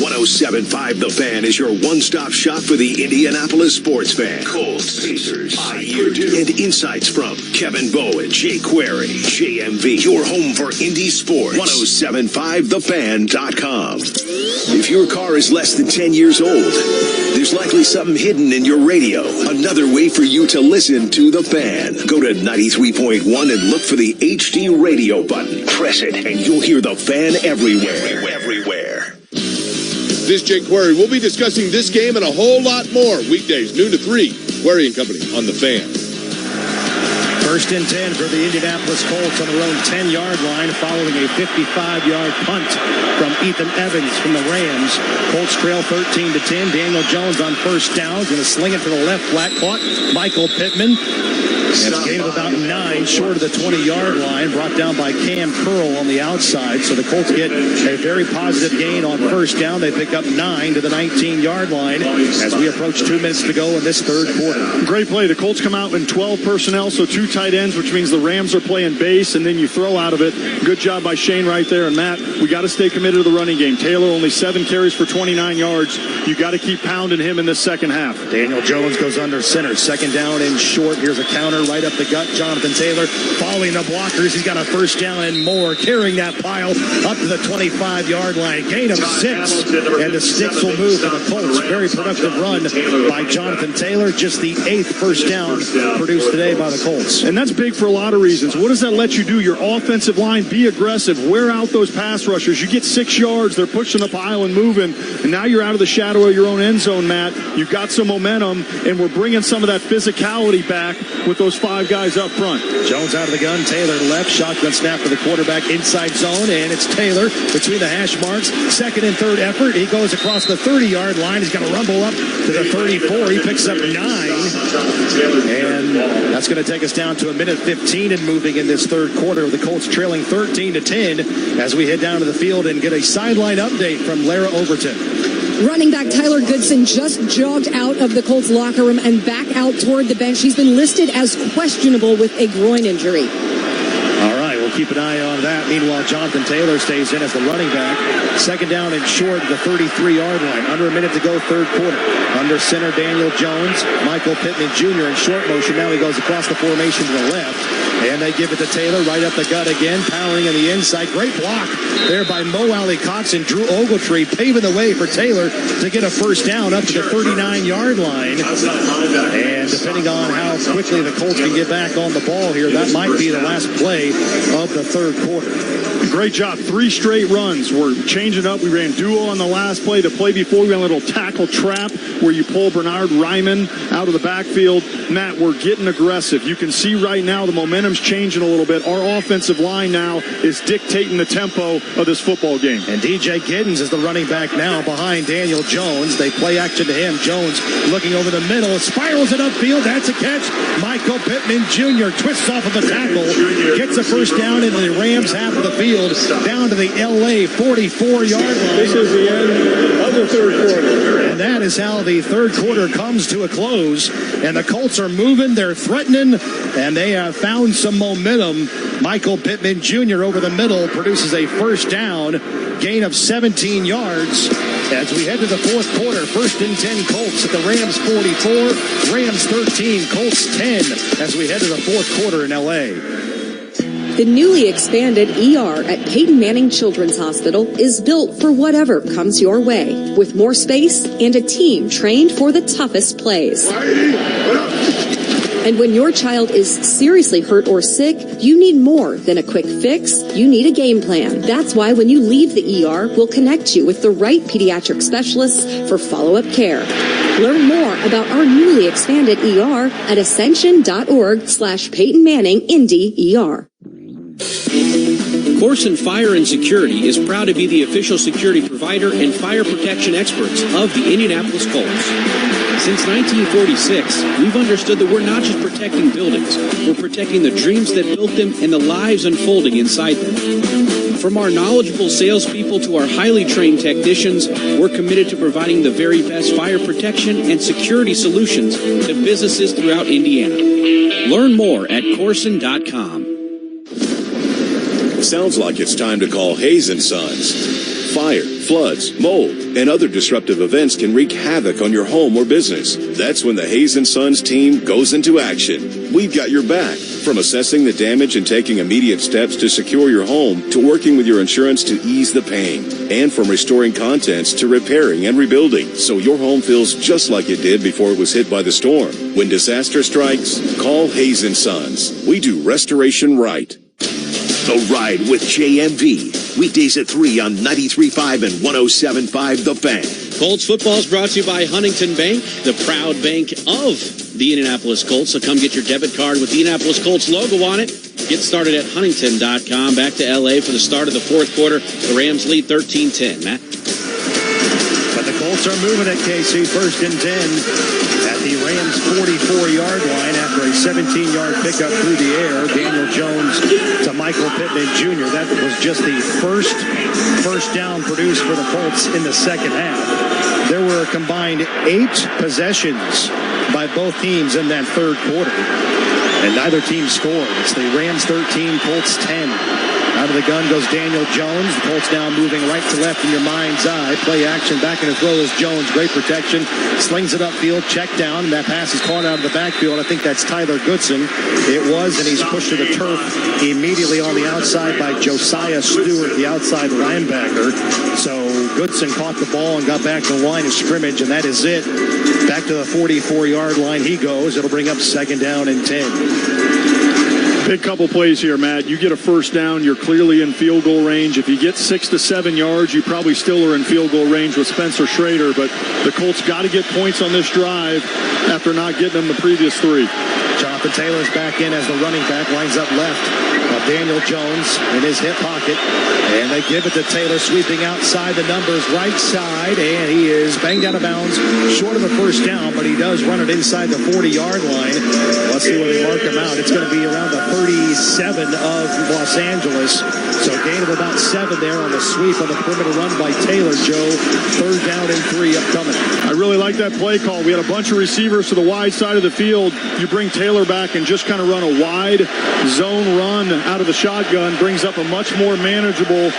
107.5 The Fan is your one-stop shop for the Indianapolis sports fan. Colts, Pacers, IU, and insights from Kevin Bowen, Jay Query, JMV. Your home for Indy sports. 107.5thefan.com. If your car is less than 10 years old, there's likely something hidden in your radio. Another way for you to listen to The Fan. Go to 93.1 and look for the HD radio button. Press it, and you'll hear The Fan everywhere. Everywhere. This is Jake Query. We'll be discussing this game and a whole lot more weekdays, noon to 3. Query and Company on The Fan. 1st and 10 for the Indianapolis Colts on their own 10-yard line following a 55-yard punt from Ethan Evans from the Rams. Colts trail 13-10. Daniel Jones on 1st down. Going to sling it to the left flat. Caught Michael Pittman. And a gain of about 9 short of the 20-yard line, brought down by Cam Curl on the outside. So the Colts get a very positive gain on 1st down. They pick up 9 to the 19-yard line as we approach 2 minutes to go in this third quarter. Great play. The Colts come out in 12 personnel, so 2 tight ends, which means the Rams are playing base, and then you throw out of it. Good job by Shane right there. And Matt, we got to stay committed to the running game. Taylor only 7 carries for 29 yards. You got to keep pounding him in this second half. Daniel Jones goes under center. 2nd down and short. Here's a counter right up the gut. Jonathan Taylor following the blockers. He's got a 1st down and more. Carrying that pile up to the 25-yard line. Gain of 6. And the sticks will move for the Colts. Very productive run by Jonathan Taylor. Just the 8th 1st down produced today by the Colts. And that's big for a lot of reasons. What does that let you do? Your offensive line, be aggressive. Wear out those pass rushers. You get 6 yards. They're pushing the pile and moving. And now you're out of the shadow of your own end zone, Matt. You've got some momentum, and we're bringing some of that physicality back with those 5 guys up front. Jones out of the gun. Taylor left. Shotgun snap for the quarterback inside zone. And it's Taylor between the hash marks. 2nd and 3rd effort. He goes across the 30-yard line. He's going to rumble up to the 34. He picks up 9. And that's going to take us down to a minute 15 and moving in this third quarter. The Colts trailing 13-10 as we head down to the field and get a sideline update from Lara Overton. Running back Tyler Goodson just jogged out of the Colts locker room and back out toward the bench. He's been listed as questionable with a groin injury. All right, we'll keep an eye on that. Meanwhile, Jonathan Taylor stays in as the running back. Second down and short at the 33-yard line. Under a minute to go, third quarter. Under center, Daniel Jones. Michael Pittman Jr. in short motion. Now he goes across the formation to the left. And they give it to Taylor right up the gut again, powering in the inside. Great block there by Mo Alley Cox and Drew Ogletree, paving the way for Taylor to get a first down up to the 39-yard line. And depending on how quickly the Colts can get back on the ball here, that might be the last play of the third quarter. Great job. 3 straight runs. We're changing up. We ran duo on the last play. The play before, we ran a little tackle trap where you pull Bernard Ryman out of the backfield. Matt, we're getting aggressive. You can see right now the momentum's changing a little bit. Our offensive line now is dictating the tempo of this football game. And DJ Giddens is the running back now behind Daniel Jones. They play action to him. Jones looking over the middle, spirals it upfield. That's a catch. Michael Pittman Jr. twists off of the tackle, gets a first down into the Rams half of the field, down to the LA 44-yard line. This is the end of the third quarter. And that is how the third quarter comes to a close. And the Colts are moving, they're threatening, and they have found some momentum. Michael Pittman Jr. over the middle produces a first down, gain of 17 yards. As we head to the fourth quarter, 1st and 10 Colts at the Rams 44, Rams 13, Colts 10 as we head to the fourth quarter in L.A. The newly expanded ER at Peyton Manning Children's Hospital is built for whatever comes your way, with more space and a team trained for the toughest plays. And when your child is seriously hurt or sick, you need more than a quick fix. You need a game plan. That's why when you leave the ER, we'll connect you with the right pediatric specialists for follow-up care. Learn more about our newly expanded ER at ascension.org/Peyton Manning Indy ER. Corson Fire and Security is proud to be the official security provider and fire protection experts of the Indianapolis Colts. Since 1946, we've understood that we're not just protecting buildings, we're protecting the dreams that built them and the lives unfolding inside them. From our knowledgeable salespeople to our highly trained technicians, we're committed to providing the very best fire protection and security solutions to businesses throughout Indiana. Learn more at Corson.com. Sounds like it's time to call Hayes & Sons. Fire, floods, mold, and other disruptive events can wreak havoc on your home or business. That's when the Hayes & Sons team goes into action. We've got your back, from assessing the damage and taking immediate steps to secure your home, to working with your insurance to ease the pain, and from restoring contents to repairing and rebuilding, so your home feels just like it did before it was hit by the storm. When disaster strikes, call Hayes & Sons. We do restoration right. The Ride with JMV. Weekdays at 3 on 93.5 and 107.5 The Fan. Colts football is brought to you by Huntington Bank, the proud bank of the Indianapolis Colts. So come get your debit card with the Indianapolis Colts logo on it. Get started at Huntington.com. Back to L.A. for the start of the fourth quarter. The Rams lead 13-10. Matt? But the Colts are moving at KC, 1st and 10. At the Rams 44-yard line after a 17-yard pickup through the air. Daniel Jones to Michael Pittman Jr. That was just the first down produced for the Colts in the second half. There were a combined 8 possessions by both teams in that third quarter, and neither team scored. It's the Rams 13, Colts 10. Out of the gun goes Daniel Jones. The Colts now moving right to left in your mind's eye. Play action, back in the throw is Jones. Great protection. Slings it upfield, check down. And that pass is caught out of the backfield. I think that's Tyler Goodson. It was, and he's pushed to the turf immediately on the outside by Josiah Stewart, the outside linebacker. So Goodson caught the ball and got back to the line of scrimmage, and that is it. Back to the 44-yard line he goes. It'll bring up 2nd down and 10. Big couple plays here, Matt. You get a first down, you're clearly in field goal range. If you get 6 to 7 yards, you probably still are in field goal range with Spencer Schrader, but the Colts got to get points on this drive after not getting them the previous 3. Jonathan Taylor's back in as the running back, lines up left of Daniel Jones in his hip pocket. And they give it to Taylor, sweeping outside the numbers, right side. And he is banged out of bounds, short of a first down, but he does run it inside the 40-yard line. Let's see where they mark him out. It's going to be around the 37 of Los Angeles. So a gain of about 7 there on the sweep on the perimeter run by Taylor, Joe. 3rd down and 3 upcoming. I really like that play call. We had a bunch of receivers to the wide side of the field. You bring Taylor back and just kind of run a wide zone run out of the shotgun. Brings up a much more manageable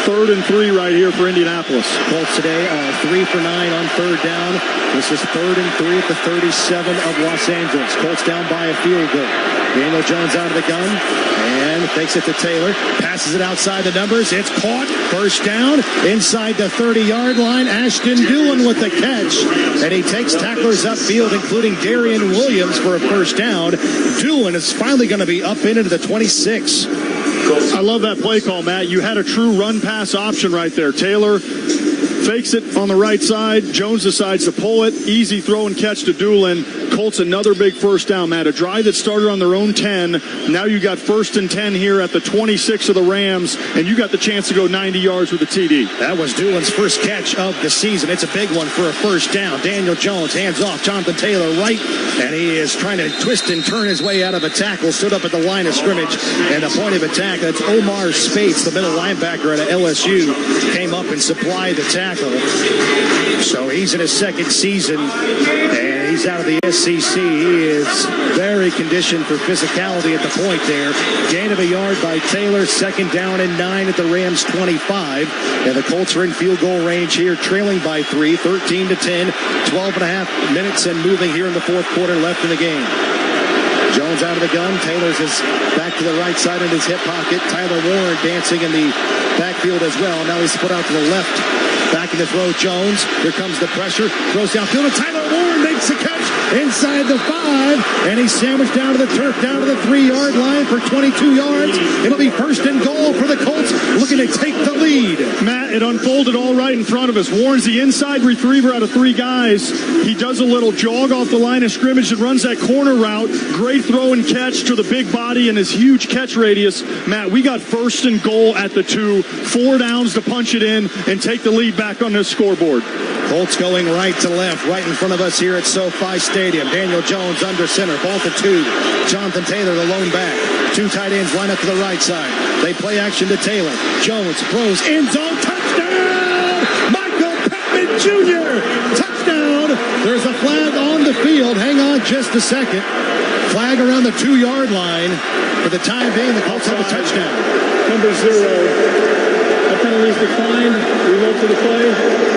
3rd and 3 right here for Indianapolis. Colts today are 3 for 9 on 3rd down. This is 3rd and 3 at the 37 of Los Angeles. Colts down by a field goal. Daniel Jones out of the gun and takes it to Taylor. Passes it outside the numbers. It's caught. First down inside the 30-yard line. Ashton Dulin with the catch. And he takes tacklers upfield, including Darian Williams for a first down. Dulin is finally going to be up into the 26. I love that play call, Matt. You had a true run-pass option right there. Taylor fakes it on the right side. Jones decides to pull it. Easy throw and catch to Dulin. Colts another big first down, Matt. A drive that started on their own 10. Now you got 1st and 10 here at the 26 of the Rams, and you got the chance to go 90 yards with a TD. That was Dulin's first catch of the season. It's a big one for a first down. Daniel Jones hands off. Jonathan Taylor right, and he is trying to twist and turn his way out of a tackle. Stood up at the line of scrimmage, and the point of attack, that's Omar Spates, the middle linebacker at LSU, came up and supplied the tackle. So he's in his 2nd season, and he's out of the SEC. He is very conditioned for physicality at the point there. Gain of a yard by Taylor. 2nd down and 9 at the Rams 25. And the Colts are in field goal range here, trailing by 3, 13-10, 12.5 minutes and moving here in the 4th quarter left in the game. Jones out of the gun. Taylor's is back to the right side in his hip pocket. Tyler Warren dancing in the backfield as well. Now he's put out to the left. Back in the throw, Jones. Here comes the pressure. Throws downfield, and Tyler Warren makes the catch inside the 5. And he's sandwiched down to the turf, down to the 3-yard line for 22 yards. It'll be 1st and goal for the Colts, looking to take the lead. Matt, it unfolded all right in front of us. Warren's the inside retriever out of 3 guys. He does a little jog off the line of scrimmage and runs that corner route. Great throw and catch to the big body and his huge catch radius. Matt, we got 1st and goal at the 2. 4 downs to punch it in and take the lead back on this scoreboard. Colts going right to left, right in front of us here at SoFi Stadium. Daniel Jones under center, ball to 2. Jonathan Taylor, the lone back. 2 tight ends line up to the right side. They play action to Taylor. Jones throws, end zone, touchdown! Michael Pittman Jr. Touchdown! There's a flag on the field. Hang on just a second. Flag around the 2-yard line. For the time being, the Colts have a touchdown. Number 0. That penalty's declined. Revoke to the play.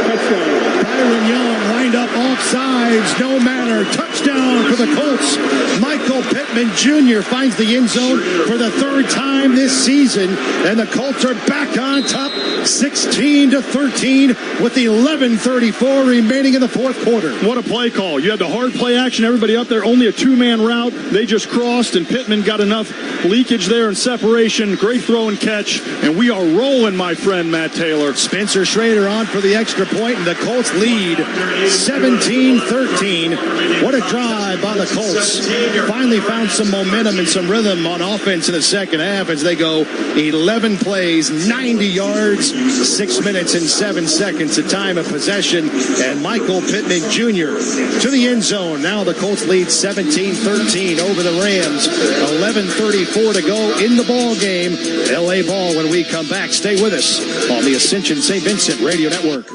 Touchdown. Byron Young lined up off sides. No matter. Touchdown for the Colts. Michael Pittman Jr. finds the end zone for the 3rd time this season. And the Colts are back on top, 16-13 with 11:34 remaining in the 4th quarter. What a play call. You had the hard play action. Everybody up there. Only a 2-man route. They just crossed, and Pittman got enough leakage there and separation. Great throw and catch. And we are rolling, my friend, Matt Taylor. Spencer Schrader on for the extra point, and the Colts lead 17-13. What a drive by the Colts. Finally found some momentum and some rhythm on offense in the second half as they go 11 plays, 90 yards, 6 minutes and 7 seconds, a time of possession. And Michael Pittman Jr. to the end zone. Now the Colts lead 17-13 over the Rams. 11:34 to go in the ball game. LA ball when we come back. Stay with us on the Ascension St. Vincent Radio Network.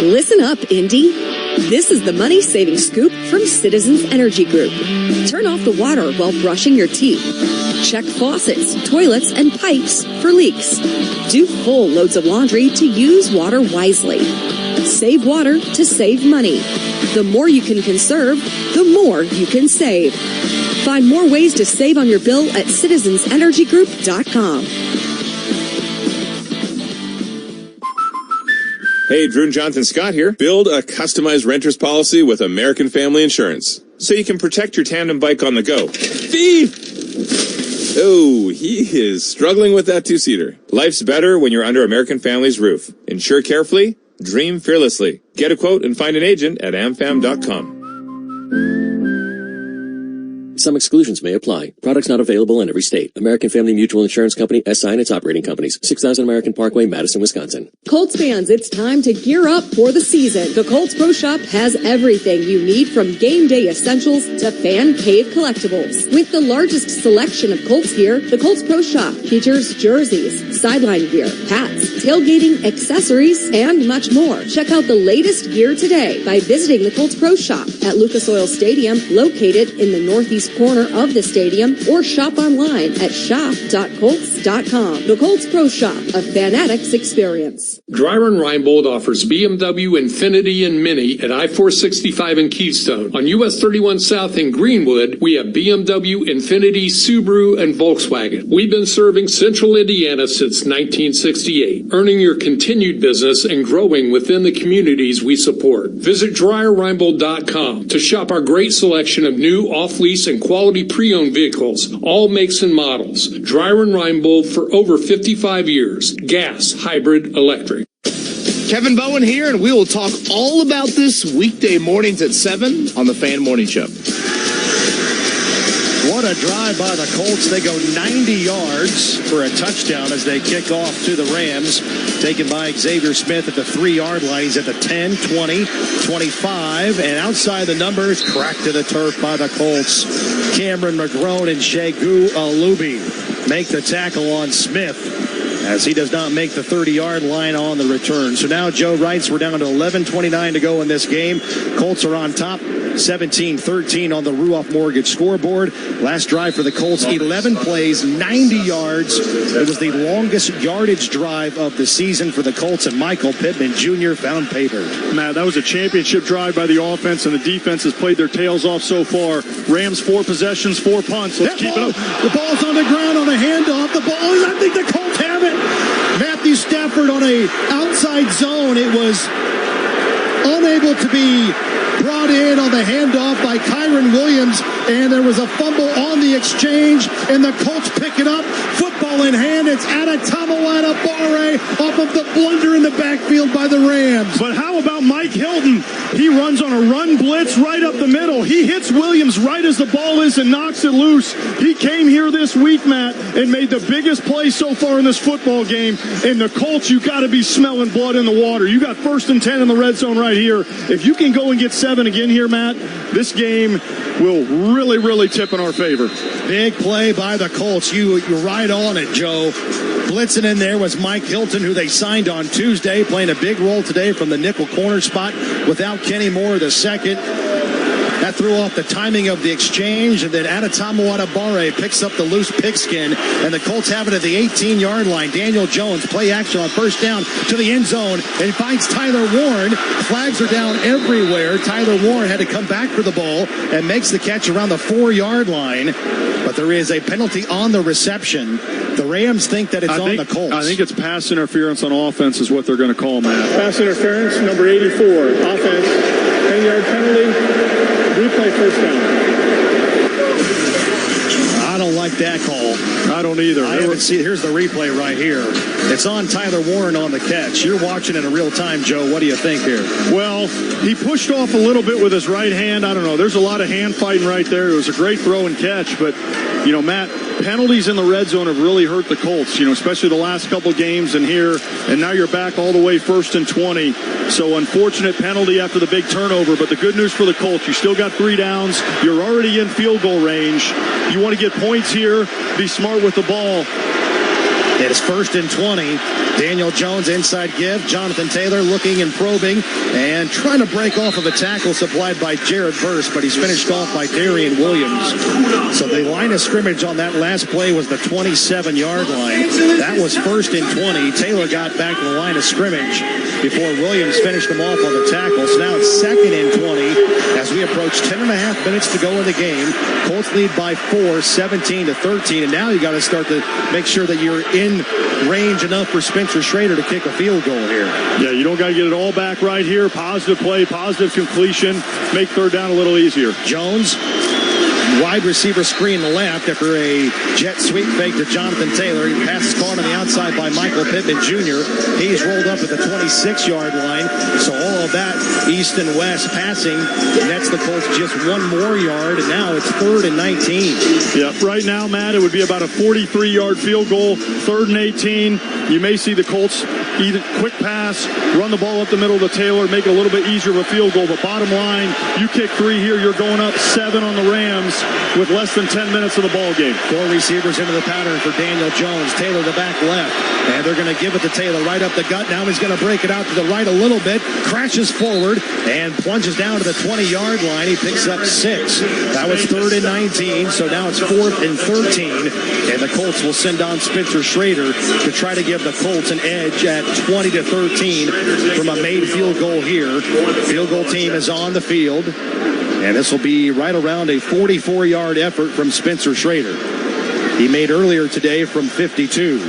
Listen up, Indy. This is the money-saving scoop from Citizens Energy Group. Turn off the water while brushing your teeth. Check faucets, toilets, and pipes for leaks. Do full loads of laundry to use water wisely. Save water to save money. The more you can conserve, the more you can save. Find more ways to save on your bill at citizensenergygroup.com. Hey, Drew and Jonathan Scott here. Build a customized renter's policy with American Family Insurance so you can protect your tandem bike on the go. Thief! Oh, he is struggling with that 2-seater. Life's better when you're under American Family's roof. Insure carefully, dream fearlessly. Get a quote and find an agent at amfam.com. Some exclusions may apply. Products not available in every state. American Family Mutual Insurance Company, SI and its operating companies. 6000 American Parkway, Madison, Wisconsin. Colts fans, it's time to gear up for the season. The Colts Pro Shop has everything you need from game day essentials to fan cave collectibles. With the largest selection of Colts gear, the Colts Pro Shop features jerseys, sideline gear, hats, tailgating accessories, and much more. Check out the latest gear today by visiting the Colts Pro Shop at Lucas Oil Stadium, located in the northeast corner of the stadium, or shop online at shop.colts.com. The Colts Pro Shop, a fanatics experience. Dryron Reinbold offers BMW, Infiniti, and Mini at I-465 in Keystone. On US 31 South in Greenwood, we have BMW, Infiniti, Subaru, and Volkswagen. We've been serving Central Indiana since 1968, earning your continued business and growing within the communities we support. Visit DryerReinbold.com to shop our great selection of new off-lease and quality pre-owned vehicles, all makes and models. Dryer and Reinbold for over 55 years. Gas, hybrid, electric. Kevin Bowen here, and we will talk all about this weekday mornings at 7 on the Fan Morning Show. What a drive by the Colts. They go 90 yards for a touchdown as they kick off to the Rams. Taken by Xavier Smith at the 3-yard line. He's at the 10, 20, 25. And outside the numbers, cracked to the turf by the Colts. Cameron McGrone and Shegu Alubi make the tackle on Smith, as he does not make the 30-yard line on the return. So now Joe writes we're down to 11:29 to go in this game. Colts are on top, 17-13 on the Ruoff Mortgage scoreboard. Last drive for the Colts, 11 plays, 90 yards. It was the longest yardage drive of the season for the Colts, and Michael Pittman Jr. found paper. Matt, that was a championship drive by the offense, and the defense has played their tails off so far. Rams 4 possessions, 4 punts. Let's keep it up. The ball's on the ground on a handoff. The ball, I think the Colts have it. Matthew Stafford on a outside zone. It was unable to be brought in on the handoff by Kyron Williams, and there was a fumble on the exchange, and the Colts pick it up. Football in hand. It's Adetomiwa-Adebawore off of the blunder in the backfield by the Rams. But how about Mike Hilton? He runs on a run blitz right up the middle. He hits Williams right as the ball is and knocks it loose. He came here this week, Matt, and made the biggest play so far in this football game. And the Colts, you got to be smelling blood in the water. You got 1st and 10 in the red zone right here. If you can go and get 7 again here, Matt, this game will really tip in our favor. Big play by the Colts. You're right on it, Joe. Blitzing in there was Mike Hilton, who they signed on Tuesday, playing a big role today from the nickel corner spot without Kenny Moore the second. That threw off the timing of the exchange, and then Adetomiwa-Adebawore picks up the loose pigskin, and the Colts have it at the 18-yard line. Daniel Jones, play action on 1st down to the end zone, and finds Tyler Warren. Flags are down everywhere. Tyler Warren had to come back for the ball and makes the catch around the 4-yard line, but there is a penalty on the reception. The Rams think that it's on the Colts. I think it's pass interference on offense is what they're going to call, Matt. Pass interference, number 84, offense, 10-yard penalty. Replay 1st down. I don't like that call. I don't either. I haven't seen. Here's the replay right here. It's on Tyler Warren on the catch. You're watching it in real time, Joe. What do you think here? Well, he pushed off a little bit with his right hand. I don't know. There's a lot of hand fighting right there. It was a great throw and catch, but, you know, Matt, penalties in the red zone have really hurt the Colts, you know, especially the last couple games in here, and now you're back all the way 1st and 20. So unfortunate penalty after the big turnover, but the good news for the Colts, you still got 3 downs. You're already in field goal range. You want to get points here. Be smart with the ball. It's 1st and 20. Daniel Jones inside give. Jonathan Taylor looking and probing and trying to break off of a tackle supplied by Jared Verse, but he's finished off by Darian Williams. So the line of scrimmage on that last play was the 27-yard line. That was 1st and 20. Taylor got back to the line of scrimmage before Williams finished him off on the tackle. So now it's 2nd and 20 as we approach 10.5 minutes to go in the game. Colts lead by 4, 17-13, and now you got to start to make sure that you're in range enough for Spencer Schrader to kick a field goal here. Yeah, you don't got to get it all back right here. Positive play, positive completion. Make 3rd down a little easier. Jones wide receiver screen left after a jet sweep fake to Jonathan Taylor. He passes caught on the outside by Michael Pittman Jr. He's rolled up at the 26-yard line. So all of that east and west passing nets the Colts just one more yard, and now it's 3rd and 19. Yeah, right now, Matt, it would be about a 43-yard field goal, 3rd and 18. You may see the Colts either quick pass, run the ball up the middle to Taylor, make it a little bit easier of a field goal. But bottom line, you kick 3 here, you're going up 7 on the Rams with less than 10 minutes of the ball game. 4 receivers into the pattern for Daniel Jones. Taylor the back left, and they're going to give it to Taylor right up the gut. Now he's going to break it out to the right a little bit, crashes forward, and plunges down to the 20-yard line. He picks up 6. That was 3rd and 19, so now it's 4th and 13, and the Colts will send on Spencer Schrader to try to give the Colts an edge at 20-13 from a made field goal here. Field goal team is on the field, and this will be right around a 44-yard effort from Spencer Schrader. He made earlier today from 52.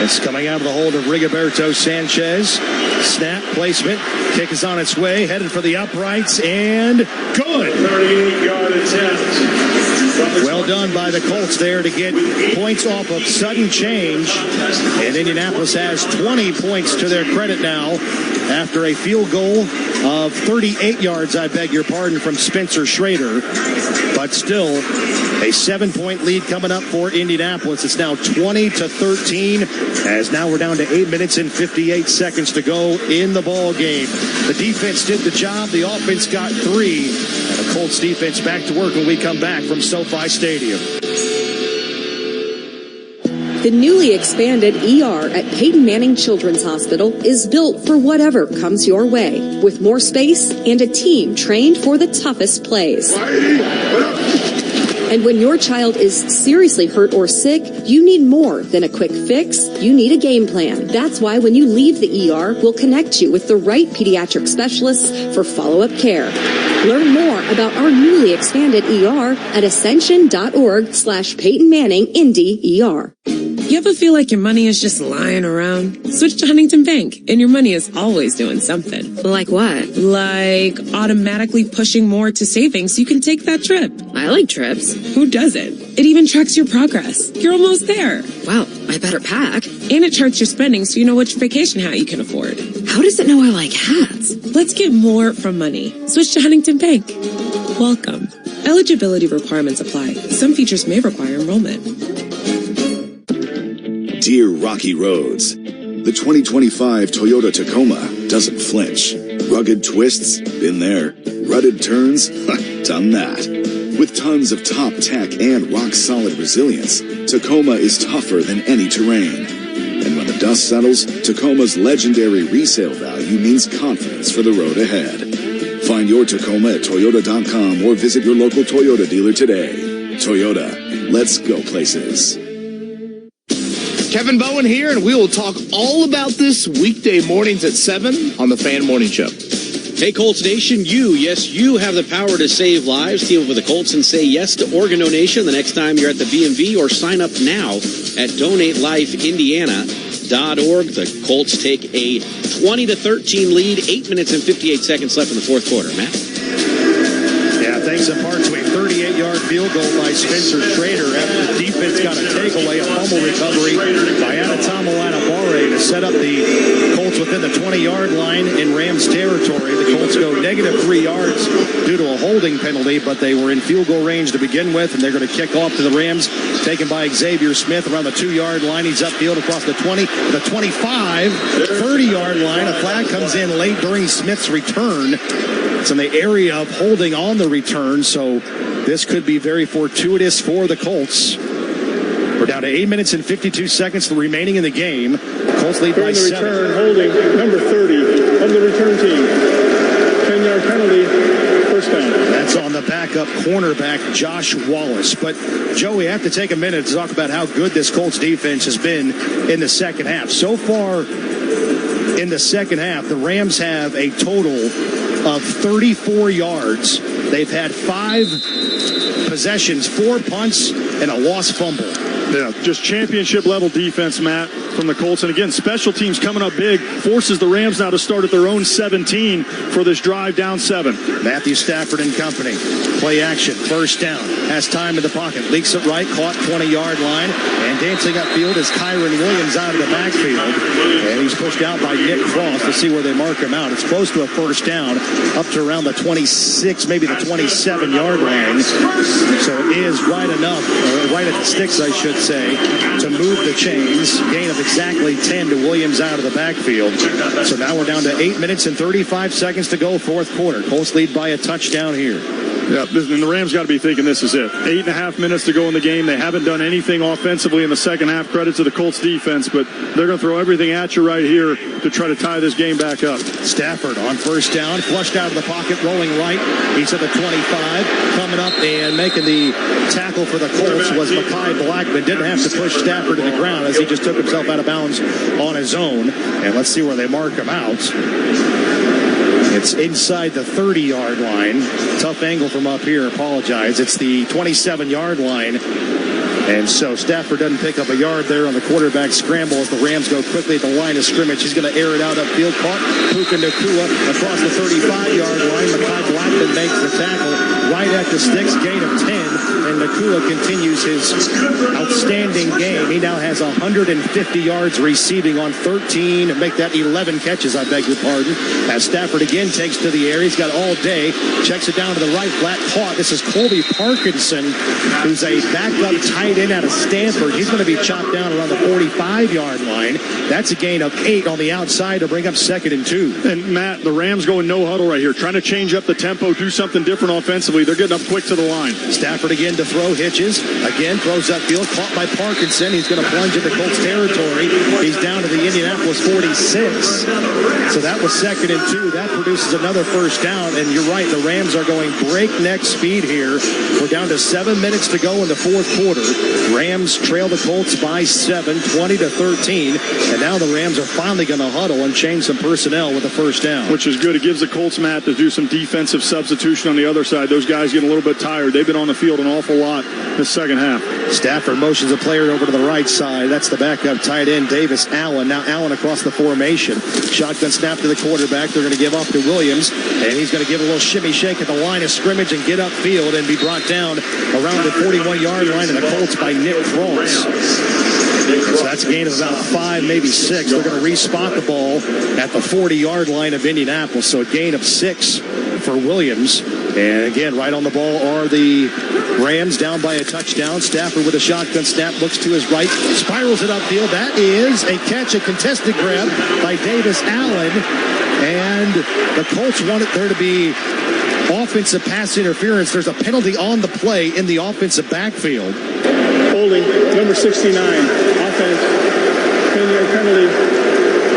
It's coming out of the hold of Rigoberto Sanchez. Snap, placement, kick is on its way, headed for the uprights, and good. 38-yard attempt. Well done by the Colts there to get points off of sudden change. And Indianapolis has 20 points to their credit now after a field goal of 38 yards, I beg your pardon, from Spencer Schrader. But still, a 7-point lead coming up for Indianapolis. It's now 20-13, as now we're down to 8 minutes and 58 seconds to go in the ball game. The defense did the job. The offense got 3. And the Colts defense back to work when we come back from SoFi Stadium. The newly expanded ER at Peyton Manning Children's Hospital is built for whatever comes your way, with more space and a team trained for the toughest plays. And when your child is seriously hurt or sick, you need more than a quick fix. You need a game plan. That's why when you leave the ER, we'll connect you with the right pediatric specialists for follow-up care. Learn more about our newly expanded ER at ascension.org/Peyton Manning Indy ER. You ever feel like your money is just lying around? Switch to Huntington Bank, and your money is always doing something. Like what? Like automatically pushing more to savings so you can take that trip. I like trips. Who doesn't? It even tracks your progress. You're almost there. Well, I better pack. And it charts your spending so you know which vacation hat you can afford. How does it know I like hats? Let's get more from money. Switch to Huntington Bank. Welcome. Eligibility requirements apply. Some features may require enrollment. Dear Rocky Roads, the 2025 Toyota Tacoma doesn't flinch. Rugged twists? Been there. Rutted turns? Done that. With tons of top tech and rock-solid resilience, Tacoma is tougher than any terrain. And when the dust settles, Tacoma's legendary resale value means confidence for the road ahead. Find your Tacoma at Toyota.com or visit your local Toyota dealer today. Toyota, let's go places. Kevin Bowen here, and we will talk all about this weekday mornings at 7 on the Fan Morning Show. Hey, Colts Nation, you have the power to save lives. Team up with the Colts and say yes to organ donation the next time you're at the BMV, or sign up now at DonateLifeIndiana.org. The Colts take a 20-13 lead, 8 minutes and 58 seconds left in the fourth quarter. Matt? Yeah, thanks in part to a 38-yard field goal by Spencer Schrader after the defense got a takeaway, a fumble recovery by Adetomo Adebawore to set up the Colts within the 20-yard line in Rams territory. The Colts go -3 yards due to a holding penalty, but they were in field goal range to begin with, and they're going to kick off to the Rams, taken by Xavier Smith around the 2-yard line. He's upfield across the 20, the 25, 30-yard line. A flag comes in late during Smith's return. It's in the area of holding on the return, so this could be very fortuitous for the Colts. We're down to 8 minutes and 52 seconds remaining in the game. Colts lead by 7. Return, holding, number 30 of the return team. 10-yard penalty, first down. That's on the backup cornerback, Josh Wallace. But, Joe, we have to take a minute to talk about how good this Colts defense has been in the second half. So far in the second half, the Rams have a total of 34 yards. They've had 5 possessions, 4 punts, and a lost fumble. Yeah, just championship-level defense, Matt, from the Colts. And again, special teams coming up big, forces the Rams now to start at their own 17 for this drive down 7. Matthew Stafford and company. Play action, first down. Has time in the pocket. Leaks it right, caught 20-yard line. And dancing upfield is Kyron Williams out of the backfield. And he's pushed out by Nick Cross to see where they mark him out. It's close to a first down, up to around the 26, maybe the 27-yard line. So it is right enough, or right at the sticks, I should say, to move the chains. Gain of exactly 10 to Williams out of the backfield. So now we're down to 8 minutes and 35 seconds to go, fourth quarter. Colts lead by a touchdown here. Yeah, and the Rams got to be thinking this is it. 8.5 minutes to go in the game. They haven't done anything offensively in the second half. Credit to the Colts defense, but they're going to throw everything at you right here to try to tie this game back up. Stafford on first down, flushed out of the pocket, rolling right. He's at the 25. Coming up and making the tackle for the Colts was Mekhi Blackman. Didn't have to push Stafford to the ground as he just took himself out of bounds on his own. And let's see where they mark him out. It's inside the 30-yard line. Tough angle from up here. Apologize. It's the 27-yard line. And so Stafford doesn't pick up a yard there on the quarterback scramble as the Rams go quickly at the line of scrimmage. He's going to air it out upfield. Caught Puka Nacua across the 35-yard line. Mekhi Blackman makes the tackle right at the sticks. Gain of 10. And Nacua continues his outstanding game. He now has 150 yards receiving on 13. Make that 11 catches, I beg your pardon. As Stafford again takes to the air. He's got all day. Checks it down to the right, flat caught. This is Colby Parkinson, who's a backup tight end out of Stanford. He's going to be chopped down around the 45-yard line. That's a gain of 8 on the outside to bring up 2nd and 2. And Matt, the Rams going no huddle right here, trying to change up the tempo, do something different offensively. They're getting up quick to the line. Stafford again to throw, hitches. Again, throws upfield, caught by Parkinson. He's going to plunge into Colts territory. He's down to the Indianapolis 46. So that was 2nd and 2. That produces another first down. And you're right, the Rams are going breakneck speed here. We're down to 7 minutes to go in the fourth quarter. Rams trail the Colts by 7, 20-13. And now the Rams are finally going to huddle and change some personnel with a first down. Which is good. It gives the Colts, Matt, to do some defensive substitution on the other side. Those guys getting a little bit tired. They've been on the field an awful lot this second half. Stafford motions a player over to the right side. That's the backup tight end, Davis Allen. Now Allen across the formation. Shotgun snap to the quarterback. They're going to give off to Williams. And he's going to give a little shimmy shake at the line of scrimmage and get upfield and be brought down around the 41-yard line of the Colts by Nick Cross. So that's a gain of about 5, maybe 6. They're going to respot the ball at the 40-yard line of Indianapolis. So a gain of 6 for Williams. And again, right on the ball are the Rams, down by a touchdown. Stafford with a shotgun snap, looks to his right, spirals it upfield. That is a catch, a contested grab by Davis Allen. And the Colts want it there to be offensive pass interference. There's a penalty on the play in the offensive backfield. Holding, number 69, offense, 10-yard penalty,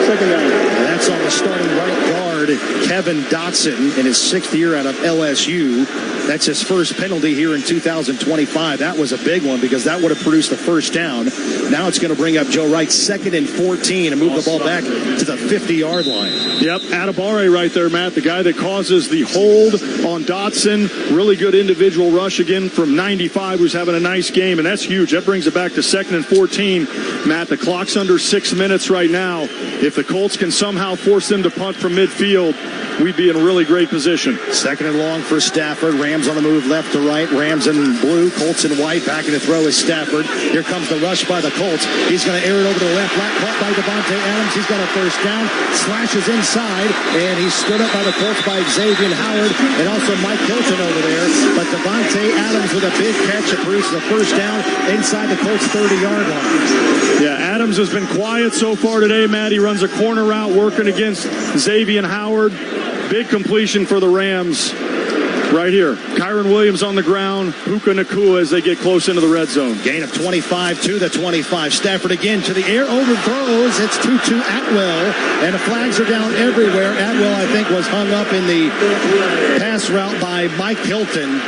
2nd down. And that's on the starting right guard, Kevin Dotson, in his 6th year out of LSU. That's his first penalty here in 2025. That was a big one because that would have produced a first down. Now it's going to bring up Joe Wright, 2nd and 14, and move the ball back to the 50-yard line. Yep, Adibare right there, Matt, the guy that causes the hold on Dotson. Really good individual rush again from 95, who's having a nice game, and that's huge. That brings it back to 2nd and 14. Matt, the clock's under 6 minutes right now. If the Colts can somehow force them to punt from midfield, we'd be in a really great position. 2nd and long for Stafford. Rams on the move left to right. Rams in blue, Colts in white. Back in the throw is Stafford. Here comes the rush by the Colts. He's going to air it over to the left. Flat caught by Devontae Adams. He's got a first down. Slashes inside, and he's stood up by the Colts by Xavier Howard and also Mike Hilton over there. But Devontae Adams with a big catch that produces a first down inside the Colts 30-yard line. Yeah, Adams has been quiet so far today, Matt. He runs a corner route working against Xavier Howard. Big completion for the Rams right here. Kyron Williams on the ground. Puka Nacua as they get close into the red zone. Gain of 25 to the 25. Stafford again to the air. Overthrows. It's Tutu Atwell. And the flags are down everywhere. Atwell, I think, was hung up in the pass route by Mike Hilton,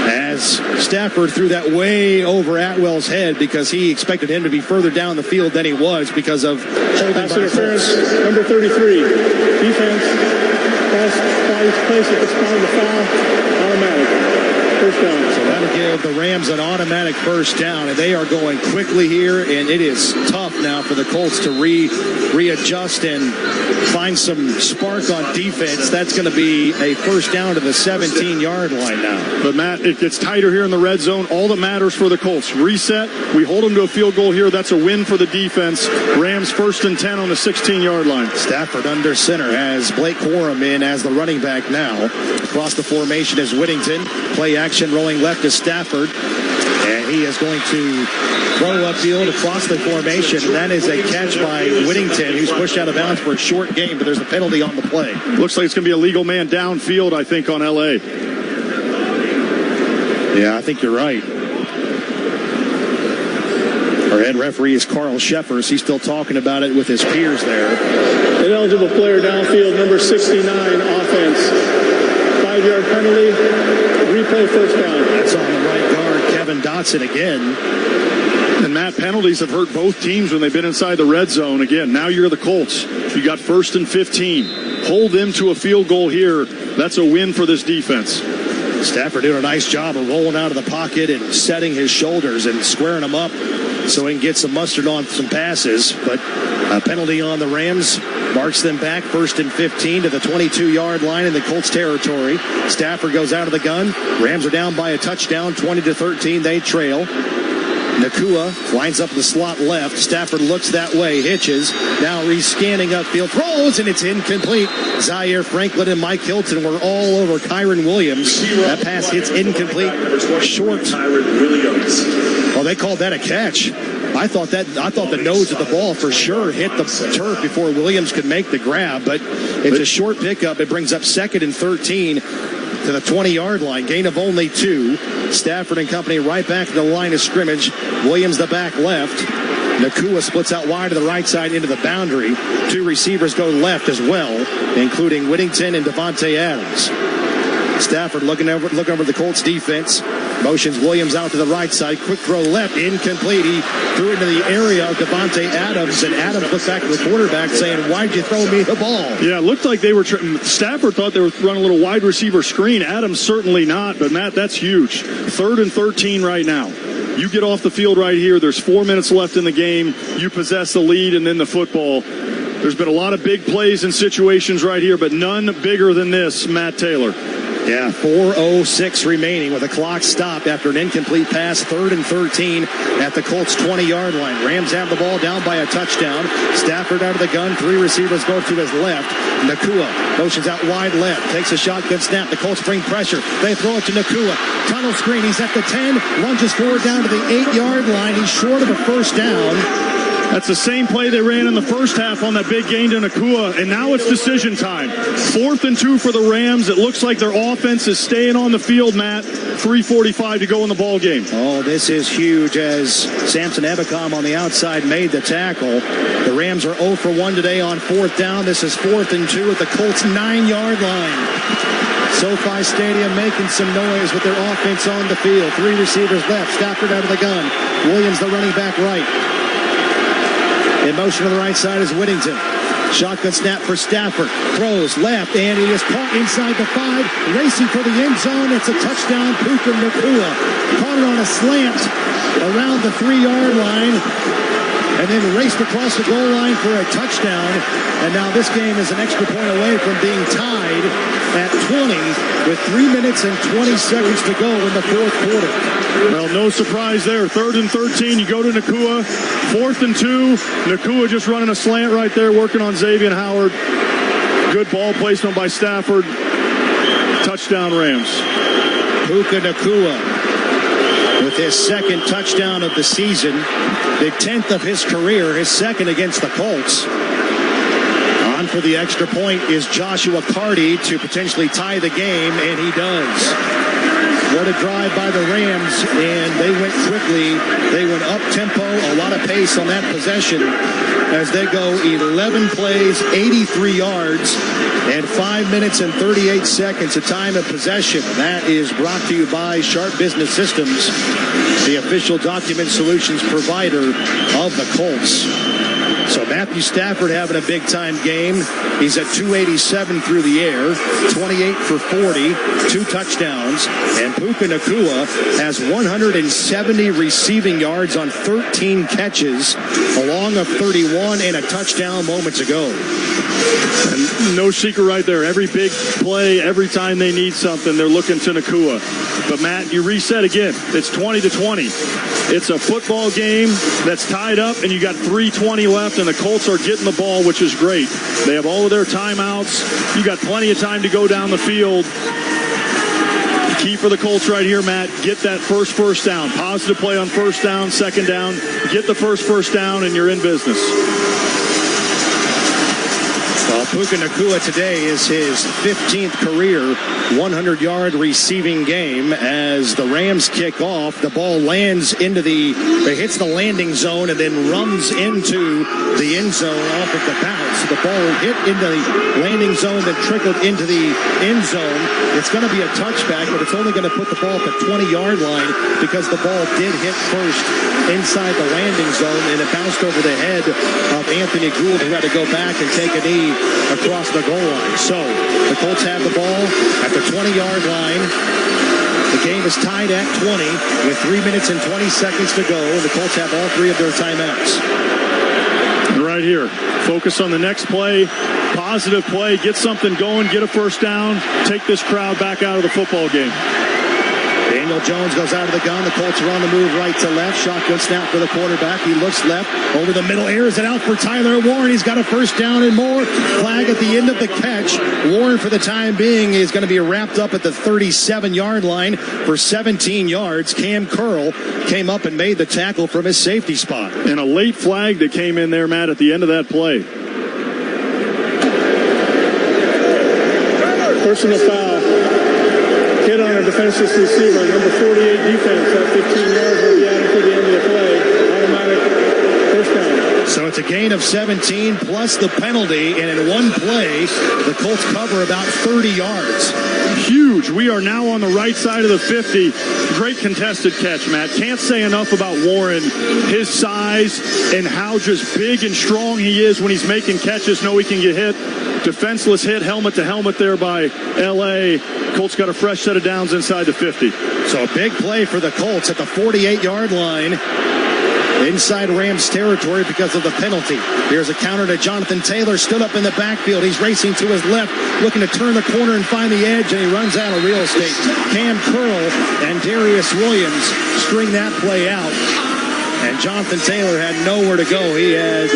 as Stafford threw that way over Atwell's head because he expected him to be further down the field than he was because of holding pass by interference, number 33. Defense, place at the spot of the foul, automatic. First down. So that'll give the Rams an automatic first down, and they are going quickly here, and it is tough now for the Colts to readjust and find some spark on defense. That's going to be a first down to the 17-yard line now. But, Matt, it gets tighter here in the red zone. All that matters for the Colts. Reset. We hold them to a field goal here. That's a win for the defense. Rams 1st and 10 on the 16-yard line. Stafford under center has Blake Corum in as the running back now. Across the formation is Whittington. Play action rolling left is Stafford. And he is going to throw upfield across the formation. And that is a catch by Whittington, who's pushed out of bounds for a short game, but there's a penalty on the play. Looks like it's going to be a legal man downfield, I think, on L.A. Yeah, I think you're right. Our head referee is Carl Sheffers. He's still talking about it with his peers there. An eligible player downfield, number 69, offense. 5-yard penalty, replay first down. That's on the right guard, Kevin Dotson again. And, Matt, penalties have hurt both teams when they've been inside the red zone. Again, now you're the Colts. You got 1st and 15. Hold them to a field goal here. That's a win for this defense. Stafford doing a nice job of rolling out of the pocket and setting his shoulders and squaring them up so he can get some mustard on some passes. But a penalty on the Rams marks them back 1st and 15 to the 22-yard line in the Colts territory. Stafford goes out of the gun. Rams are down by a touchdown, 20-13. They trail. Nakua lines up the slot left. Stafford looks that way, hitches. Now rescanning upfield, throws, and it's incomplete. Zaire Franklin and Mike Hilton were all over Kyron Williams. That pass hits incomplete, short. Well, they called that a catch. I thought the nose of the ball for sure hit the turf before Williams could make the grab, but it's a short pickup. It brings up 2nd and 13 to the 20-yard line. Gain of only 2. Stafford and company right back to the line of scrimmage. Williams the back left. Nakua splits out wide to the right side into the boundary. 2 receivers go left as well, including Whittington and Devontae Adams. Stafford looking over the Colts defense. Motions Williams out to the right side. Quick throw left. Incomplete. He threw into the area of Devontae Adams, and Adams looked back at the quarterback saying, "Why'd you throw me the ball?" Yeah, it looked like they were Stafford thought they were running a little wide receiver screen. Adams certainly not, but, Matt, that's huge. 3rd and 13 right now. You get off the field right here. There's 4 minutes left in the game. You possess the lead and then the football. There's been a lot of big plays and situations right here, but none bigger than this, Matt Taylor. Yeah, 4:06 remaining with a clock stopped after an incomplete pass. 3rd and 13 at the Colts 20-yard line. Rams have the ball down by a touchdown. Stafford out of the gun. 3 receivers go to his left. Nakua motions out wide left. Takes a shotgun snap. The Colts bring pressure. They throw it to Nakua. Tunnel screen. He's at the 10. Lunges forward down to the 8-yard line. He's short of a first down. That's the same play they ran in the first half on that big gain to Nakua, and now it's decision time. 4th and 2 for the Rams. It looks like their offense is staying on the field, Matt. 3:45 to go in the ball game. Oh, this is huge as Samson Ebicom on the outside made the tackle. The Rams are 0 for 1 today on 4th down. This is 4th and 2 at the Colts 9-yard line. SoFi Stadium making some noise with their offense on the field. 3 receivers left. Stafford out of the gun. Williams, the running back, right. In motion to the right side is Whittington. Shotgun snap for Stafford. Throws left, and he is caught inside the 5. Racing for the end zone. It's a touchdown. Puka Nakua caught it on a slant around the 3-yard line, and then raced across the goal line for a touchdown. And now this game is an extra point away from being tied at 20 with 3 minutes and 20 seconds to go in the 4th quarter. Well, no surprise there. 3rd and 13. You go to Nakua. 4th and 2. Nakua just running a slant right there, working on Xavier Howard. Good ball placement by Stafford. Touchdown, Rams. Puka Nakua with his 2nd touchdown of the season. The 10th of his career, his 2nd against the Colts. On for the extra point is Joshua Carty to potentially tie the game, and he does. What a drive by the Rams, and they went quickly. They went up-tempo, a lot of pace on that possession as they go 11 plays, 83 yards, and 5 minutes and 38 seconds of time of possession. That is brought to you by Sharp Business Systems, the official document solutions provider of the Colts. So Matthew Stafford having a big-time game. He's at 287 through the air, 28 for 40, 2 touchdowns. And Puka Nacua has 170 receiving yards on 13 catches, along of 31 and a touchdown moments ago. And no secret right there. Every big play, every time they need something, they're looking to Nacua. But, Matt, you reset again. It's 20-20. It's a football game that's tied up, and you got 3:20 left, and the Colts are getting the ball, which is great. They have all of their timeouts. You got plenty of time to go down the field. The key for the Colts right here, Matt, get that first down. Positive play on first down, second down. Get the first down, and you're in business. Well, Puka Nacua today is his 15th career 100-yard receiving game. As the Rams kick off, the ball lands it hits the landing zone and then runs into the end zone off of the bounce. The ball hit into the landing zone, then trickled into the end zone. It's going to be a touchback, but it's only going to put the ball at the 20-yard line because the ball did hit first inside the landing zone, and it bounced over the head of Anthony Gould, who had to go back and take a knee across the goal line. So the Colts have the ball at the 20-yard line. The game is tied at 20 with 3 minutes and 20 seconds to go. The Colts have all 3 of their timeouts. Right here. Focus on the next play. Positive play. Get something going. Get a first down. Take this crowd back out of the football game. Daniel Jones goes out of the gun. The Colts are on the move right to left. Shotgun snap for the quarterback. He looks left. Over the middle. Airs it out for Tyler Warren. He's got a first down and more. Flag at the end of the catch. Warren, for the time being, is going to be wrapped up at the 37-yard line for 17 yards. Cam Curl came up and made the tackle from his safety spot. And a late flag that came in there, Matt, at the end of that play. Personal foul. Hit on a defenseless receiver. Number 48 defense at 15 yards will be added to the end of the play. Automatic first down. So it's a gain of 17 plus the penalty, and in one play, the Colts cover about 30 yards. Huge. We are now on the right side of the 50. Great contested catch, Matt. Can't say enough about Warren, his size, and how just big and strong he is when he's making catches. Know he can get hit. Defenseless hit, helmet to helmet there by L.A. Colts got a fresh set of downs inside the 50. So a big play for the Colts at the 48-yard line. Inside Rams territory because of the penalty. Here's a counter to Jonathan Taylor, stood up in the backfield. He's racing to his left, looking to turn the corner and find the edge, and he runs out of real estate. Cam Curl and Darius Williams string that play out. And Jonathan Taylor had nowhere to go. He had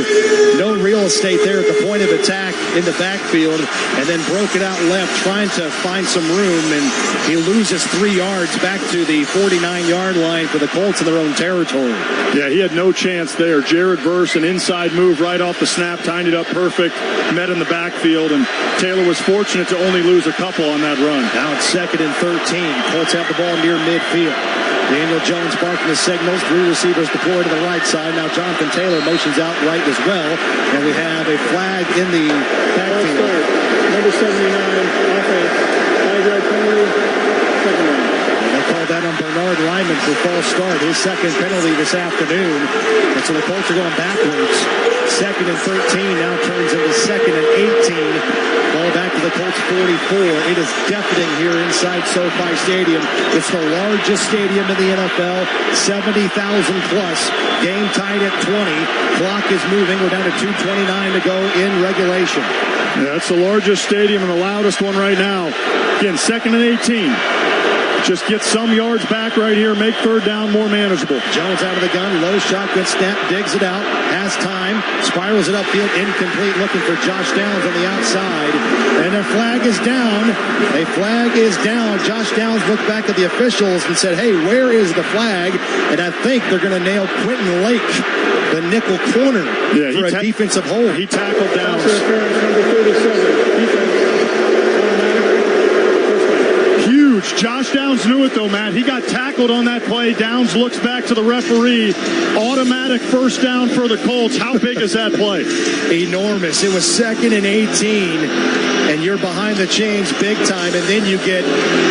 no real estate there at the point of attack in the backfield, and then broke it out left, trying to find some room, and he loses 3 yards back to the 49-yard line for the Colts in their own territory. Yeah, he had no chance there. Jared Verse, an inside move right off the snap, timed it up perfect, met in the backfield, and Taylor was fortunate to only lose a couple on that run. Now it's 2nd and 13. Colts have the ball near midfield. Daniel Jones barking his signals. 3 receivers deployed to the right side. Now Jonathan Taylor motions out right as well. And we have a flag in the backfield. Number 79, offense. 5-yard penalty. Second down. And they called that on Bernard Lyman for false start. His second penalty this afternoon. And so the Colts are going backwards. 2nd and 13 now turns into 2nd and 18. Ball back to the Colts 44. It is deafening here inside SoFi Stadium. It's the largest stadium in the NFL, 70,000 plus. Game tied at 20. Clock is moving. We're down to 2:29 to go in regulation. Yeah, that's the largest stadium and the loudest one right now. Again, 2nd and 18. Just get some yards back right here. Make 3rd down more manageable. Jones out of the gun. Low shotgun snap. Digs it out. Has time. Spirals it upfield. Incomplete. Looking for Josh Downs on the outside. And a flag is down. A flag is down. Josh Downs looked back at the officials and said, hey, where is the flag? And I think they're going to nail Quentin Lake, the nickel corner, for a defensive hold. He tackled Downs. Number 37, defense. Huge. Josh Downs knew it, though, Matt. He got tackled on that play. Downs looks back to the referee. Automatic first down for the Colts. How big is that play? Enormous. It was 2nd and 18, and you're behind the chains big time, and then you get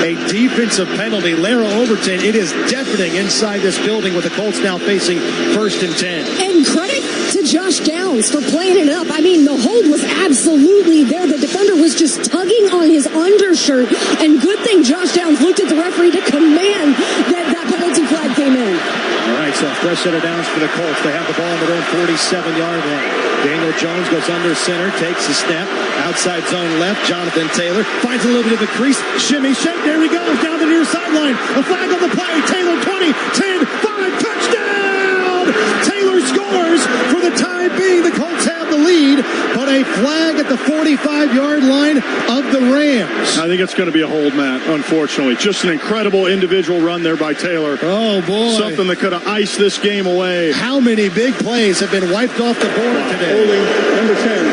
a defensive penalty. Lara Overton, it is deafening inside this building with the Colts now facing 1st and 10. And credit to Josh Downs for playing it up. I mean, the hold was absolutely there. The defender was just tugging on his undershirt, and good thing Josh Downs looked at the referee to command that penalty flag came in. All right, so fresh set of downs for the Colts. They have the ball on their own 47-yard line. Daniel Jones goes under center, takes a snap, outside zone left. Jonathan Taylor finds a little bit of a crease. Shimmy, shake, there he goes, down the near sideline. A flag on the play. Taylor 20, 10, 5, touchdown! Taylor scores for the time being. The Colts have the lead, but a flag at the 45-yard line of the Rams. I think it's going to be a hold, Matt, unfortunately. Just an incredible individual run there by Taylor. Oh, boy. Something that could have iced this game away. How many big plays have been wiped off the board today? Holding, number 10.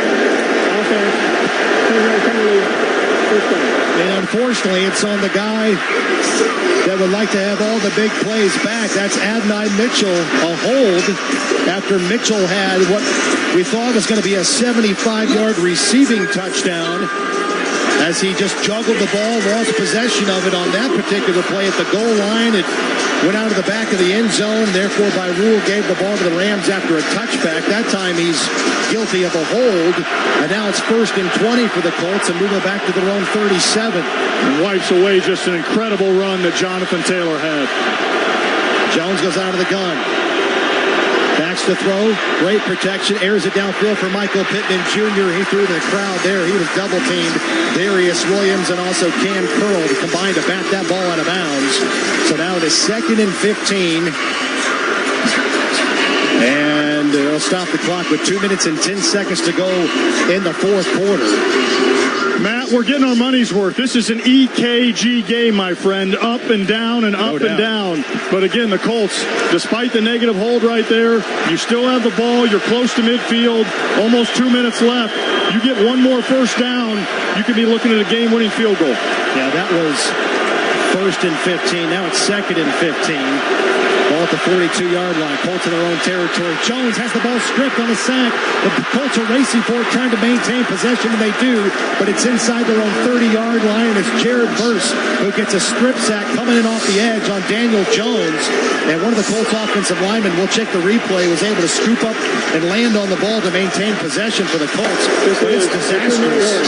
Offense. Penalty. First down. And unfortunately, it's on the guy that would like to have all the big plays back. That's Adonai Mitchell, a hold after Mitchell had what we thought was going to be a 75-yard receiving touchdown as he just juggled the ball, lost possession of it on that particular play at the goal line. It went out of the back of the end zone, therefore by rule gave the ball to the Rams after a touchback. That time he's guilty of a hold, and now it's 1st and 20 for the Colts and moving back to their own 37. And wipes away just an incredible run that Jonathan Taylor had. Jones goes out of the gun. Backs to throw. Great protection. Airs it downfield for Michael Pittman Jr. He threw the crowd there. He was double teamed. Darius Williams and also Cam Curl combined to bat that ball out of bounds. So now it is 2nd and 15. And they'll stop the clock with 2 minutes and 10 seconds to go in the fourth quarter. Matt, we're getting our money's worth. This is an EKG game, my friend. Up and down and up and down. But again, the Colts, despite the negative hold right there, you still have the ball. You're close to midfield. Almost 2 minutes left. You get one more first down, you could be looking at a game-winning field goal. Yeah, that was 1st and 15. Now it's 2nd and 15. Ball at the 42-yard line. Colts in their own territory. Jones has the ball stripped on a sack. The Colts are racing for it, trying to maintain possession, and they do, but it's inside their own 30-yard line. It's Jared Verse who gets a strip sack coming in off the edge on Daniel Jones. And one of the Colts offensive linemen, we'll check the replay, was able to scoop up and land on the ball to maintain possession for the Colts. But it's disastrous.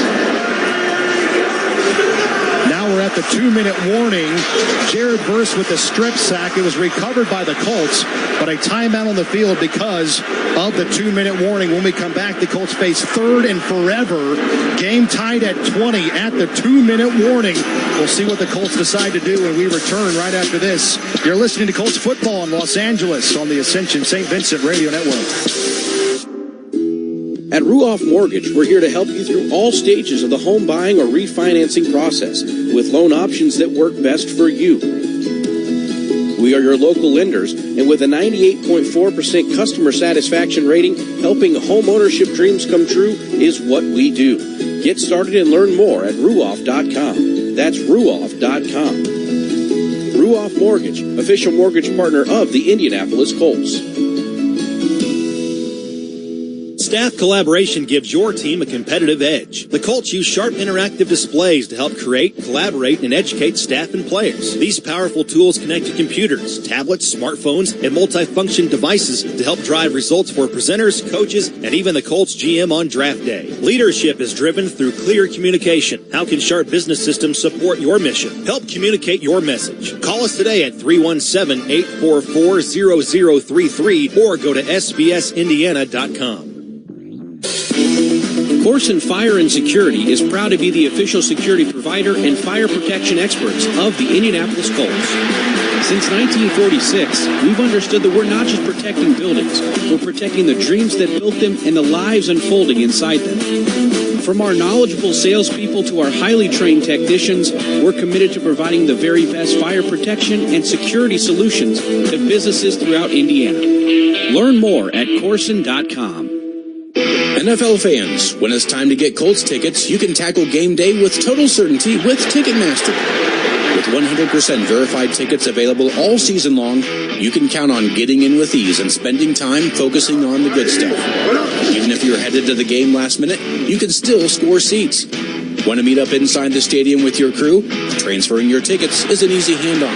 Now we're at the 2-minute warning. Jared Verse with the strip sack. It was recovered by the Colts, but a timeout on the field because of the 2-minute warning. When we come back, the Colts face 3rd and forever. Game tied at 20 at the 2-minute warning. We'll see what the Colts decide to do when we return right after this. You're listening to Colts football in Los Angeles on the Ascension St. Vincent Radio Network. At Ruoff Mortgage, we're here to help you through all stages of the home buying or refinancing process with loan options that work best for you. We are your local lenders, and with a 98.4% customer satisfaction rating, helping home ownership dreams come true is what we do. Get started and learn more at Ruoff.com. That's Ruoff.com. Ruoff Mortgage, official mortgage partner of the Indianapolis Colts. Staff collaboration gives your team a competitive edge. The Colts use sharp interactive displays to help create, collaborate, and educate staff and players. These powerful tools connect to computers, tablets, smartphones, and multifunction devices to help drive results for presenters, coaches, and even the Colts GM on draft day. Leadership is driven through clear communication. How can Sharp Business Systems support your mission? Help communicate your message. Call us today at 317-844-0033 or go to sbsindiana.com. Corson Fire and Security is proud to be the official security provider and fire protection experts of the Indianapolis Colts. Since 1946, we've understood that we're not just protecting buildings, we're protecting the dreams that built them and the lives unfolding inside them. From our knowledgeable salespeople to our highly trained technicians, we're committed to providing the very best fire protection and security solutions to businesses throughout Indiana. Learn more at Corson.com. NFL fans, when it's time to get Colts tickets, you can tackle game day with total certainty with Ticketmaster. With 100% verified tickets available all season long, you can count on getting in with ease and spending time focusing on the good stuff. Even if you're headed to the game last minute, you can still score seats. Want to meet up inside the stadium with your crew? Transferring your tickets is an easy handoff.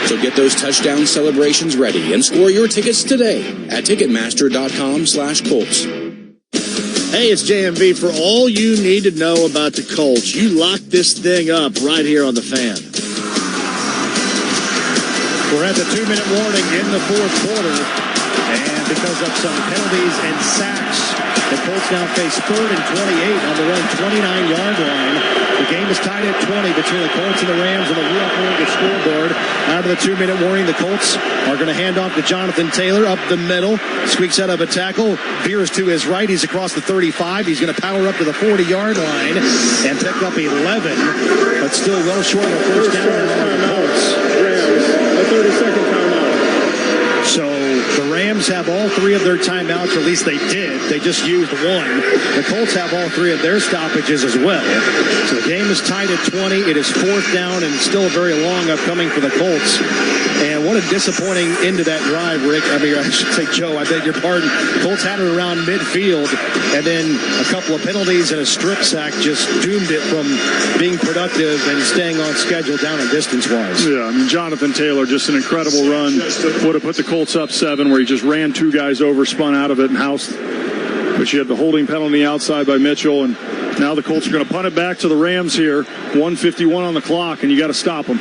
So get those touchdown celebrations ready and score your tickets today at Ticketmaster.com/Colts. Hey, it's JMV for all you need to know about the Colts. You lock this thing up right here on the Fan. We're at the 2-minute warning in the fourth quarter. And because of some penalties and sacks, the Colts now face 3rd and 28 on their own 29-yard line. The game is tied at 20 between the Colts and the Rams on the Real Mortgage scoreboard. Out of the 2-minute warning, the Colts are going to hand off to Jonathan Taylor up the middle. Squeaks out of a tackle, veers to his right. He's across the 35. He's going to power up to the 40-yard line and pick up 11, but still well short of a first down on the Colts. Rams, a 30-second timeout. So the Rams have all 3 of their timeouts, or at least they did. They just used 1. The Colts have all 3 of their stoppages as well. So the game is tied at 20. It is 4th down and still very long upcoming for the Colts. And what a disappointing end to that drive, Rick. I mean, I should say, Joe, I beg your pardon. Colts had it around midfield, and then a couple of penalties and a strip sack just doomed it from being productive and staying on schedule down and distance-wise. Yeah, I mean, Jonathan Taylor, just an incredible run. Would have put the Colts up 7, where he just ran 2 guys over, spun out of it, and housed. But you had the holding penalty outside by Mitchell, and now the Colts are going to punt it back to the Rams here. 1:51 on the clock, and you got to stop them.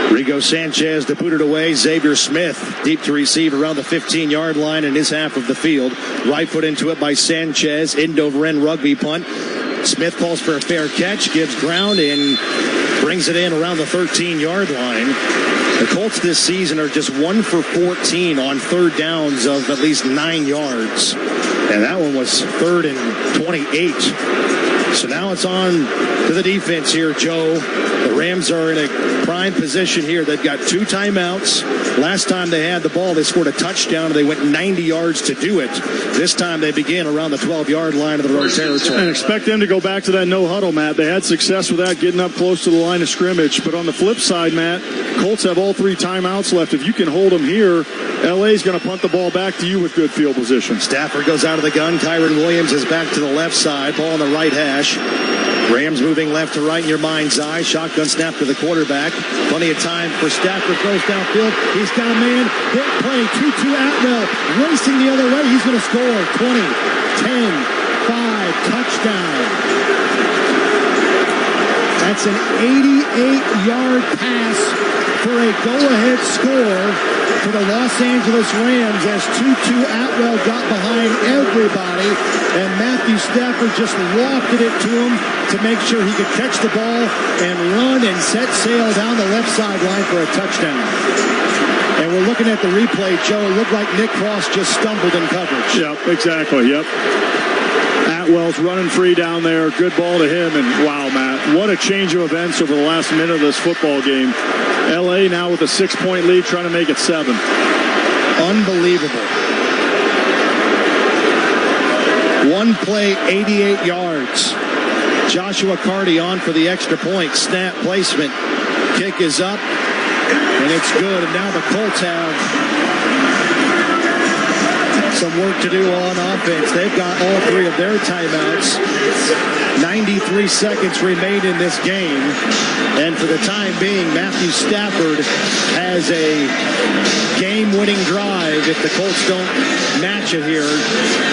Rigo Sanchez to put it away. Xavier Smith deep to receive around the 15-yard line in his half of the field. Right foot into it by Sanchez. End over end rugby punt. Smith calls for a fair catch, gives ground, and brings it in around the 13-yard line. The Colts this season are just 1 for 14 on 3rd downs of at least 9 yards. And that one was 3rd and 28. So now it's on to the defense here, Joe. The Rams are in a prime position here. They've got 2 timeouts. Last time they had the ball, they scored a touchdown, and they went 90 yards to do it. This time they began around the 12-yard line of their own territory. And expect them to go back to that no-huddle, Matt. They had success with that, getting up close to the line of scrimmage. But on the flip side, Matt, Colts have all 3 timeouts left. If you can hold them here, LA's going to punt the ball back to you with good field position. Stafford goes out of the gun. Kyron Williams is back to the left side. Ball on the right hash. Rams moving left to right in your mind's eye. Shotgun snap to the quarterback. Plenty of time for Stafford. Throws downfield. He's got a man. Big play. 2-2 Atwell. Racing the other way. He's going to score. 20, 10, 5. Touchdown. That's an 88-yard pass for a go-ahead score for the Los Angeles Rams as 2-2 Atwell got behind everybody, and Matthew Stafford just lofted it to him to make sure he could catch the ball and run and set sail down the left sideline for a touchdown. And we're looking at the replay, Joe. It looked like Nick Cross just stumbled in coverage. Yep, exactly, yep. Atwell's running free down there. Good ball to him, and wow, Matt, what a change of events over the last minute of this football game. LA now with a 6-point lead, trying to make it 7. Unbelievable. One play, 88 yards. Joshua Carty on for the extra point. Snap placement. Kick is up, and it's good. And now the Colts have some work to do on offense. They've got all 3 of their timeouts. 93 seconds remain in this game. And for the time being, Matthew Stafford has a game-winning drive if the Colts don't match it here.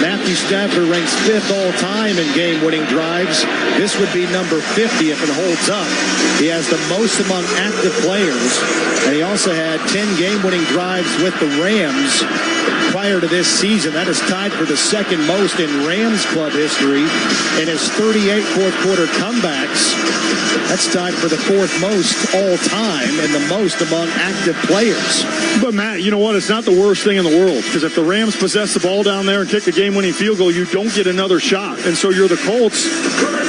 Matthew Stafford ranks 5th all-time in game-winning drives. This would be number 50 if it holds up. He has the most among active players, and he also had 10 game-winning drives with the Rams prior to this season. That is tied for the 2nd most in Rams club history, and his 38 fourth-quarter comebacks. That's tied for the 4th most all-time and the most among active players. But, Matt, you know what? It's not the worst thing in the world, because if the Rams possess the ball down there and kick the game-winning field goal, you don't get another shot. And so you're the Colts.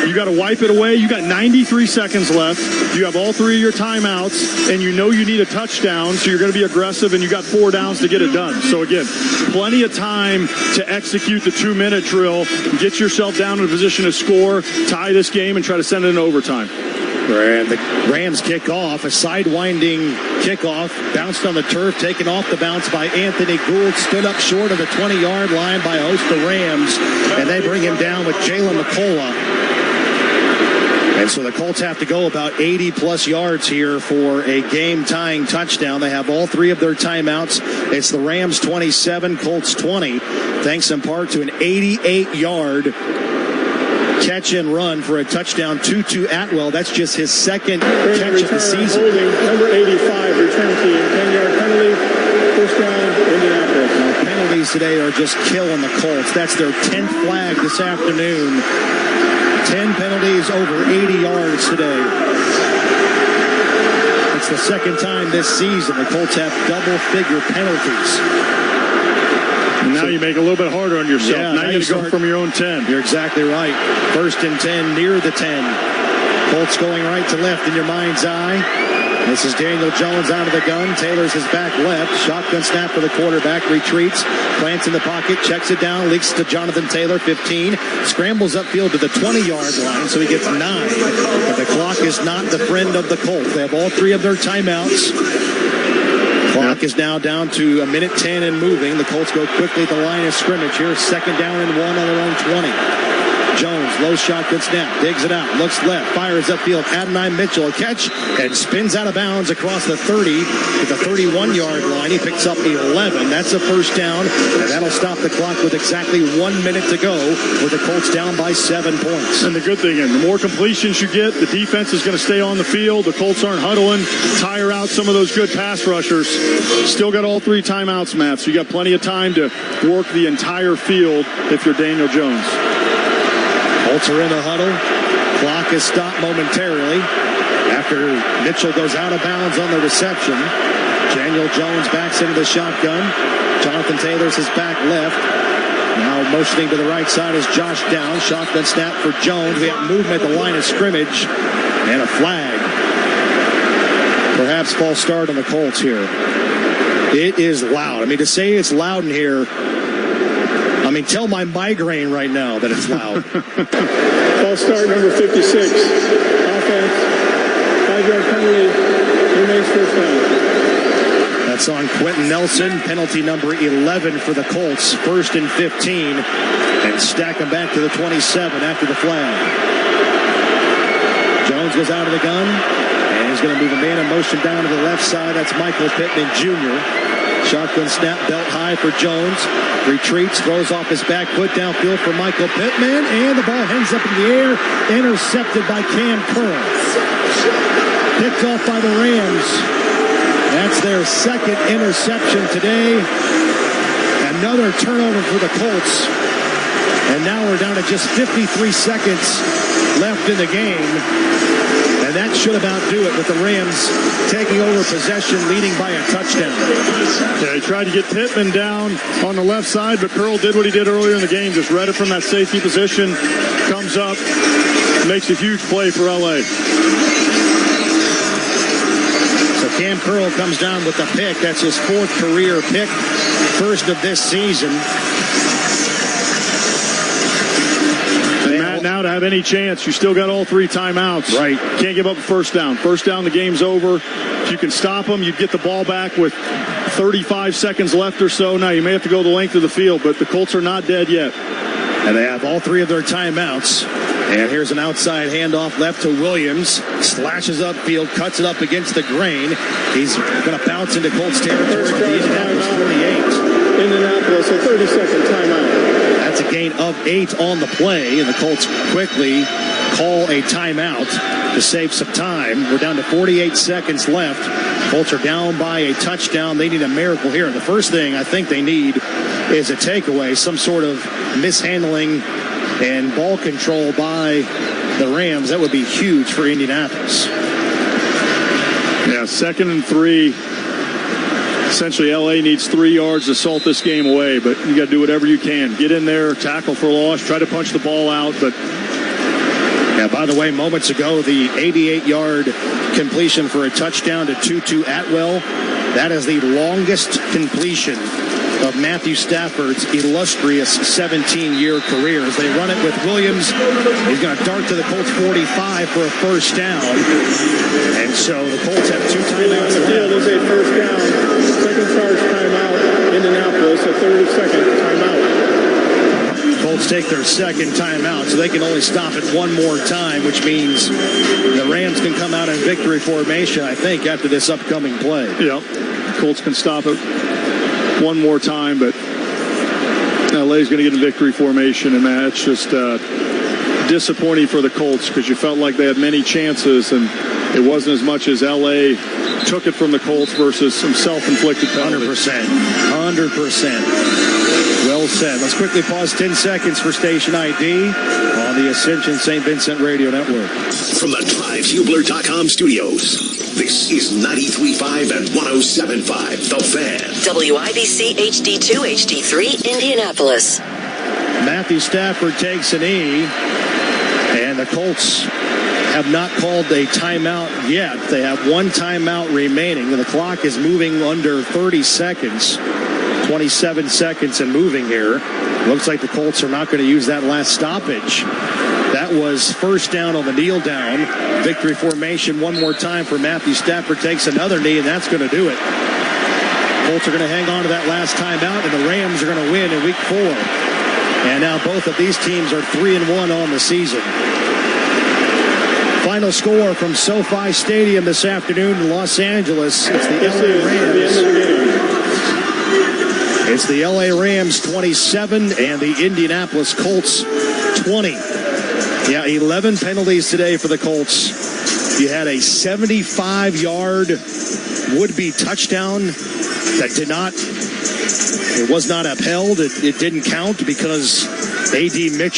You got to wipe it away. You got 93 seconds left. You have all 3 of your timeouts, and you know you need a touchdown, so you're going to be aggressive, and you got 4 downs to get it done. So, again, plenty of time to execute the 2-minute drill, get yourself down in a position to score, tie this game, and try to send it in overtime. And the Rams kick off, a sidewinding kickoff, bounced on the turf, taken off the bounce by Anthony Gould, stood up short of the 20-yard line by a host of Rams, and they bring him down with Jalen McCullough. And so the Colts have to go about 80-plus yards here for a game-tying touchdown. They have all three of their timeouts. It's the Rams 27, Colts 20, thanks in part to an 88-yard catch and run for a touchdown. Tutu Atwell, that's just his second catch of the season. Holding, number 85, return team, 10-yard penalty, first down, Indianapolis. Now, penalties today are just killing the Colts. That's their 10th flag this afternoon. 10 penalties over 80 yards today. It's the second time this season the Colts have double-figure penalties. And now you make it a little bit harder on yourself. Yeah, now you got to go from your own 10. You're exactly right. First and 10, near the 10. Colts going right to left in your mind's eye. This is Daniel Jones out of the gun. Taylor's his back left. Shotgun snap for the quarterback. Retreats. Plants in the pocket. Checks it down. Leaks to Jonathan Taylor, 15. Scrambles upfield to the 20-yard line, so he gets 9. But the clock is not the friend of the Colts. They have all three of their timeouts. Clock is now down to a minute 10 and moving. The Colts go quickly at the line of scrimmage here. Second down and 1 on their own 20. Jones, low shotgun snap, digs it out, looks left, fires upfield. Adonai Mitchell, a catch, and spins out of bounds across the 30 to the 31-yard line. He picks up 11. That's a first down, and that'll stop the clock with exactly 1 minute to go, with the Colts down by 7 points. And the good thing is, the more completions you get, the defense is going to stay on the field. The Colts aren't huddling, tire out some of those good pass rushers. Still got all three timeouts, Matt, so you got plenty of time to work the entire field if you're Daniel Jones. Colts are in the huddle. Clock is stopped momentarily after Mitchell goes out of bounds on the reception. Daniel Jones backs into the shotgun. Jonathan Taylor's his back left. Now motioning to the right side is Josh Downs. Shotgun snap for Jones. We have movement at the line of scrimmage and a flag. Perhaps false start on the Colts here. It is loud. I mean, to say it's loud in here, I mean, tell my migraine right now that it's loud. False start, number 56. Offense, 5-yard penalty, remains first down. That's on Quentin Nelson. Penalty number 11 for the Colts. First and 15. And stack them back to the 27 after the flag. Jones goes out of the gun. And he's going to move a man in motion down to the left side. That's Michael Pittman Jr. Shotgun snap, belt high for Jones. Retreats, throws off his back foot downfield for Michael Pittman. And the ball hangs up in the air. Intercepted by Cam Curl. Picked off by the Rams. That's their second interception today. Another turnover for the Colts. And now we're down to just 53 seconds left in the game. And that should about do it, with the Rams taking over possession, leading by a touchdown. Yeah, he tried to get Pittman down on the left side, but Curl did what he did earlier in the game, just read it from that safety position, comes up, makes a huge play for L.A. So Cam Curl comes down with the pick. That's his fourth career pick, first of this season. Now to have any chance, you still got all three timeouts. Right. Can't give up a first down. First down, the game's over. If you can stop them, you'd get the ball back with 35 seconds left or so. Now, you may have to go the length of the field, but the Colts are not dead yet. And they have all three of their timeouts. And here's an outside handoff left to Williams. Slashes upfield, cuts it up against the grain. He's going to bounce into Colts territory for the Indianapolis 48. Indianapolis, a 30-second timeout. That's a gain of 8 on the play, and the Colts quickly call a timeout to save some time. We're down to 48 seconds left. Colts are down by a touchdown. They need a miracle here. The first thing I think they need is a takeaway, some sort of mishandling and ball control by the Rams. That would be huge for Indianapolis. Yeah, 2nd and 3. Essentially, L.A. needs 3 yards to salt this game away, but you got to do whatever you can. Get in there, tackle for loss, try to punch the ball out. But yeah, by the way, moments ago, the 88-yard completion for a touchdown to Tutu Atwell, that is the longest completion of Matthew Stafford's illustrious 17-year career. As they run it with Williams, he's going to dart to the Colts 45 for a first down. And so the Colts have 2 timeouts left. There's a first down. Second charge timeout. Indianapolis, a 30-second timeout. Colts take their second timeout, so they can only stop it one more time, which means the Rams can come out in victory formation, I think, after this upcoming play. Yeah, Colts can stop it one more time, but LA's going to get in victory formation, and that's just disappointing for the Colts because you felt like they had many chances, and it wasn't as much as LA took it from the Colts versus some self-inflicted penalties. 100%. Well said. Let's quickly pause 10 seconds for station ID on the Ascension St. Vincent Radio Network. From the DriveHubler.com studios, this is 93.5 and 107.5, The Fan. WIBC HD2, HD3, Indianapolis. Matthew Stafford takes a knee, and the Colts have not called a timeout yet. They have one timeout remaining, and the clock is moving under 30 seconds. 27 seconds and moving here. Looks like the Colts are not going to use that last stoppage. That was first down on the kneel down. Victory formation one more time for Matthew Stafford. Takes another knee, and that's going to do it. Colts are going to hang on to that last timeout, and the Rams are going to win in week 4. And now both of these teams are 3-1 on the season. Final score from SoFi Stadium this afternoon in Los Angeles. It's the LA Rams. It's the LA Rams 27 and the Indianapolis Colts 20. Yeah, 11 penalties today for the Colts. You had a 75-yard would-be touchdown that it was not upheld. It didn't count because A.D. Mitchell